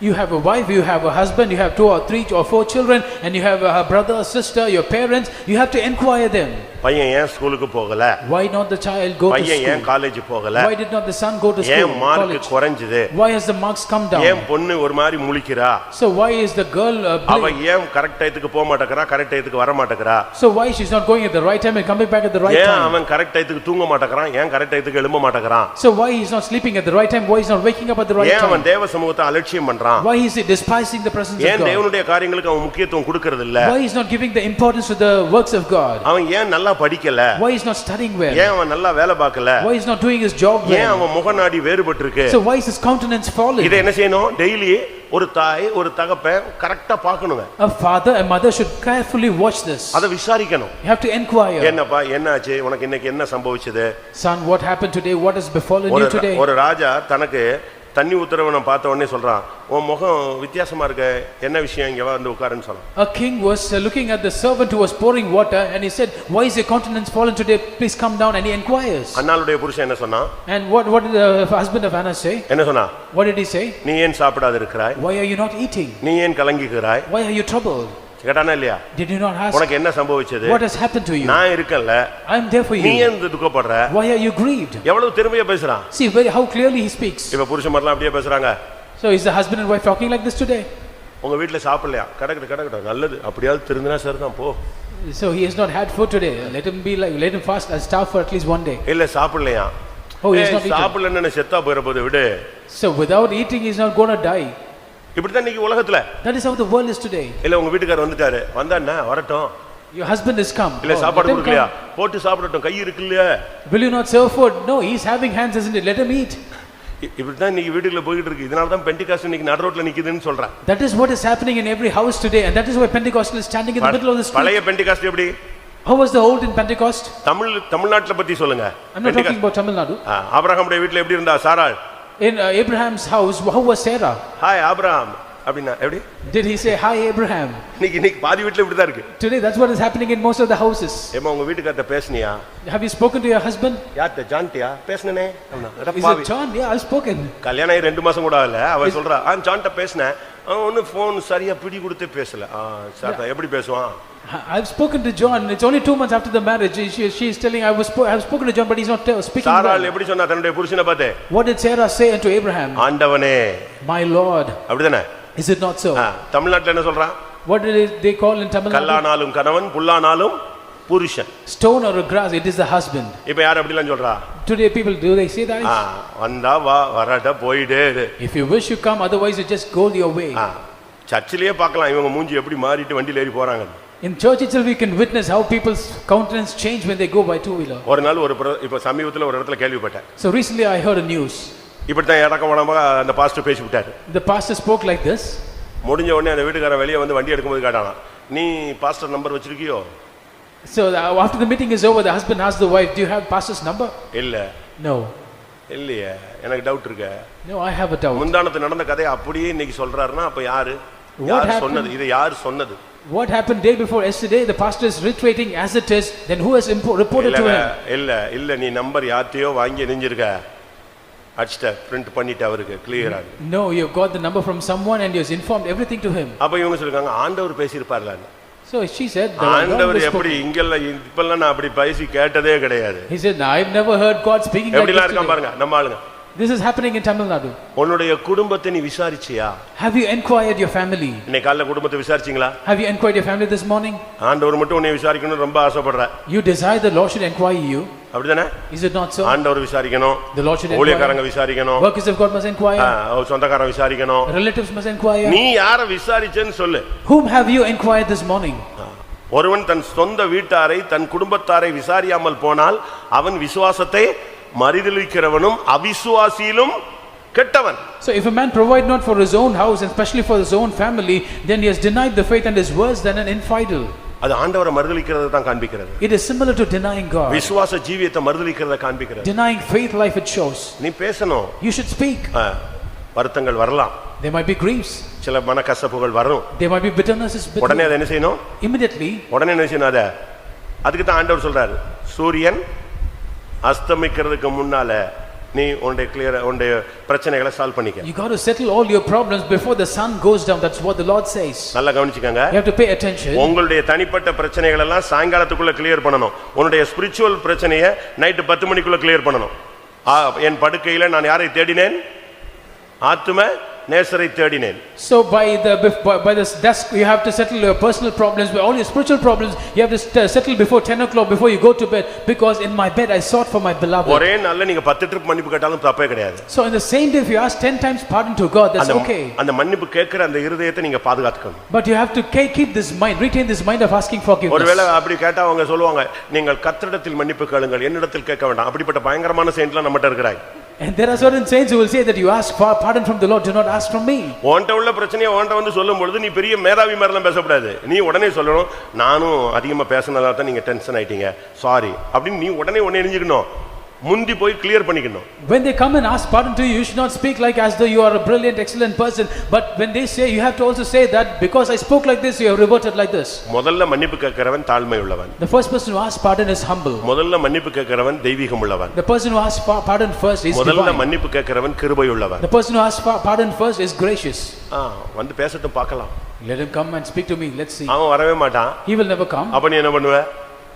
You have a wife, you have a husband, you have 2 or 3 or 4 children, and you have a brother, sister, your parents. You have to inquire them. பையன் ஏன் ஸ்கூலுக்கு போகல? Why not the child go to பையன் ஏன் school? College போகல? Why did not the son go to school? ஏன் mark college? குறைஞ்சது? Why has the marks come down? ஏன் பொண்ணு ஒரு மாதிரி முழிக்கிறா? So why is the girl அவ blind? ஏன் கரெக்ட் டைத்துக்கு போக மாட்டேங்கறா, கரெக்ட் டைத்துக்கு வர மாட்டேங்கறா? So why she's not going at the right time and coming back at the right ஏன் time? அவன் கரெக்ட் டைத்துக்கு தூங்க மாட்டேங்கறான், ஏன் கரெக்ட் டைத்துக்கு எழும்ப மாட்டேங்கறான்? So why he's not sleeping at the right time? Why he's not waking up at the right ஏன் அவன் time? தேவ சமூகத்தை அலட்சியம் பண்றான்? Why is he despising the presence of ஏன் God? தேவனுடைய காரியங்களுக்கு அவன் முக்கியத்துவம் கொடுக்கிறது இல்ல? Why he's not giving the importance to the works of God? அவன் ஏன் நல்லா படிக்கல? Why he's not studying well? ஏன் அவன் நல்லா வேலை பார்க்கல? Why he's not doing his job ஏன் well? அவன் முகநாடி வேறுபட்டிருக்கு? So why is his countenance falling? இதை என்ன செய்யணும்? டெய்லி ஒரு தாய் ஒரு தகப்பன் கரெக்ட்டா பார்க்கணுங்க. A father and mother should carefully watch this. அத விசாரிக்கணும். You have to inquire. என்னப்பா என்னாச்சு, உனக்கு இன்னைக்கு என்ன சம்பவிச்சது? Son, what happened today? What has befallen you today? ஒரு ராஜா தனக்கு தண்ணி ஊத்துறவனை பார்த்த உடனே சொல்றான், உன் முகம் வித்தியாசமா இருக்கு, என்ன விஷயம், இங்க வந்து உட்காருன்னு சொன்னான். A king was looking at the servant who was pouring water and he said, why is your countenance fallen today? Please come down. And he inquires. அன்னாளுடைய புருஷன் என்ன சொன்னான்? And what did the husband of Anna say? என்ன சொன்னா? What did he say? நீ ஏன் சாப்பிடாத இருக்கிறாய்? Why are you not eating? நீ ஏன் கலங்கிக்கிறாய்? Why are you troubled? கேட்டானா இல்லையா? Did you not ask? உனக்கு என்ன சம்பவிச்சது? What has happened to you? நான் இருக்கேன்ல, I am there for நீ you. ஏன் துக்கப்படுற? Why are you grieved? எவ்வளவு திறமையா பேசுறான். See how clearly he speaks. இப்ப புருஷன்மார்லாம் அப்படியே பேசுறாங்க. So is the husband and wife talking like this today? உங்க வீட்ல சாப்பிடலையா? கடக்கட்டும் நல்லது, அப்படியாவது திருந்தினா சரிதான் போ. So he has not had food today. Let him fast and starve for at least one day. இல்ல சாப்பிடலையா? Oh, he has not eaten. சாப்பிடலன்னு செத்தா போற போது விடு. So without eating he is not going to die. இப்படிதான் இன்னைக்கு உலகத்துல. That is how the world is today. இல்ல உங்க வீட்டுக்காரர் வந்துட்டாரு, வந்தானே வரட்டும். Your husband has come. இல்ல Oh, சாப்பாடு let him கொடுக்கலையா? come. போட்டு சாப்பிடட்டும், கை இருக்குல்ல. Will you not serve food? No, he is having hands, isn't it? Let him eat. இப்படிதான் இன்னைக்கு வீட்டுக்குள்ள போயிட்டு இருக்கு. இதனால தான் பெண்டிகாஸ்ட் இன்னைக்கு நடு ரோட்ல நிக்குதுன்னு சொல்றேன். That is what is happening in every house today, and that is why Pentecostal is standing in the middle of the street. பழைய பெண்டிகாஸ்ட் எப்படி? How was the old in Pentecost? தமிழ்நாட்டுல பத்தி சொல்லுங்க. I'm not talking about Tamil Nadu. ஆபிரகாமுடைய வீட்ல எப்படி இருந்தா சாராள்? In Abraham's house, how was Sarah? Hi Abraham. அப்படின்னா எப்படி? Did he say, "Hi Abraham"? இன்னைக்கு பாதி வீட்டுல இப்படிதான் இருக்கு. Today that's what is happening in most of the houses. ஏமா உங்க வீட்டுக்காரட்ட பேசுனியா? Have you spoken to your husband? யார்ட்ட? ஜான்ட்டியா? பேசுனனே. Is it John? Yeah, I've spoken. கல்யாணம் ஆகி 2 மாசம் கூட ஆகல. அவ சொல்றா, ஜான்ட்ட பேசுனேன். ஒன்னு போன் சரியா பிடி கொடுத்து பேசல. சார் எப்படி பேசுவான்? I've spoken to John. It's only 2 months after the marriage. She is telling I've spoken to John, but he's not speaking. சாராள் எப்படி சொன்னா தன்னுடைய புருஷனை பார்த்து? What did Sarah say unto Abraham? ஆண்டவனே. My Lord. அப்படிதானே? Is it not so? தமிழ்நாட்டுல என்ன சொல்றான்? What did they call in Tamil Nadu? கல்லானாலும் கணவன், புல்லானாலும் புருஷன். Stone or a grass, it is the husband. இப்போ யார் அப்படிலாம் சொல்றா? Today people, do they say that? வந்தா வா, வராட்ட போயிடு. If you wish you come, otherwise you just go your way. சர்ச்சிலேயே பார்க்கலாம் இவங்க மூஞ்சி எப்படி மாறிட்டு வண்டியில ஏறி போறாங்க. In church itself we can witness how people's countenance change when they go by two-wheeler. ஒரு நாள் இப்ப சமீபத்துல ஒரு இடத்துல கேள்விப்பட்டேன். So recently I heard a news. இப்படி தான் இடக்கமா அந்த பாஸ்டர் பேசி விட்டாரு. The pastor spoke like this. முடிஞ்ச உடனே அந்த வீட்டுக்காரன் வெளியே வந்து வண்டி எடுக்கும்போது கேட்டானா, நீ பாஸ்டர் நம்பர் வச்சிருக்கியோ? So after the meeting is over, the husband asked the wife, "Do you have pastor's number?" இல்ல. No. இல்லையே, எனக்கு டவுட் இருக்கு. No, I have a doubt. முந்தானத்து நடந்த கதையை அப்படியே இன்னைக்கு சொல்றாருன்னா அப்ப யாரு சொன்னது? இது யார் சொன்னது? What happened day before yesterday, the pastor is reiterating as it is, then who has reported to him? இல்ல நீ நம்பர் யார்த்தையோ வாங்கி நெஞ்சிருக்க. அடிச்சிட்ட பிரிண்ட் பண்ணிட்ட அவருக்கு கிளியரா. No, you got the number from someone and you has informed everything to him. அப்ப இவங்க சொல்றாங்க ஆண்டவர் பேசி இருப்பார்ல. So she said, ஆண்டவர் எப்படி இங்கெல்லாம் இப்பெல்லாம் நான் அப்படி பேசி கேட்டதே கிடையாது. He said, I've never heard God speaking like this. எப்படிலாம் இருக்கான் பாருங்க நம்ம ஆளுங்க. This is happening in Tamil Nadu. உன்னுடைய குடும்பத்தை நீ விசாரிச்சியா? Have you inquired your family? இன்னைக்கு காலையில குடும்பத்தை விசாரிச்சீங்களா? Have you inquired your family this morning? ஆண்டவர் மட்டும் உன்னை விசாரிக்கணும் ரொம்ப ஆசைப்படுற. You desire the Lord should inquire you. அப்படிதானே? Is it not so? ஆண்டவர் விசாரிக்கணும். The Lord should inquire. ஊழியக்காரங்க விசாரிக்கணும். Workers of God must inquire. சொந்தக்காரங்க விசாரிக்கணும். Relatives must inquire. நீ யாரை விசாரிச்சேன்னு சொல்லு. Whom have you inquired this morning? ஒருவன் தன் சொந்த வீட்டாரை தன் குடும்பத்தாரை விசாரியாமல் போனால் அவன் விசுவாசத்தை மறுதலிக்கிறவனும் அவிசுவாசியிலும் கெட்டவன். So if a man provide not for his own house and especially for his own family, then he has denied the faith and is worse than an infidel. அது ஆண்டவரை மறுதலிக்கிறது தான் காண்பிக்கிறது. It is similar to denying God. விசுவாச ஜீவியத்தை மறுதலிக்கிறத காண்பிக்கிறது. Denying faith life it shows. நீ பேசணும். You should speak. வருத்தங்கள் வரலாம். There might be griefs. சில மனக்கசப்புகள் வரும். There might be bitternesses. உடனே அதை என்ன செய்யணும்? Immediately. உடனே என்ன செய்யணும்? அத அதுக்கு தான் ஆண்டவர் சொல்றாரு, சூரியன் அஸ்தமிக்கிறதுக்கு முன்னால நீ உன்னுடைய பிரச்சனைகளை சால்வ் பண்ணிக்க. You got to settle all your problems before the sun goes down. That's what the Lord says. நல்லா கவனிச்சுக்கங்க. You have to pay attention. உங்களுடைய தனிப்பட்ட பிரச்சனைகள் எல்லாம் சாயங்காலத்துக்குள்ள கிளியர் பண்ணணும். உன்னுடைய ஸ்பிரிச்சுவல் பிரச்சனையை நைட் 10 மணிக்குள்ள கிளியர் பண்ணணும். என் படுக்கையில நான் யாரை தேடினேன்? ஆத்தும நேசரை தேடினேன். So by this desk you have to settle your personal problems, all your spiritual problems you have to settle before 10 o'clock before you go to bed, because in my bed I sought for my beloved. ஒரே நாள்ல நீங்க 10 trip மன்னிப்பு கேட்டாலும் தப்பே கிடையாது. So in the same day if you ask 10 times pardon to God, that's okay. அந்த மன்னிப்பு கேக்குற அந்த இருதயத்தை நீங்க பாதுகாத்துக்கணும். But you have to keep this mind, retain this mind of asking forgiveness. ஒருவேளை அப்படி கேட்டா அவங்க சொல்லுவாங்க, நீங்கள் கர்த்தரிடத்தில் மன்னிப்பு கேளுங்கள், என்னிடத்தில் கேட்க வேண்டாம். அப்படிப்பட்ட பயங்கரமான செயின்ட்லாம் நம்மட்ட இருக்கறாங்க. And there are certain saints who will say that you ask pardon from the Lord, do not ask from me. உன்கிட்ட உள்ள பிரச்சனையை உன்கிட்ட வந்து சொல்லும் பொழுது நீ பெரிய மேதாவி மாதிரிலாம் பேசக்கூடாது. நீ உடனே சொல்லணும், நானும் அதிகமா பேசினதால தான் நீங்க டென்ஷன் ஆயிட்டீங்க, சாரி அப்படின்னு நீ உடனே எரிஞ்சுக்கணும். முந்தி போய் கிளியர் பண்ணிக்கணும். When they come and ask pardon to you, you should not speak like as though you are a brilliant excellent person, but when they say, you have to also say that because I spoke like this you have reverted like this. முதல்ல மன்னிப்பு கேட்கிறவன் தாழ்மை உள்ளவன். The first person who asks pardon is humble. முதல்ல மன்னிப்பு கேட்கிறவன் தெய்வீகம் உள்ளவன். The person who asks pardon first is divine. முதல்ல மன்னிப்பு கேட்கிறவன் கிருபை உள்ளவன். The person who asks pardon first is gracious. வந்து பேசட்டும் பார்க்கலாம். Let him come and speak to me, let's see. அவன் வரவே மாட்டான். He will never come. அப்ப நீ என்ன பண்ணுவ?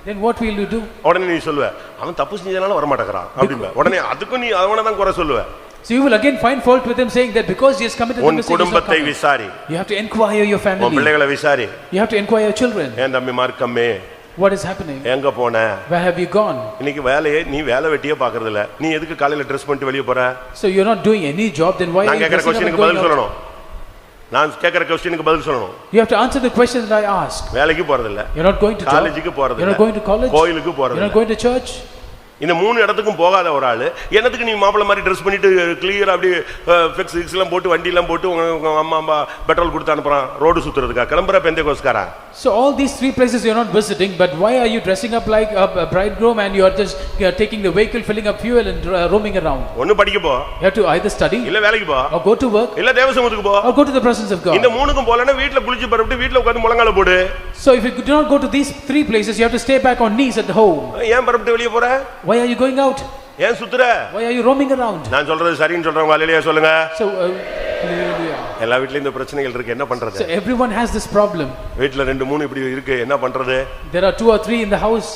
Then what will you do? உடனே நீ சொல்லுவ, அவன் தப்பு செஞ்சதனால வர மாட்டேங்கறான் அப்படிம்பே. உடனே அதுக்கு நீ அவனை தான் குறை சொல்லுவ. So you will again find fault with him, saying that because he has committed the mistake. உன் குடும்பத்தை விசாரி. You have to inquire your family. உன் பிள்ளைகளை விசாரி. You have to inquire your children. என் தம்பி மார்க்கமே, what is happening? எங்க போன? Where have you gone? இன்னைக்கு நீ வேலை வெட்டியே பார்க்கறது இல்ல. நீ எதுக்கு காலையில Dress பண்ணிட்டு வெளிய போற? So you are not doing any job, then why are you கேக்குற क्वेश्चनக்கு பதில் சொல்லணும். நான் கேக்குற क्वेश्चनக்கு பதில் சொல்லணும். You have to answer the question that I asked. வேலைக்கு போறது இல்ல. You are not going to காலேஜுக்கு போறது இல்ல. You are not going to college. கோயிலுக்கு போறது இல்ல. You are not going to church. இந்த மூணு இடத்துக்கும் போகாத ஒரு ஆளு என்னத்துக்கு நீ மாப்பிள்ளை மாதிரி Dress பண்ணிட்டு கிளியர் அப்படி ஃபிக்ஸ் எல்லாம் போட்டு வண்டி எல்லாம் போட்டு உங்க அம்மா பெட்ரோல் கொடுத்து அனுப்புறான் ரோடு சுத்துறதுக்கா? கிளம்புற பெந்தேகோஸ்காரன் So all these three places you are not visiting, but why are you dressing up like a bridegroom and you are just taking the vehicle, filling up fuel and roaming around? ஒன்னு படிக்க போ, You have to either study இல்ல வேலைக்கு போ, or go to work இல்ல தேவசமூகத்துக்கு போ. or go to the presence of இந்த God. மூணுக்கும் போலனா வீட்ல குளிச்சு பரப்பிட்டு வீட்ல உட்கார்ந்து முழங்கால போடு. So if you do not go to these three places, you have to stay back on knees at home. ஏன் பரப்பிட்டு வெளிய போற? Why are you going out? ஏன் சுத்துற? Why are you roaming around? நான் சொல்றது சரின்னு சொல்றவங்க அல்லேலூயா சொல்லுங்க. So hallelujah. எல்லா வீட்லயும் இந்த பிரச்சனைகள் இருக்கு, என்ன பண்றது? So everyone has this problem. வீட்ல 2 3 இப்படி இருக்கு, என்ன பண்றது? There are 2 or 3 in the house.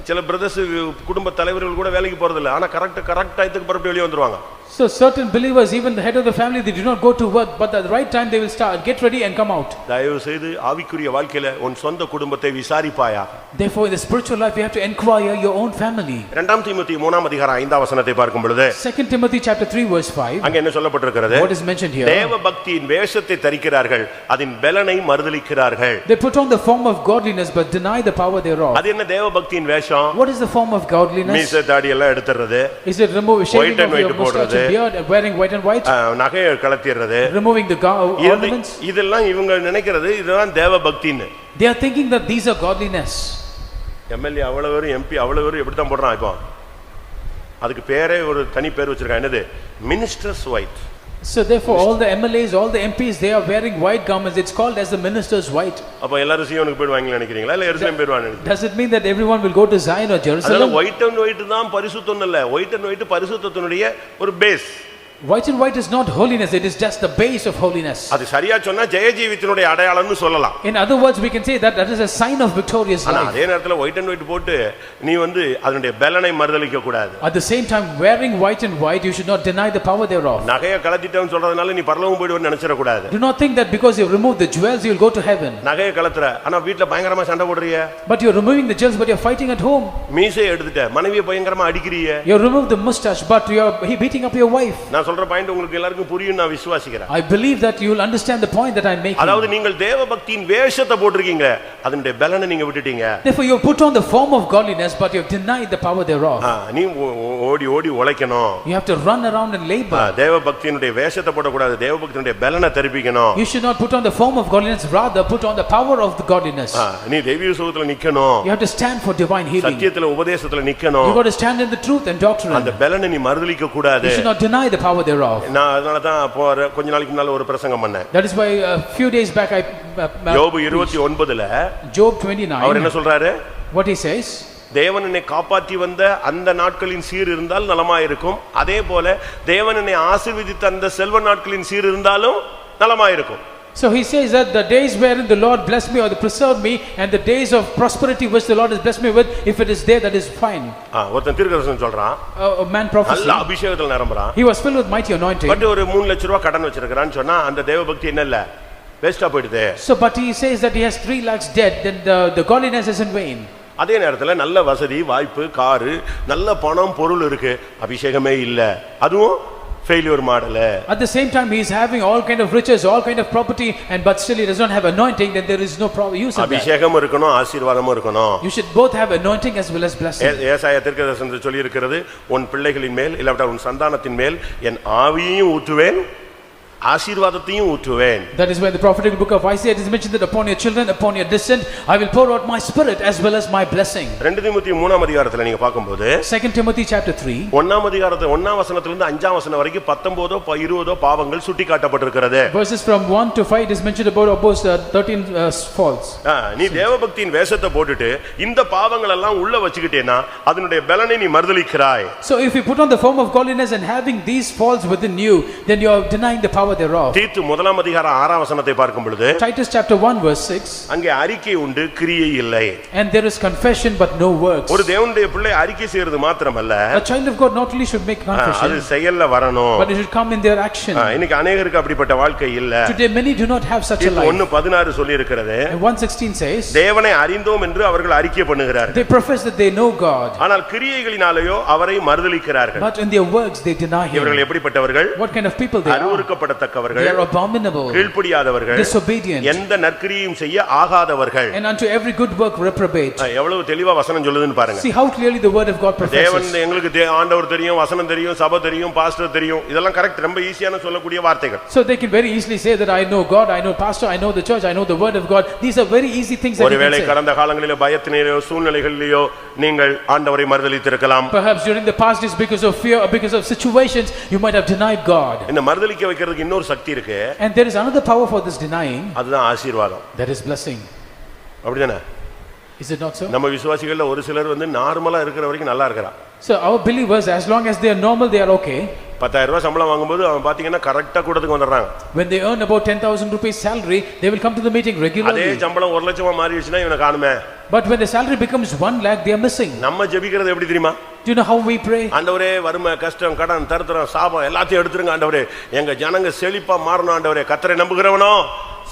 சில பிரதர்ஸ் குடும்ப தலைவர்கள் கூட வேலைக்கு போறது இல்ல, ஆனா கரெக்ட் டைத்துக்கு பரப்பிட்டு வெளிய வந்துருவாங்க. So certain believers, even the head of the family, they do not go to work, but at the right time they will start, get ready and come out. தயவு செய்து ஆவிக்குரிய வாழ்க்கையில உன் சொந்த குடும்பத்தை விசாரிப்பாயா. Therefore in the spiritual life you have to inquire your own family. 2 தீமோத்தேயு 3 அதிகாரம் 5 வசனத்தை பார்க்கும் பொழுது 2 Timothy chapter 3 verse 5. அங்க என்ன சொல்லப்பட்டிருக்கிறது? What is mentioned here? தேவ பக்தியின் வேஷத்தை தரிக்கிறார்கள், அதின் பலனை மறுதலிக்கிறார்கள். They put on the form of godliness but deny the power thereof. அது என்ன தேவ பக்தியின் வேஷம்? What is the form of godliness? மீசை தாடி எல்லாம் எடுத்துறது, Is it shaving White and of your white mustache போடுறது, and beard and wearing white and white? நகையை கலத்திடுறது, Removing the ornaments? இதெல்லாம் இவங்க நினைக்கிறது இதுதான் தேவ பக்தின்னு. They are thinking that these are godliness. MLA அவ்வளவு பேரும் எம்பி அவ்வளவு பேரும் எப்படி தான் போடுறான் இப்போ? அதுக்கு பேரே ஒரு தனி பேர் வச்சிருக்காங்க, என்னது? Ministers white. So therefore all the MLAs, all the MPs, they are wearing white garments. It's called as the ministers white. அப்ப எல்லாரும் சீயோனுக்கு போய்டுவாங்கன்னு நினைக்கிறீங்களா இல்ல எருசலேம் போய்டுவாங்க? Does it mean that everyone will go to Zion or அதனால Jerusalem? White and white தான் பரிசுத்தம் இல்ல, white and white பரிசுத்தத்தினுடைய ஒரு base. White and white is not holiness, it is just the base of holiness. அது சரியா சொன்னா ஜெயஜீவித்தினுடைய அடையாளம்னு சொல்லலாம். In other words we can say that that is a sign of victorious ஆனா life. அதே நேரத்துல white and white போட்டு நீ வந்து அதனுடைய பலனை மறுதலிக்க கூடாது. At the same time wearing white and white you should not deny the power thereof. நகையை கலத்திட்டேன்னு சொல்றதுனால நீ பரலோகம் போய்டுவேன்னு நினைச்சிர கூடாது. Do not think that because you remove the jewels you will go to heaven. நகையை கலத்துற, ஆனா வீட்ல பயங்கரமா சண்டை போடுறியே. But you are removing the jewels but you are fighting at home. மீசையை எடுத்துட்ட, மனைவியை பயங்கரமா அடிக்கிறியே. You remove the mustache but you are beating up your wife. நான் சொல்ற பாயிண்ட் உங்களுக்கு எல்லாருக்கும் புரியும் நான் விசுவாசிக்கிறேன். I believe that you will understand the point that I am making. அதாவது நீங்கள் தேவ பக்தியின் வேஷத்தை போட்டுருக்கீங்க, அதனுடைய பலனை நீங்க விட்டுட்டீங்க. Therefore you have put on the form of godliness but you have denied the power thereof. நீ ஓடி ஓடி உழைக்கணும். You have to run around and labor. தேவ பக்தியினுடைய வேஷத்தை போட கூடாது, தேவ பக்தியினுடைய பலனை தெரிவிக்கணும். You should not put on the form of godliness, rather put on the power of the godliness. நீ தெய்வீக சுகத்துல நிக்கணும். You have to stand for divine healing. சத்தியத்துல உபதேசத்துல நிக்கணும். You got to stand in the truth and doctrine. அந்த பலனை நீ மறுதலிக்க கூடாது. You should not deny the power thereof. நான் அதனால தான் கொஞ்ச நாளைக்கு முன்னால ஒரு பிரசங்கம் பண்ணேன். That is why a few days back I யோபு 29ல Job 29 அவர் என்ன சொல்றாரு? what he says, தேவன் என்னை காப்பாற்றி வந்த அந்த நாட்களின் சீர் இருந்தால் நலமாயிருக்கும், அதே போல தேவன் என்னை ஆசீர்வதித்த அந்த செல்வ நாட்களின் சீர் இருந்தாலும் நலமாயிருக்கும். so he says that the days wherein the Lord blessed me or preserved me and the days of prosperity which the Lord has blessed me with, if it is there, that is fine. ஒருத்தன் தீர்க்கதரிசனம் சொல்றான், A man prophesied, நல்ல அபிஷேகத்துல நிரம்பறான், he was filled with mighty anointing, but ஒரு 3 லட்சம் ரூபாய் கடன் வச்சிருக்கான்னு சொன்னா அந்த தேவ பக்தி என்ன இல்ல, வேஸ்டா போயிடுது. so but he says that he has 3 lakhs debt, then the godliness is in vain. அதே நேரத்துல நல்ல வசதி வாய்ப்பு காரு நல்ல பணம் பொருள் இருக்கு, அபிஷேகமே இல்ல, அதுவும் failure model. At the same time he is having all kind of riches, all kind of property, and but still he does not have anointing, then there is no use of that. அபிஷேகம் இருக்கணும், ஆசீர்வாதமும் இருக்கணும். You should both have anointing as well as blessing. ஏசாயா தீர்க்கதரிசனத்தில் சொல்லி இருக்கிறது, உன் பிள்ளைகளின் மேல் இல்லாவிட்டால் உன் சந்தானத்தின் மேல் என் ஆவியையும் ஊற்றுவேன், ஆசீர்வாதத்தையும் ஊற்றுவேன். That is why the prophetic book of Isaiah it is mentioned that upon your children, upon your descendant, I will pour out my spirit as well as my blessing. 2 தீமோத்தேயு 3 அதிகாரத்துல நீங்க பாக்கும்போது 2 Timothy chapter 3 1 அதிகாரத்துல 1 வசனத்திலிருந்து 5 வசனம் வரைக்கும் 19 20 பாவங்கள் சுட்டிக்காட்டப்பட்டிருக்கிறது. verses from 1 to 5 it is mentioned about 13 faults. நீ தேவபக்தியின் வேஷத்தை போட்டுட்டு இந்த பாவங்கள் எல்லாம் உள்ள வச்சுக்கிட்டேனா அதனுடைய பலனை நீ மறுதலிக்கிறாய். So if you put on the form of godliness and having these faults within you, then you are denying the power thereof. தீத்து 1 அதிகாரம் 6 வசனத்தை பார்க்கும் பொழுது Titus chapter 1 verse 6 அங்கே அறிக்கை உண்டு, கிரியை இல்லை. and there is confession but no works. ஒரு தேவனுடைய பிள்ளை அறிக்கை செய்யறது மாத்திரமல்ல, a child of God not only should make அது confession செயல்ல வரணும், but it should come in their action. இன்னைக்கு अनेகருக்கு அப்படிப்பட்ட வாழ்க்கை இல்ல. Today many do not have such a life. 1:16 சொல்லி இருக்கிறது, 1:16 says தேவனை அறிந்தோம் என்று அவர்கள் அறிக்கை பண்ணுகிறார்கள், they profess that they know God, ஆனால் கிரியைகளினாலேயோ அவரை மறுதலிக்கிறார்கள். but in their works they deny him. இவர்கள் எப்படிப்பட்டவர்கள்? What kind of people they are? அருவருக்கப்பட பண்ணத்தக்கவர்கள், they are abominable, கீழ்ப்படியாதவர்கள், disobedient, எந்த நற்கிரியும் செய்ய ஆகாதவர்கள். and unto every good work reprobate. எவ்வளவு தெளிவா வசனம் சொல்லுதுன்னு பாருங்க. See how clearly the word of God தேவன் professes. எங்களுக்கு ஆண்டவர் தெரியும், வசனம் தெரியும், சபை தெரியும், பாஸ்டர் தெரியும், இதெல்லாம் கரெக்ட், ரொம்ப ஈஸியான சொல்லக்கூடிய வார்த்தைகள். So they can very easily say that I know God, I know pastor, I know the church, I know the word of God. These are very easy things that you can ஒருவேளை say. கடந்த காலங்களிலே பயத்தினோ சூழ்நிலைகளிலோ நீங்கள் ஆண்டவரை மறுதலித்திருக்கலாம். Perhaps during the past is because of fear or because of situations you might have denied God. இந்த மறுதலிக்க வைக்கிறதுக்கு இன்னொரு சக்தி இருக்கு. And there is another power for this denying. அதுதான் ஆசீர்வாதம். That is blessing. அப்படிதானே? Is it not so? நம்ம விசுவாசிகள்ல ஒரு சிலர் நார்மலா இருக்கிற வரைக்கும் நல்லா இருக்கறா. So our believers, as long as they are normal, they are okay. 10,000 ரூபாய் சம்பளம் வாங்கும்போது அவன் பாத்தீங்கன்னா கரெக்ட்டா கூட்டத்துக்கு வந்துறாங்க. When they earn about 10,000 rupees salary, they will come to the meeting regularly. அதே சம்பளம் 1 லட்சமா மாறிடுச்சுனா இவனை காணுமே. But when the salary becomes 1 lakh, they are missing. நம்ம ஜெபிக்கிறது எப்படி தெரியுமா? Do you know how we pray? ஆண்டவரே வறுமை, கஷ்டம், கடன், தரித்திரம், சாபம் எல்லாத்தையும் எடுத்துருங்க ஆண்டவரே. எங்க ஜனங்க செழிப்பா மாறணும் ஆண்டவரே. கர்த்தரை நம்புகிறவனோ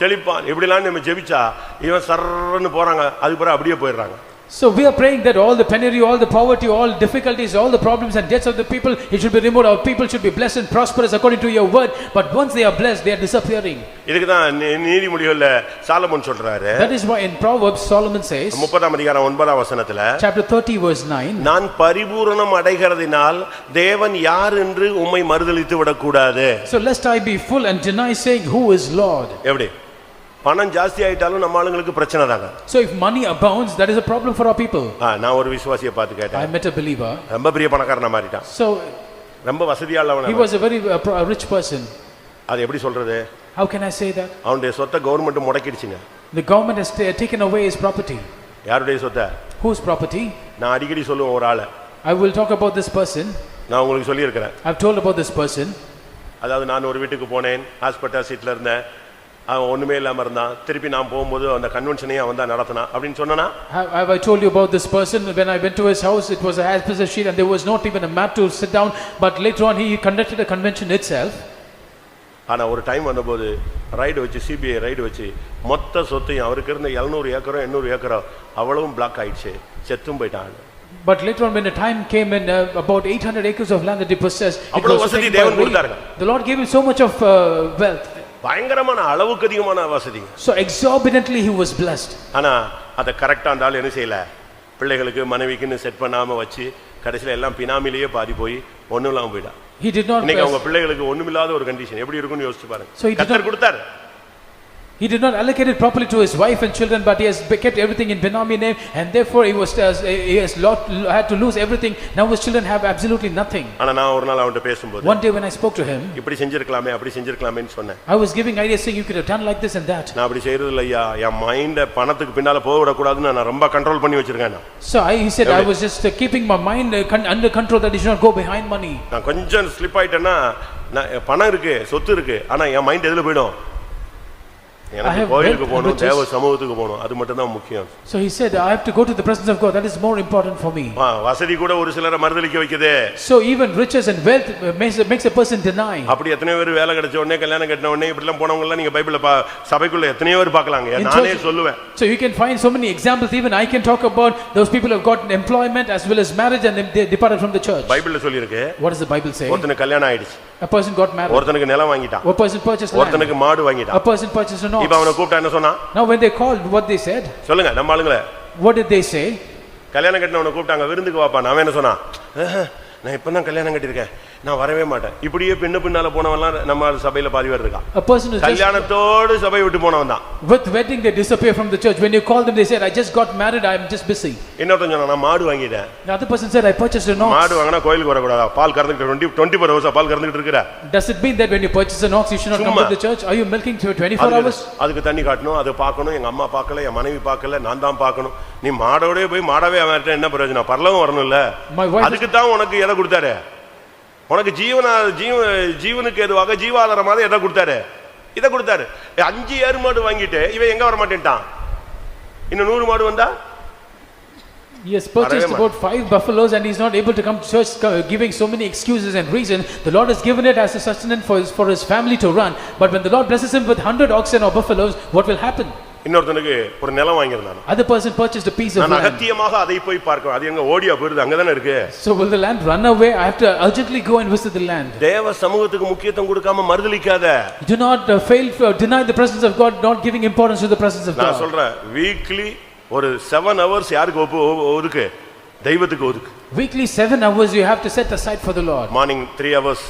செழிப்பான். இப்படிலாம் நம்ம ஜெபிச்சா இவன் சர்றன்னு போறாங்க. அதுக்கு பிறகு அப்படியே போயிடுறாங்க. So we are praying that all the penury, all the poverty, all difficulties, all the problems and debts of the people, it should be removed. Our people should be blessed and prosperous according to your word. But once they are blessed, they are disappearing. இதுக்கு தான் நீதிமொழிகள்ல Solomon சொல்றாரு. That is why in Proverbs Solomon says, 30ஆம் அதிகாரம் 9ஆம் வசனத்துல, chapter 30 verse 9, நான் பரிபூரணம் அடைகிறதினால் தேவன் யார் என்று உம்மை மறுதலித்து விடக்கூடாது. So lest I be full and deny saying, who is Lord? எப்படி? பணம் ஜாஸ்தி ஆயிட்டாலும் நம்ம ஆளுங்களுக்கு பிரச்சனை தாங்க. So if money abounds, that is a problem for our people. நான் ஒரு விசுவாசியை பார்த்து கேட்டேன். I met a believer. ரொம்ப பெரிய பணக்காரனா மாறிட்டான். So ரொம்ப வசதியானவனா. he was a very rich person. அது எப்படி சொல்றது? How can I say that? அவனுடைய சொத்தை government முடக்கிடுச்சுங்க. The government has taken away his property. யாருடைய சொத்தை? Whose property? நான் அடிக்கடி சொல்லுவேன் ஒரு ஆளை. I will talk about this person. நான் உங்களுக்கு சொல்லி இருக்கேன். I've told about this person. அதாவது நான் ஒரு வீட்டுக்கு போனேன், ஹாஸ்பிடல் சீட்ல இருந்தேன். அவன் ஒண்ணுமே இல்லாம இருந்தான். திருப்பி நான் போகும்போது அந்த கன்வென்ஷனையே அவன் தான் நடத்தினான் அப்படின்னு சொன்னனா? Have I told you about this person? When I went to his house, it was a hospital sheet and there was not even a mat to sit down, but later on he conducted a convention itself. ஆனா ஒரு time வந்தபோது ride வச்சு, CBI ride வச்சு மொத்த சொத்தையும் அவருக்கு இருந்த 700 ஏக்கரோ 800 ஏக்கரோ அவ்வளவும் பிளாக் ஆயிடுச்சு. செத்தும் போயிட்டான். But later on when the time came in, about 800 acres of land that he possessed, அவ்வளவு வசதி தேவன் கொடுத்தாருங்க. The Lord gave him so much of wealth. பயங்கரமான அளவுக்கு அதிகமான வசதி. So exorbitantly he was blessed. ஆனா அத கரெக்ட்டா இருந்தாலும் என்ன செய்யல? பிள்ளைகளுக்கு மனைவிக்குன்னு செட் பண்ணாம வச்சு கடைசில எல்லாம் பினாமிலேயே பாதி போய் ஒண்ணும் இல்லாம போயிட்டான். He did not. இன்னைக்கு அவங்க பிள்ளைகளுக்கு ஒண்ணுமில்லாத ஒரு கண்டிஷன் எப்படி இருக்கும்னு யோசிச்சு பாருங்க. So கர்த்தர் கொடுத்தார். He did not allocate it properly to his wife and children, but he has kept everything in Benami name, and therefore he had to lose everything. Now his children have absolutely nothing. ஆனா நான் ஒரு நாள் அவன்கிட்ட பேசும்போது, One day when I spoke to him, இப்படி செஞ்சிருக்கலாமே அப்படி செஞ்சிருக்கலாமேன்னு சொன்னேன். I was giving ideas saying you could have done like this and that. நான் அப்படி செய்யறது இல்லையா, என் மைண்ட பணத்துக்கு பின்னால போக விட கூடாதுன்னு நான் ரொம்ப கண்ட்ரோல் பண்ணி வச்சிருக்கேன். So he said I was just keeping my mind under control, that he should not go behind money. நான் கொஞ்சம் ஸ்லிப் ஆயிட்டேன்னா பணம் இருக்கு, சொத்து இருக்கு, ஆனா என் மைண்ட் எதுல போய்டும்? எனக்கு கோயிலுக்கு போகணும், தேவ சமூகத்துக்கு போகணும், அது மட்டும் தான் முக்கியம். So he said I have to go to the presence of God, that is more important for me. வசதி கூட ஒரு சிலரை மறுதலிக்க வைக்குது. So even riches and wealth makes a person deny. அப்படி எத்தனை பேர் வேலை கிடைச்ச உடனே கல்யாணம் கட்டின உடனே இப்படி எல்லாம் போனவங்க எல்லாம் நீங்க பைபிள்ல சபைக்குள்ள எத்தனை பேர் பார்க்கலாங்க. நானே சொல்லுவேன். So you can find so many examples, even I can talk about those people who have got employment as well as marriage and they departed from the church. பைபிள்ல சொல்லி இருக்கு. What does the Bible say? ஒருத்தனுக்கு கல்யாணம் ஆயிடுச்சு. A person got married. ஒருத்தனுக்கு நிலம் வாங்கிட்டான். A person purchased land. ஒருத்தனுக்கு மாடு வாங்கிட்டான். A person purchased an ox. இப்போ அவனை கூப்பிட்டா என்ன சொன்னா? Now when they called, what they said? சொல்லுங்க நம்ம ஆளுங்களே. What did they say? கல்யாணம் கட்டினவனை கூப்பிட்டாங்க, விருந்துக்கு வாப்பா. அவன் என்ன சொன்னா? நான் இப்பதான் கல்யாணம் கட்டியிருக்கேன், நான் வரவே மாட்டேன். இப்படியே பின்ன பின்னால போனவன்லாம் நம்ம சபையில பாதி பேர் இருக்கான். A person who கல்யாணத்தோடு சபை விட்டு போனவன் தான். With wedding they disappear from the church. When you call them they said I just got married, I am just busy. இன்னொருத்தன் சொன்னா நான் மாடு வாங்கிட்டேன். The other person said I purchased an ox. மாடு வாங்கினா கோயிலுக்கு வர கூடாதா? பால் கறந்துட்டு 24 hours பால் கறந்துட்டு இருக்கற. Does it mean that when you purchase an ox you should not come to the church? Are you milking 24 hours? அதுக்கு தண்ணி காட்டணும், அது பார்க்கணும், எங்க அம்மா பார்க்கல, என் மனைவி பார்க்கல, நான் தான் பார்க்கணும். நீ மாடோடே போய் மாடவே அவர்ட்ட என்ன பிரயோஜனம்? பரலோகம் வரணும்ல. அதுக்கு தான் உனக்கு எதை கொடுத்தாரு? உனக்கு ஜீவனுக்கு எதுவாக ஜீவாதாரமாக எதை கொடுத்தாரு? இதை கொடுத்தாரு. 5 எருமாடு வாங்கிட்டு இவன் எங்க வர மாட்டேன்ட்டான். இன்னும் 100 மாடு வந்தா? He has purchased about 5 buffaloes and he is not able to come to church, giving so many excuses and reasons. The Lord has given it as a sustenance for his family to run. But when the Lord blesses him with 100 oxen or buffaloes, what will happen? இன்னொருத்தனுக்கு ஒரு நிலம் வாங்கியிருந்தானோ. Other person purchased a piece of நான் land. அகத்தியமாக அதை போய் பார்க்க, அது எங்க ஓடியா போயிருது, அங்கதானே இருக்கு. So will the land run away? I have to urgently go and visit the land. தேவ சமூகத்துக்கு முக்கியத்துவம் கொடுக்காம மறுதலிக்காத. Do not fail to deny the presence of God, not giving importance to the presence of நான் God. சொல்றேன், weekly ஒரு 7 hours யாருக்கு ஒதுக்கு? தெய்வத்துக்கு ஒதுக்கு. Weekly 7 hours you have to set aside for the Lord. Morning 3 hours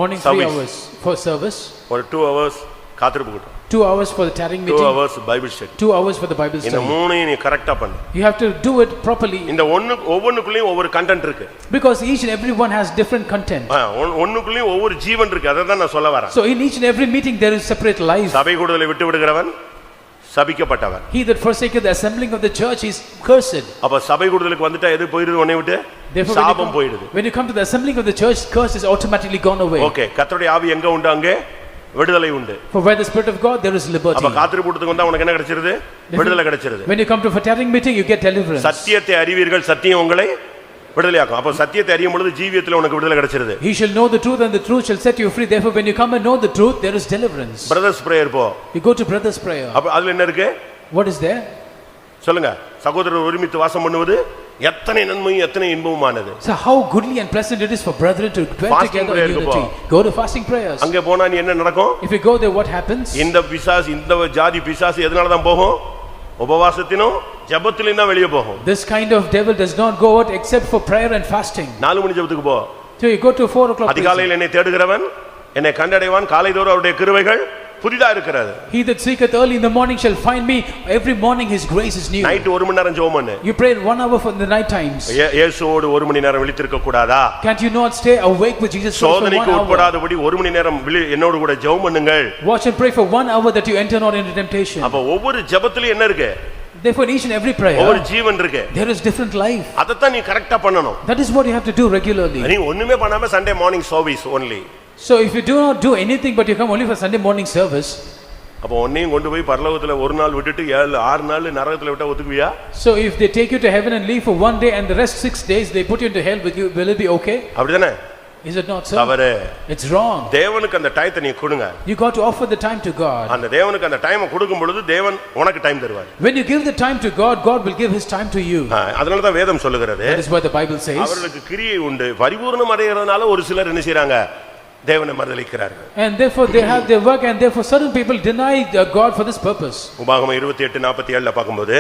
Morning 3 hours for service. ஒரு 2 hours காத்திருப்பு கூட்டம். 2 hours for the tarrying 2 meeting. hours Bible study. 2 hours for the Bible இந்த study. மூணையும் நீ கரெக்ட்டா பண்ணு. You have to do it properly. இந்த ஒவ்வொன்னுக்குள்ளேயும் ஒவ்வொரு கண்டென்ட் இருக்கு. Because each and every one has different content. ஒன்னுக்குள்ளேயும் ஒவ்வொரு ஜீவன் இருக்கு. அத தான் நான் சொல்ல வரேன். So in each and every meeting there is separate life. சபை கூடுதலை விட்டு விடுகிறவன் சபிக்கப்பட்டவன். He that forsaketh the assembling of the church is cursed. அப்ப சபை கூடுதலுக்கு வந்துட்டா எது போயிடுது? உன்னை விட்டு சாபம் போயிடுது. When you come to the assembling of the church, curse is automatically gone away. Okay, கர்த்தருடைய ஆவி எங்க உண்டு அங்கே விடுதலை உண்டு. For where the spirit of God there is liberty. அப்ப காத்திருப்பு கூட்டத்துக்கு வந்தா உனக்கு என்ன கிடைச்சிருது? விடுதலை கிடைச்சிருது. When you come to a tarrying meeting you get deliverance. சத்தியத்தை அறிவீர்கள், சத்தியம் உங்களை விடுதலையாக்கும். அப்ப சத்தியத்தை அறியும் பொழுது ஜீவியத்துல உனக்கு விடுதலை கிடைச்சிருது. He shall know the truth and the truth shall set you free. Therefore when you come and know the truth there is deliverance. Brothers prayer போ. You go to brother's prayer. அப்ப அதுல என்ன இருக்கு? What is there? சொல்லுங்க. சகோதரர் ஒருமித்து வாசம் பண்ணுவது எத்தனை நன்மையும் எத்தனை இன்பமானது. So how goodly and pleasant it is for brethren to dwell together in unity. Go to fasting prayers. அங்க போனா நீ என்ன நடக்கும்? If you go there what happens? இந்த பிசாசு, இந்த ஜாதி பிசாசு எதனால தான் போகும்? உபவாசத்திலும் ஜெபத்திலும் தான் வெளியே போகும். This kind of devil does not go out except for prayer and fasting. 4 மணி ஜெபத்துக்கு போ. So you go to 4 o'clock. அதிகாலையில் என்னை தேடுகிறவன் என்னை கண்டடைவான், காலைதோறும் அவருடைய கிருபைகள் புதிதா இருக்கிறது. He that seeketh early in the morning shall find me. Every morning his grace is new. Night 1 மணி நேரம் ஜெபம் பண்ணு. You pray 1 hour for the night times. இயேசுவோடு 1 மணி நேரம் விழித்திருக்க கூடாதா? Can't you not stay awake with Jesus for 1 சோதனைக்கு hour? உட்படாதபடி 1 மணி நேரம் என்னோடு கூட ஜெபம் பண்ணுங்கள். Watch and pray for 1 hour that you enter not into temptation. அப்ப ஒவ்வொரு ஜெபத்திலும் என்ன இருக்கு? Therefore in each and every prayer ஒவ்வொரு ஜீவன் இருக்கு. there is different life. அதத்தான் நீ கரெக்ட்டா பண்ணணும். That is what you have to do regularly. நீ ஒண்ணுமே பண்ணாம Sunday morning service only. So if you do not do anything but you come only for Sunday morning service, அப்ப ஒன்னையும் கொண்டு போய் பரலோகத்துல ஒரு நாள் விட்டுட்டு 6 நாள் நரகத்துல விட்டா ஒத்துக்குவியா? so if they take you to heaven and leave for 1 day and the rest 6 days they put you into hell with you, will it be okay? அப்படிதானே? Is it not so? தவறு. It's wrong. தேவனுக்கு அந்த டைத்தை நீ கொடுங்க. You got to offer the time to God. அந்த தேவனுக்கு அந்த டைமை கொடுக்கும் பொழுது தேவன் உனக்கு டைம் தருவார். When you give the time to God, God will give his time to you. அதனால தான் வேதம் சொல்லுகிறது. That is what the Bible says. அவர்களுக்கு கிரியை உண்டு. பரிபூரணம் அடையறதுனால ஒரு சிலர் என்ன செய்றாங்க? தேவனை மறுதலிக்கிறார்கள். And therefore they have their work and therefore certain people deny God for this purpose. உபாகமம் 28:47 பாக்கும்போது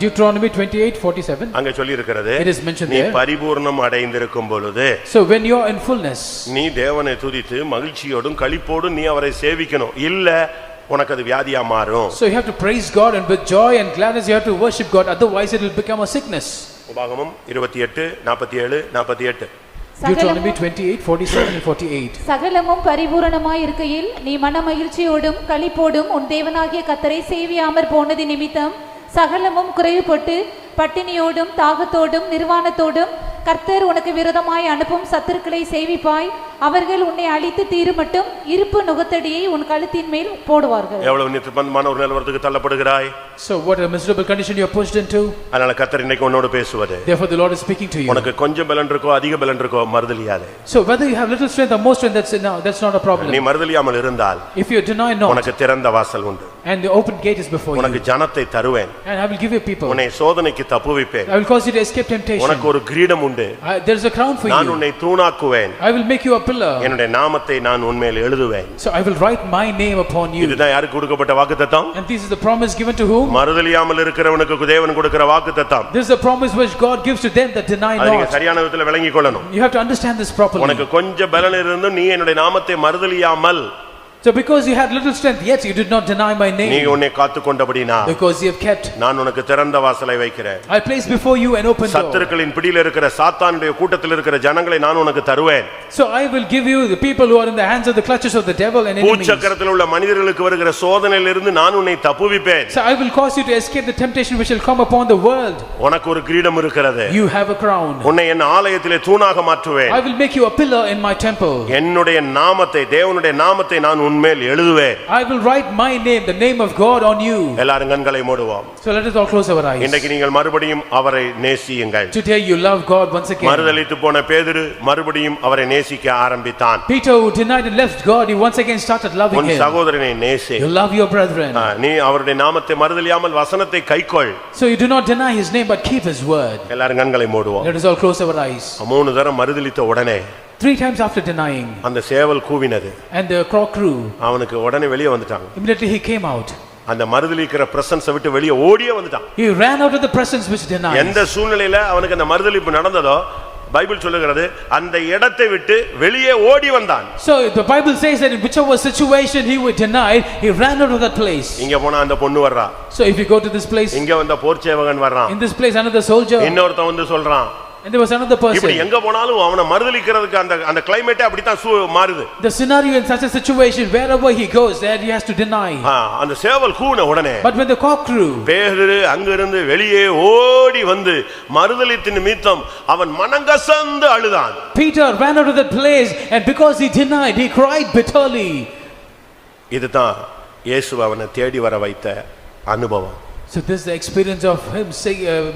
Deuteronomy 28:47 அங்க சொல்லி இருக்கிறது. It is mentioned நீ there. பரிபூரணம் அடைந்திருக்கும் பொழுது So when you are in fullness, நீ தேவனை துதித்து மகிழ்ச்சியோடும் களிப்போடும் நீ அவரை சேவிக்கணும். இல்ல உனக்கு அது வியாதியா மாறும். so you have to praise God and with joy and gladness you have to worship God, otherwise it will become a sickness. உபாகமம் 28:47-48 Deuteronomy 28:47 and 48. சகலமும் பரிபூரணமாய் இருக்கையில் நீ மனமகிழ்ச்சியோடும் களிப்போடும் உன் தேவனாகிய கர்த்தரை சேவியாமற் போனது நிமித்தம் சகலமும் குறைவுபட்டு பட்டினியோடும் தாகத்தோடும் நிர்வாணத்தோடும் கர்த்தர் உனக்கு விரோதமாய் அனுப்பும் சத்துருக்களை சேவிப்பாய். அவர்கள் உன்னை அழித்து தீரும் மட்டும் இருப்பு நுகத்தடியை உன் கழுத்தின் மேல் போடுவார்கள். எவ்வளவு நிர்பந்தமான ஒரு நிலவரத்துக்கு தள்ளப்படுகிறாய். So what a miserable condition you are pushed into. அதனால கர்த்தர் இன்னைக்கு உன்னோடு பேசுவது. Therefore the Lord is speaking to you. உனக்கு கொஞ்சம் பலன் இருக்கோ அதிக பலன் இருக்கோ மறுதலியாதே. So whether you have little strength or more strength, that's not a problem. நீ மறுதலியாமல் இருந்தால் If you deny not, உனக்கு திறந்த வாசல் உண்டு. and the open gate is before உனக்கு you, ஜனத்தை தருவேன். and I will give you people. உன்னை சோதனைக்கு தப்புவிப்பேன். I will cause you to escape temptation. உனக்கு ஒரு கிரீடம் உண்டு. There is a crown for நான் you. உன்னை தூணாக்குவேன். I will make you a pillar. என்னுடைய நாமத்தை நான் உன்மேல் எழுதுவேன். So I will write my name upon you. இதுதான் யாருக்கு கொடுக்கப்பட்ட வாக்குத்தத்தம்? And this is the promise given to whom? மறுதலியாமல் இருக்கிறவனுக்கு தேவன் கொடுக்கிற வாக்குத்தத்தம். This is a promise which God gives to them that deny அதை நீங்க not. சரியான விதத்துல விளங்கிக் கொள்ளணும். You have to understand this properly. உனக்கு கொஞ்சம் பலன் இருந்தும் நீ என்னுடைய நாமத்தை மறுதலியாமல், So because you had little strength yet you did not deny my நீ name, உன்னை காத்துக்கொண்டபடினா because you have kept, நான் உனக்கு திறந்த வாசலை வைக்கிறேன். I place before you an open door. சத்துருக்களின் பிடியில் இருக்கிற சாத்தானுடைய கூட்டத்தில் இருக்கிற ஜனங்களை நான் உனக்கு தருவேன். So I will give you the people who are in the hands of the clutches of the devil and enemies. பூச்சக்கரத்தில் உள்ள மனிதர்களுக்கு வருகிற சோதனையிலிருந்து நான் உன்னை தப்புவிப்பேன். So I will cause you to escape the temptation which will come upon the world. உனக்கு ஒரு கிரீடம் இருக்கிறது. You have a crown. உன்னை என் ஆலயத்திலே தூணாக மாற்றுவேன். I will make you a pillar in my temple. என்னுடைய நாமத்தை, தேவனுடைய நாமத்தை நான் உன்மேல் எழுதுவேன். I will write my name, the name of God on you. எல்லாரும் கண்களை மூடுவோம். So let us all close our eyes. இன்றைக்கு நீங்கள் மறுபடியும் அவரை நேசியுங்கள். Today you love God once again. மறுதலித்து போன பேதுரு மறுபடியும் அவரை நேசிக்க ஆரம்பித்தான். Peter, who denied and left God, he once again started loving உன் him. சகோதரனை நேசி. You love your brethren. நீ அவருடைய நாமத்தை மறுதலியாமல் வசனத்தை கைக்கொள். So you do not deny his name but keep his word. எல்லாரும் கண்களை மூடுவோம். Let us all close our eyes. 3 தரம் மறுதலித்த உடனே 3 times after denying, அந்த சேவல் கூவினது. and the cock crew, அவனுக்கு உடனே வெளியே வந்துட்டாங்க. immediately he came out. அந்த மறுதலிக்கிற பிரசன்ஸ் விட்டு வெளியே ஓடியே வந்துட்டான். He ran out of the presence which denied. எந்த சூழ்நிலையில அவனுக்கு அந்த மறுதலிப்பு நடந்ததோ பைபிள் சொல்லுகிறது அந்த இடத்தை விட்டு வெளியே ஓடி வந்தான். So the Bible says that in whichever situation he would deny, he ran out of that place. இங்க போனா அந்த பொண்ணு வர்றா. So if you go to this place, இங்க வந்த போர்ச்சேவகன் வர்றான். in this place another soldier, இன்னொருத்தன் வந்து சொல்றான். and there was another இப்படி person. எங்க போனாலும் அவனை மறுதலிக்கிறதுக்கு அந்த கிளைமேட் அப்படி தான் மாறுது. The scenario in such a situation, wherever he goes, there he has to deny. அந்த சேவல் கூன உடனே But when the cock crew, பேதுரு அங்கிருந்து வெளியே ஓடி வந்து மறுதலித்த நிமித்தம் அவன் மனங்கசந்து அழுதான். Peter ran out of that place, and because he denied, he cried bitterly. இதுதான் இயேசு அவனை தேடி வர வைத்த அனுபவம். So this is the experience of him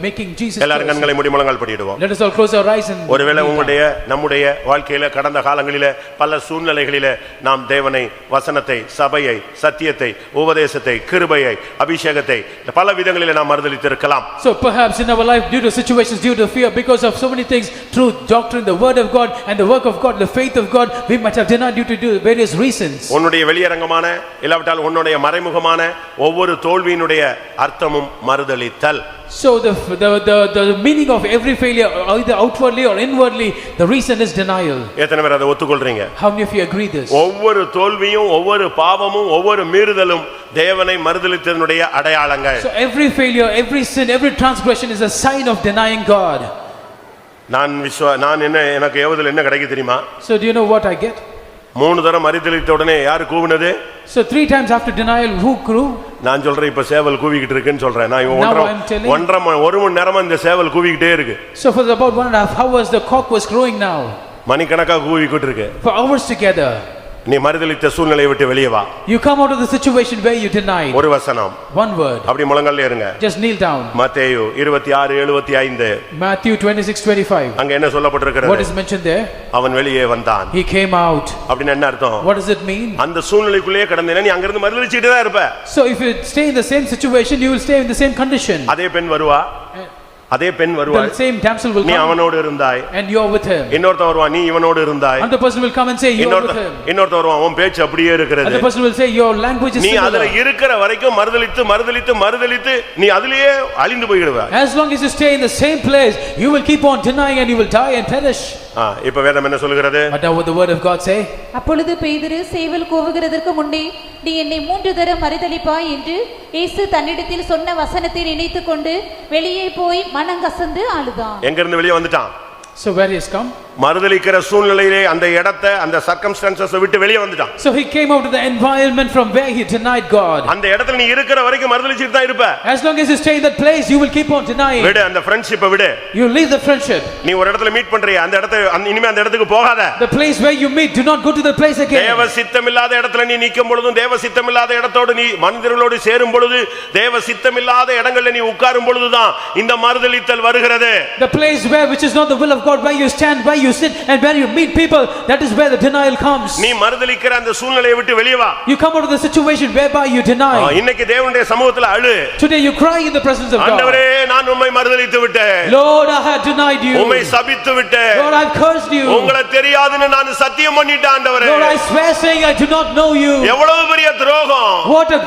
making Jesus. எல்லாரும் கண்களை மூடி முழங்கால் படிடுவோம். Let us all close our eyes and ஒருவேளை உங்களுடைய நம்முடைய வாழ்க்கையில கடந்த காலங்களிலே பல சூழ்நிலைகளிலே நாம் தேவனை வசனத்தை சபையை சத்தியத்தை உபதேசத்தை கிருபையை அபிஷேகத்தை பல விதங்களிலே நாம் மறுதலித்திருக்கலாம். So perhaps in our life, due to situations, due to fear, because of so many things, truth, doctrine, the word of God and the work of God, the faith of God, we might have denied due to various reasons. உன்னுடைய வெளியரங்கமான இல்லாவிட்டால் உன்னுடைய மறைமுகமான ஒவ்வொரு தோல்வியினுடைய அர்த்தமும் மறுதலித்தல். So the meaning of every failure, either outwardly or inwardly, the reason is denial. எத்தனை பேர் அதை ஒத்துக்கொள்றீங்க? How many of you agree this? ஒவ்வொரு தோல்வியும் ஒவ்வொரு பாவமும் ஒவ்வொரு மீறுதலும் தேவனை மறுதலித்ததனுடைய அடையாளங்கள். So every failure, every sin, every transgression is a sign of denying God. நான் எனக்கு ஏவுதல் என்ன கிடைக்கும் தெரியுமா? So do you know what I get? 3 தரம் மறுதலித்த உடனே யாரு கூவுனது? So 3 times after denial, who grew? நான் சொல்றேன் இப்ப சேவல் கூவிக்கிட்டு இருக்குன்னு சொல்றேன். நான் ஒரு மணி நேரமா இந்த சேவல் கூவிக்கிட்டே இருக்கு. So for about 1.5 hours the cock was crowing now. மணிக்கணக்கா கூவிக்கிட்டு இருக்கு. For hours together. நீ மறுதலித்த சூழ்நிலையை விட்டு வெளியே வா. You come out of the situation where you denied. ஒரு வசனம். One word. அப்படி முழங்கால்ல இருங்க. Just kneel down. மத்தேயு 26:75. Matthew 26:25. அங்க என்ன சொல்லப்பட்டிருக்கிறது? What is mentioned there? அவன் வெளியே வந்தான். He came out. அப்படினா என்ன அர்த்தம்? What does it mean? அந்த சூழ்நிலைக்குள்ளே கடந்தேனா நீ அங்க இருந்து மறுதலிச்சிட்டே தான் இருப்ப. So if you stay in the same situation, you will stay in the same condition. அதே பெண் வருவா. அதே பெண் வருவாள். The same damsel will come. நீ அவனோடு இருந்தாய். And you are with him. இன்னொருத்தன் வருவான் நீ இவனோடு இருந்தாய். Another person will come and say you are with him. இன்னொருத்தன் வருவான் அவன் பேச்சு அப்படியே இருக்குது. Another person will say your language is similar. நீ அதுல இருக்கிற வரைக்கும் மறுதலித்து நீ அதிலேயே அழிந்து போய்டுவ. As long as you stay in the same place, you will keep on denying and you will die and perish. இப்ப வேதம் என்ன சொல்கிறது? But now what the word of God say? அப்பொழுது பேதுரு சேவல் கூவுகிறதற்கு முன்னே நீ என்னை 3 தரம் மறுதலிப்பாய் என்று இயேசு தன்னிடத்தில் சொன்ன வசனத்தை நினைத்துக்கொண்டு வெளியே போய் மனங்கசந்து அழுதான். எங்க இருந்து வெளியே வந்துட்டான்? So where he has come? மறுதலிக்கிற சூழ்நிலையிலே அந்த இடத்தை அந்த சர்க்கம்ஸ்டான்சஸ் விட்டு வெளியே வந்துட்டான். So he came out of the environment from where he denied God. அந்த இடத்துல நீ இருக்கிற வரைக்கும் மறுதலிச்சிட்டு தான் இருப்ப. As long as you stay in that place, you will keep on denying. விடு அந்த ஃப்ரெண்ட்ஷிப்பை விடு. You leave the friendship. நீ ஒரு இடத்துல மீட் பண்றியா அந்த இடத்தை இனிமே அந்த இடத்துக்கு போகாத. The place where you meet, do not go to the place again. தேவ சித்தமில்லாத இடத்துல நீ நிக்கும் பொழுதும் தேவ சித்தமில்லாத இடத்தோடு நீ மனிதர்களோடு சேரும் பொழுது தேவ சித்தமில்லாத இடங்களில் நீ உட்காரும் பொழுதுதான் இந்த மறுதலித்தல் வருகிறது. The place where which is not the will of God, where you stand, where you sit and where you meet people, that is where the denial comes. நீ மறுதலிக்கிற அந்த சூழ்நிலையை விட்டு வெளியே வா. You come out of the situation whereby you deny. இன்னைக்கு தேவனுடைய சமூகத்துல அழு. Today you cry in the presence of God. ஆண்டவரே நான் உம்மை மறுதலித்து விட்டேன். Lord, I have denied you. உம்மை சபித்து விட்டேன். Lord, I have cursed you. உங்களை தெரியாதுன்னு நான் சத்தியம் பண்ணிட்டேன் ஆண்டவரே. Lord, I swear saying I do not know you. எவ்வளவு பெரிய துரோகம். What a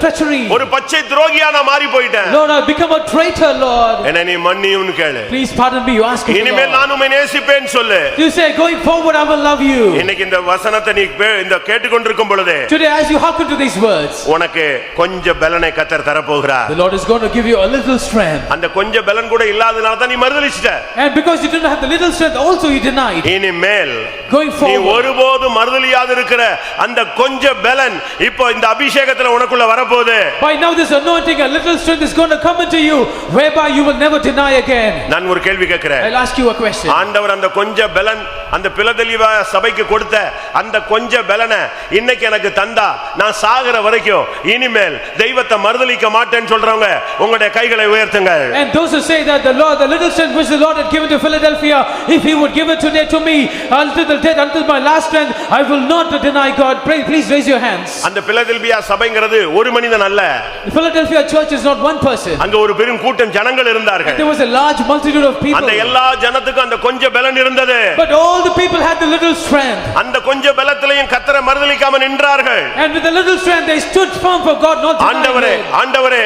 treachery. ஒரு பச்சை துரோகியா நான் மாறி போயிட்டேன். Lord, I have become a traitor, Lord. என்னை நீ மன்னியும்னு கேளு. Please pardon me, you ask me. இனிமேல் நான் உம்மை நேசிப்பேன் சொல்லு. You say going forward I will love you. இன்னைக்கு இந்த வசனத்தை நீ இந்த கேட்டுக்கொண்டிருக்கும் பொழுது Today as you hearken to these words, உனக்கு கொஞ்சம் பலனை கர்த்தர் தர போகிறார். the Lord is going to give you a little strength. அந்த கொஞ்சம் பலன் கூட இல்லாதனால தான் நீ மறுதலிச்சிட்ட. And because you didn't have the little strength also you denied. இனிமேல் Going நீ forward, ஒருபோதும் மறுதலியாது இருக்கிற அந்த கொஞ்சம் பலன் இப்போ இந்த அபிஷேகம் அபிஷேகத்துல உனக்குள்ள வரப்போகுது. By now this anointing, a little strength is going to come into you, whereby you will never deny again. நான் ஒரு கேள்வி கேட்கிறேன். I'll ask you a question. ஆண்டவர் அந்த கொஞ்ச பலன் அந்த பிலதெல்பியா சபைக்கு கொடுத்த அந்த கொஞ்ச பலனை இன்னைக்கு எனக்கு தந்தா நான் சாகுற வரைக்கும் இனிமேல் தெய்வத்தை மறுதலிக்க மாட்டேன்னு சொல்றவங்க உங்களுடைய கைகளை உயர்த்துங்க. And those who say that the Lord, the little strength which the Lord had given to Philadelphia, if he would give it today to me until the death, until my last strength, I will not deny God. Please raise your hands. அந்த Philadelphia சபைங்கிறது ஒரு மனிதன் அல்ல. The Philadelphia church is not one person. அங்க ஒரு பெரும் கூட்டம் ஜனங்கள் இருந்தார்கள். There was a large multitude of people. அந்த எல்லா ஜனத்துக்கும் அந்த கொஞ்ச பலன் இருந்தது. But all the people had the little strength. அந்த கொஞ்ச பலத்திலேயும் கர்த்தரை மறுதலிக்காம நின்றார்கள். And with the little strength they stood firm for God, not denying. ஆண்டவரே, ஆண்டவரே,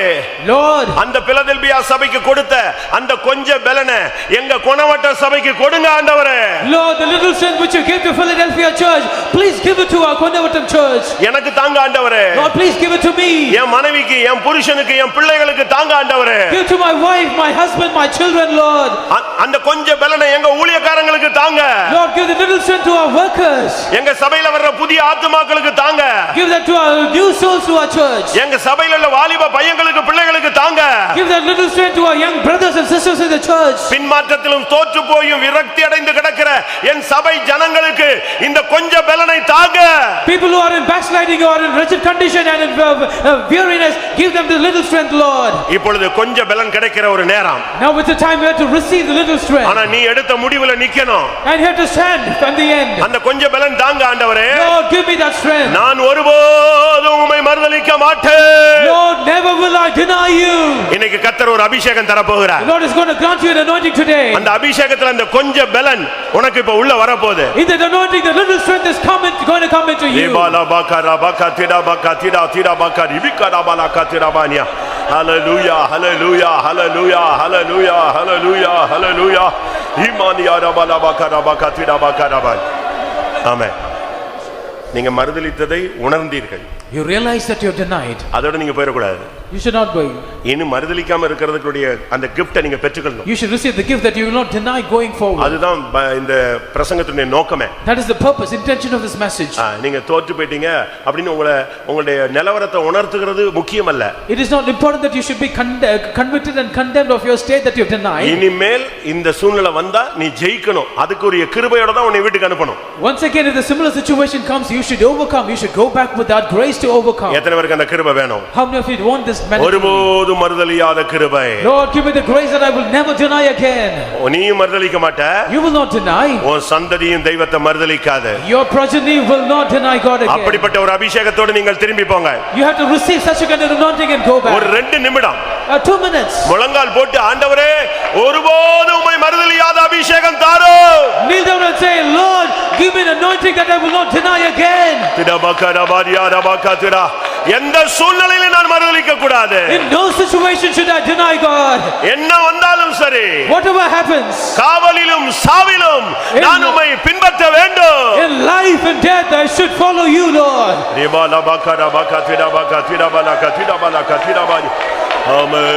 Lord, அந்த பிலதெல்பியா சபைக்கு கொடுத்த அந்த கொஞ்ச பலனை எங்க குணவட்ட சபைக்கு கொடுங்க ஆண்டவரே. Lord, the little strength which you gave to Philadelphia church, please give it to our Konavatam church. எனக்கு தாங்க ஆண்டவரே. Lord, please give it to me. என் மனைவிக்கு, என் புருஷனுக்கு, என் பிள்ளைகளுக்கு தாங்க ஆண்டவரே. Give to my wife, my husband, my children, Lord. அந்த கொஞ்ச பலனை எங்க ஊழியக்காரங்களுக்கு தாங்க. Lord, give the little strength to our workers. எங்க சபையில வர்ற புதிய ஆத்துமாக்களுக்கு தாங்க. Give that to our new souls to our church. எங்க சபையில உள்ள வாலிப பையங்களுக்கு, பிள்ளைகளுக்கு தாங்க. Give that little strength to our young brothers and sisters in the church. பின்மாற்றத்திலும் தோற்று போயும் விரக்தி அடைந்து கிடக்கிற என் சபை ஜனங்களுக்கு இந்த கொஞ்ச பலனை தாங்க. People who are in backsliding or in wretched condition and in weariness, give them the little strength, Lord. இப்பொழுது கொஞ்ச பலன் கிடைக்கிற ஒரு நேரம். Now with the time we have to receive the little strength. ஆனா நீ எடுத்த முடிவுல நிக்கணும். And you have to stand from the end. அந்த கொஞ்ச பலன் தாங்க ஆண்டவரே. Lord, give me that strength. நான் ஒருபோதும் உம்மை மறுதலிக்க மாட்டேன். Lord, never will I deny you. இன்னைக்கு கர்த்தர் ஒரு அபிஷேகம் தர போகிறார். The Lord is going to grant you an anointing today. அந்த அபிஷேகத்துல அந்த கொஞ்ச பலன் உனக்கு இப்ப உள்ள வர போகுது. In that anointing, the little strength is going to come into you. Lebala bakara bakatida bakatida tida bakari bikara balakatida bania. Hallelujah, hallelujah, hallelujah, hallelujah, hallelujah, hallelujah. Imani arabala bakara bakatida bakara ban. Amen. நீங்க மறுதலித்ததை உணர்ந்தீர்கள். You realize that you have denied. அதோட நீங்க போயிட கூடாது. You should not go. இன்னும் மறுதலிக்காம இருக்கிறதுக்குரிய அந்த gift-ஐ நீங்க பெற்றுக்கொள்ளணும். You should receive the gift that you will not deny going forward. அதுதான் இந்த பிரசங்கத்துடைய நோக்கமே. That is the purpose, intention of this message. நீங்க தோற்று போயிட்டீங்க அப்படினு உங்களுடைய நிலவரத்தை உணர்த்துகிறது முக்கியமல்ல. It is not important that you should be convicted and condemned of your state that you have denied. இனிமேல் இந்த சூழ்நிலை வந்தா நீ ஜெயிக்கணும். அதுக்குரிய கிருபையோட தான் உன்னை வீட்டுக்கு அனுப்பணும். Once again, if the similar situation comes, you should overcome. You should go back with that grace to overcome. எத்தனை பேருக்கு அந்த கிருபை வேணும்? How many of you want this mandate? ஒருபோதும் மறுதலியாத கிருபை. Lord, give me the grace that I will never deny again. நீயும் மறுதலிக்க மாட்ட. You will not deny. உன் சந்ததியும் தெய்வத்தை மறுதலிக்காது. Your progeny will not deny God again. அப்படிப்பட்ட ஒரு அபிஷேகத்தோடு நீங்கள் திரும்பி போங்க. You have to receive such a kind of anointing and go back. ஒரு 2 நிமிடம் 2 minutes. முழங்கால் போட்டு ஆண்டவரே ஒருபோதும் உம்மை மறுதலியாத அபிஷேகம் தாரும். Kneel down and say, Lord, give me an anointing that I will not deny again. எந்த சூழ்நிலையிலும் நான் மறுதலிக்க கூடாது. In no situation should I deny God. என்ன வந்தாலும் சரி, whatever happens, காவலிலும் சாவிலும் நான் உம்மை பின்பற்ற வேண்டும். In life and death I should follow you, Lord. Amen.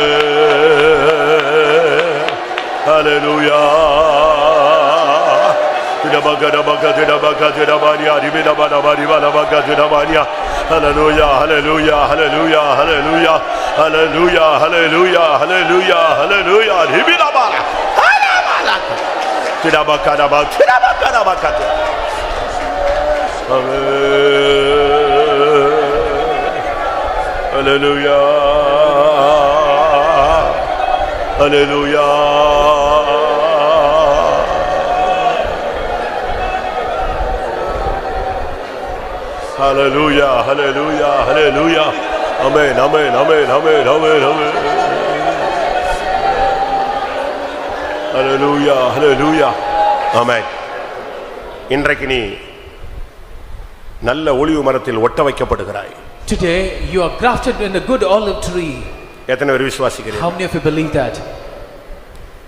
Hallelujah. Hallelujah, hallelujah, hallelujah, hallelujah, hallelujah, hallelujah, hallelujah, hallelujah. Hallelujah, hallelujah. Hallelujah, hallelujah, hallelujah. Amen, amen, amen, amen, amen, amen. Hallelujah, hallelujah. Amen. இன்றைக்கு நீ நல்ல ஒலிவ மரத்தில் ஒட்ட வைக்கப்படுகிறாய். Today you are grafted in a good olive tree. எத்தனை பேர் விசுவாசிக்கிறீங்க? How many of you believe that?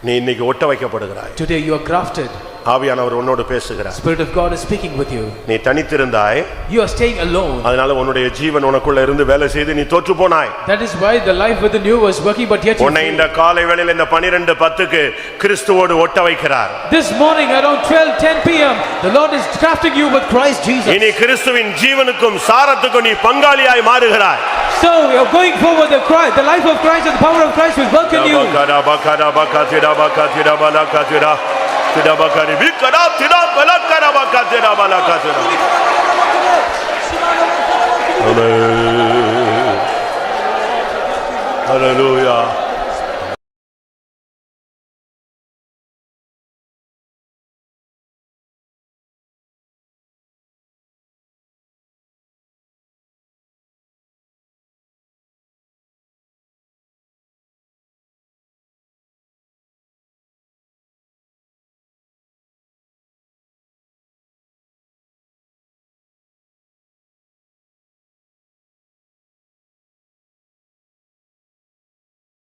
நீ இன்னைக்கு ஒட்ட வைக்கப்படுகிறாய். Today you are grafted. ஆவியானவர் உன்னோடு பேசுகிறார். Spirit of God is speaking with you. நீ தனித்திருந்தாய், You are staying alone. அதனால உன்னுடைய ஜீவன் உனக்குள்ள இருந்து வேலை செய்து நீ தோற்று போனாய். That is why the life within you was working, but yet you உன்னை இந்த காலை வேளையில இந்த 12:10க்கு கிறிஸ்துவோடு ஒட்ட வைக்கிறார். This morning around 12:10 p.m. the Lord is crafting you with Christ Jesus. இனி கிறிஸ்துவின் ஜீவனுக்கும் சாரத்துக்கும் நீ பங்காளியாய் மாறுகிறாய். So you are going forward, the life of Christ and the power of Christ will work in you. Hallelujah.